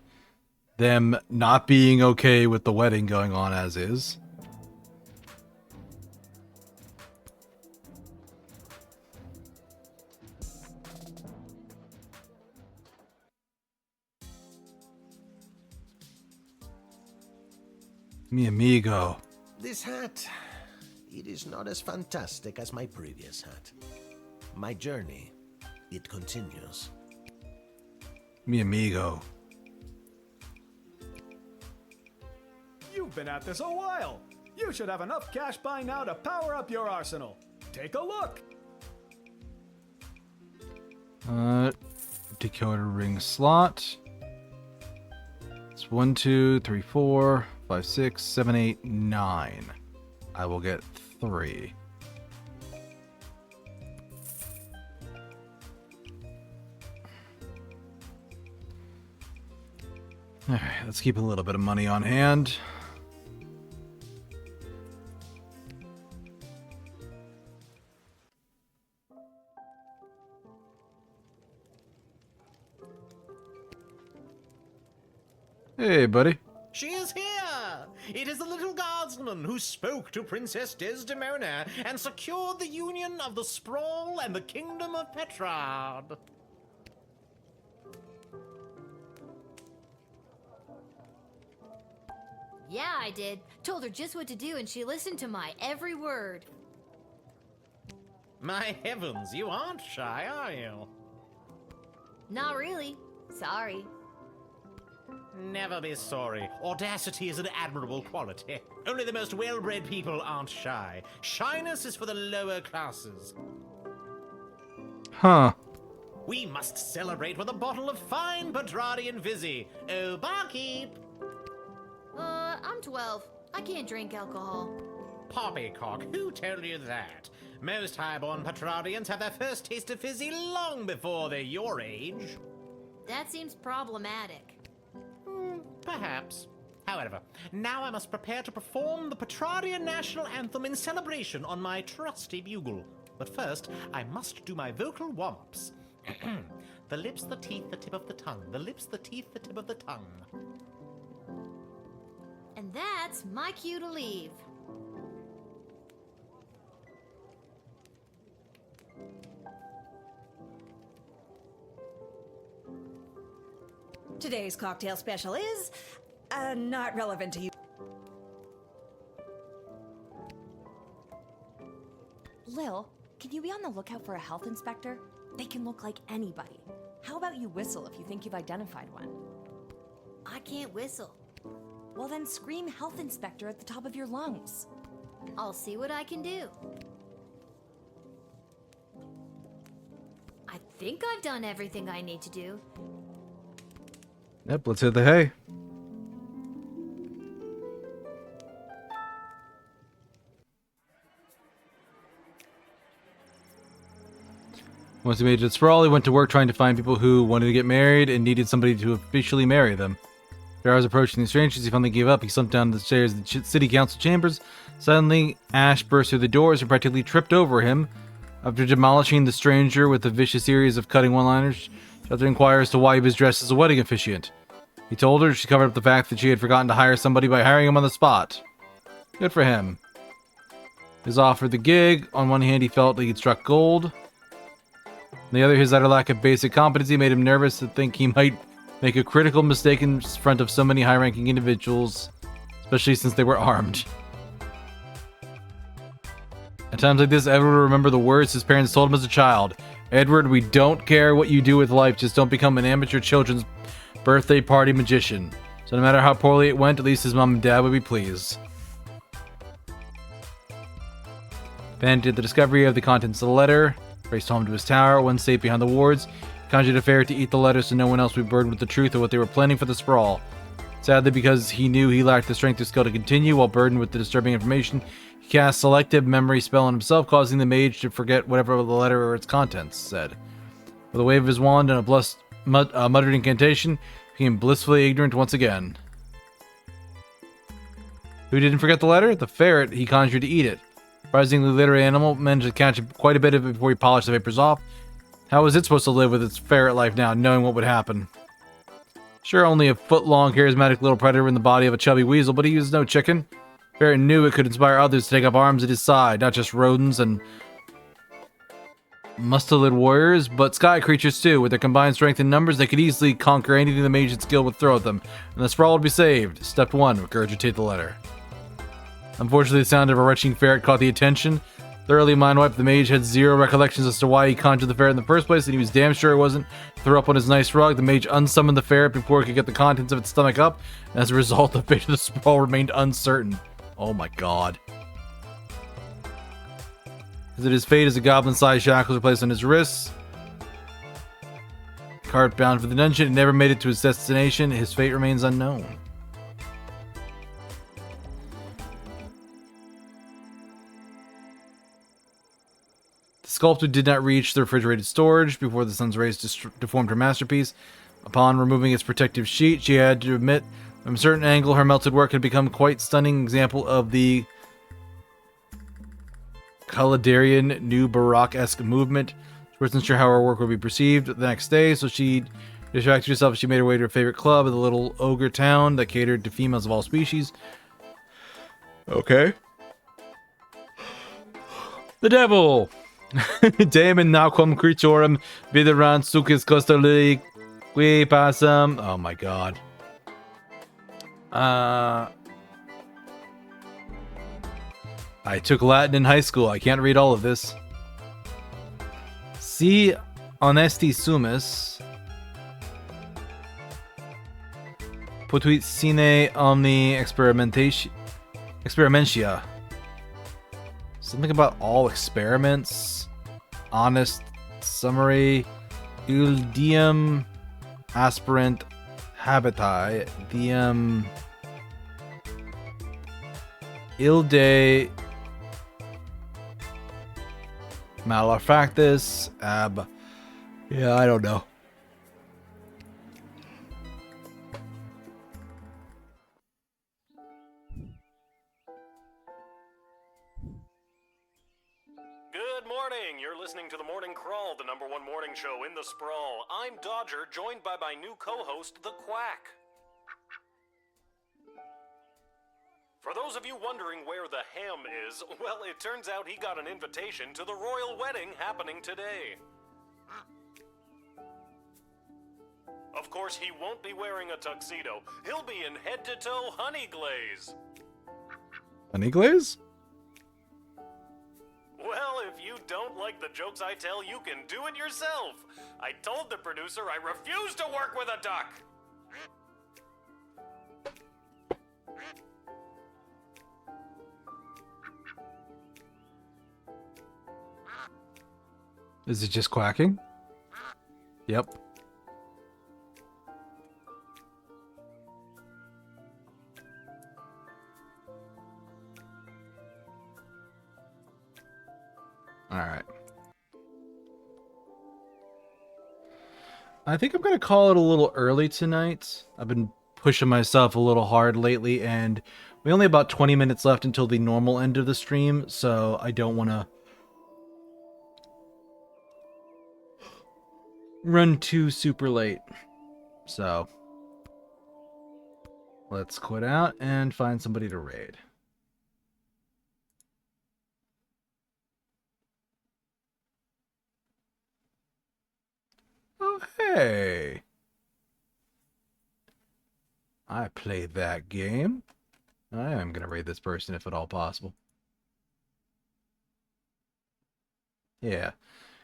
them not being okay with the wedding going on as is. Mi amigo. This hat, it is not as fantastic as my previous hat. My journey, it continues. Mi amigo. You've been at this a while. You should have enough cash by now to power up your arsenal. Take a look. Decoder ring slot. It's 1, 2, 3, 4, 5, 6, 7, 8, 9. I will get 3. Alright, let's keep a little bit of money on hand. Hey, buddy. She is here! It is the Little Guardsman who spoke to Princess Desdemona and secured the union of the Sprawl and the Kingdom of Petrard. Yeah, I did. Told her just what to do and she listened to my every word. My heavens, you aren't shy, are you? Not really. Sorry. Never be sorry. Audacity is an admirable quality. Only the most well-bred people aren't shy. Shyness is for the lower classes. Huh. We must celebrate with a bottle of fine Petrardian Vizzy. Oh, barkeep! I'm 12. I can't drink alcohol. Poppycock, who told you that? Most highborn Petrardians have their first taste of fizzy long before they're your age. That seems problematic. Perhaps. However, now I must prepare to perform the Petrardian national anthem in celebration on my trusty bugle. But first, I must do my vocal warm-ups. The lips, the teeth, the tip of the tongue. The lips, the teeth, the tip of the tongue. And that's my cue to leave. Today's cocktail special is not relevant to you. Lil, can you be on the lookout for a health inspector? They can look like anybody. How about you whistle if you think you've identified one? I can't whistle. Well then scream health inspector at the top of your lungs. I'll see what I can do. I think I've done everything I need to do. Yep, let's hit the hay. Once he made it sprawl, he went to work trying to find people who wanted to get married and needed somebody to officially marry them. After hours approaching the strangers, he finally gave up. He slumped down the stairs of the city council chambers. Suddenly, Ash burst through the doors and practically tripped over him. After demolishing the stranger with a vicious series of cutting one-liners, Shelter inquired as to why he was dressed as a wedding officiant. He told her she covered up the fact that she had forgotten to hire somebody by hiring him on the spot. Good for him. His offer the gig. On one hand, he felt like he'd struck gold. On the other, his utter lack of basic competency made him nervous to think he might make a critical mistake in front of so many high-ranking individuals, especially since they were armed. At times like this, Edward would remember the words his parents told him as a child. Edward, we don't care what you do with life, just don't become an amateur children's birthday party magician. So no matter how poorly it went, at least his mom and dad would be pleased. Van did the discovery of the contents of the letter, raced home to his tower, one safe behind the wards, conjured a ferret to eat the letter so no one else would be burdened with the truth of what they were planning for the sprawl. Sadly, because he knew he lacked the strength or skill to continue while burdened with the disturbing information, he cast selective memory spell on himself, causing the mage to forget whatever the letter or its contents said. With a wave of his wand and a muttered incantation, he became blissfully ignorant once again. Who didn't forget the letter? The ferret he conjured to eat it. Surprisingly, literary animal managed to catch quite a bit of it before he polished the papers off. How was it supposed to live with its ferret life now, knowing what would happen? Sure, only a foot-long, charismatic little predator in the body of a chubby weasel, but he was no chicken. Ferret knew it could inspire others to take up arms at his side, not just rodents and mustelid warriors, but sky creatures too. With their combined strength and numbers, they could easily conquer anything the mage and skill would throw at them, and the sprawl would be saved. Step 1, regurgitate the letter. Unfortunately, the sound of a retching ferret caught the attention. Thoroughly mind-wiped, the mage had zero recollections as to why he conjured the ferret in the first place, and he was damn sure it wasn't to throw up on his nice rug. The mage unsummoned the ferret before he could get the contents of its stomach up, and as a result, the fate of the sprawl remained uncertain. Oh my god. As it is fate as the goblin-sized shackles are placed on his wrists. Cart bound for the dungeon. It never made it to his destination. His fate remains unknown. The sculptor did not reach the refrigerated storage before the sun's rays deformed her masterpiece. Upon removing its protective sheet, she had to admit from a certain angle her melted work had become quite stunning example of the Caledarian New Baroque-esque movement. She wasn't sure how her work would be perceived the next day, so she distracted herself. She made her way to her favorite club in the little ogre town that catered to females of all species. Okay. The devil! Daemon nacquam creaturem videran sucis costoli qui passam. Oh my god. I took Latin in high school. I can't read all of this. Si honesti sumus potuit sine omni experimentia. Something about all experiments. Honest summary. Diem aspirant habitae. Diem ilde malefactus ab. Yeah, I don't know. Good morning. You're listening to The Morning Crawl, the #1 morning show in the sprawl. I'm Dodger, joined by my new co-host, The Quack. For those of you wondering where the ham is, well, it turns out he got an invitation to the royal wedding happening today. Of course, he won't be wearing a tuxedo. He'll be in head-to-toe honey glaze. Honey glaze? Well, if you don't like the jokes I tell, you can do it yourself. I told the producer I refuse to work with a duck. Is it just quacking? Yep. Alright. I think I'm going to call it a little early tonight. I've been pushing myself a little hard lately, and we only have about 20 minutes left until the normal end of the stream, so I don't want to run too super late. So let's quit out and find somebody to raid. Oh, hey. I played that game. I am going to raid this person if at all possible. Yeah.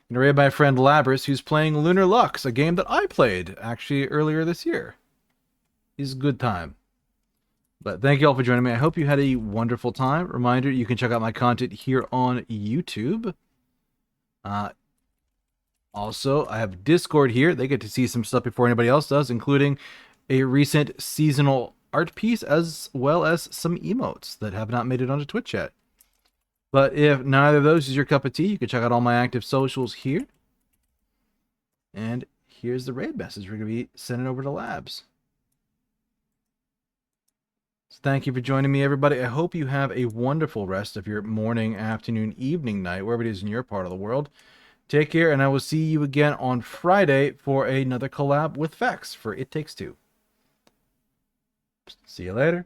I'm going to raid my friend Labrys, who's playing Lunar Lux, a game that I played actually earlier this year. It's a good time. But thank you all for joining me. I hope you had a wonderful time. Reminder, you can check out my content here on YouTube. Also, I have Discord here. They get to see some stuff before anybody else does, including a recent seasonal art piece, as well as some emotes that have not made it onto Twitch yet. But if neither of those is your cup of tea, you can check out all my active socials here. And here's the raid message we're going to be sending over to Labs. So thank you for joining me, everybody. I hope you have a wonderful rest of your morning, afternoon, evening, night, wherever it is in your part of the world. Take care, and I will see you again on Friday for another collab with Vex for It Takes Two. See you later.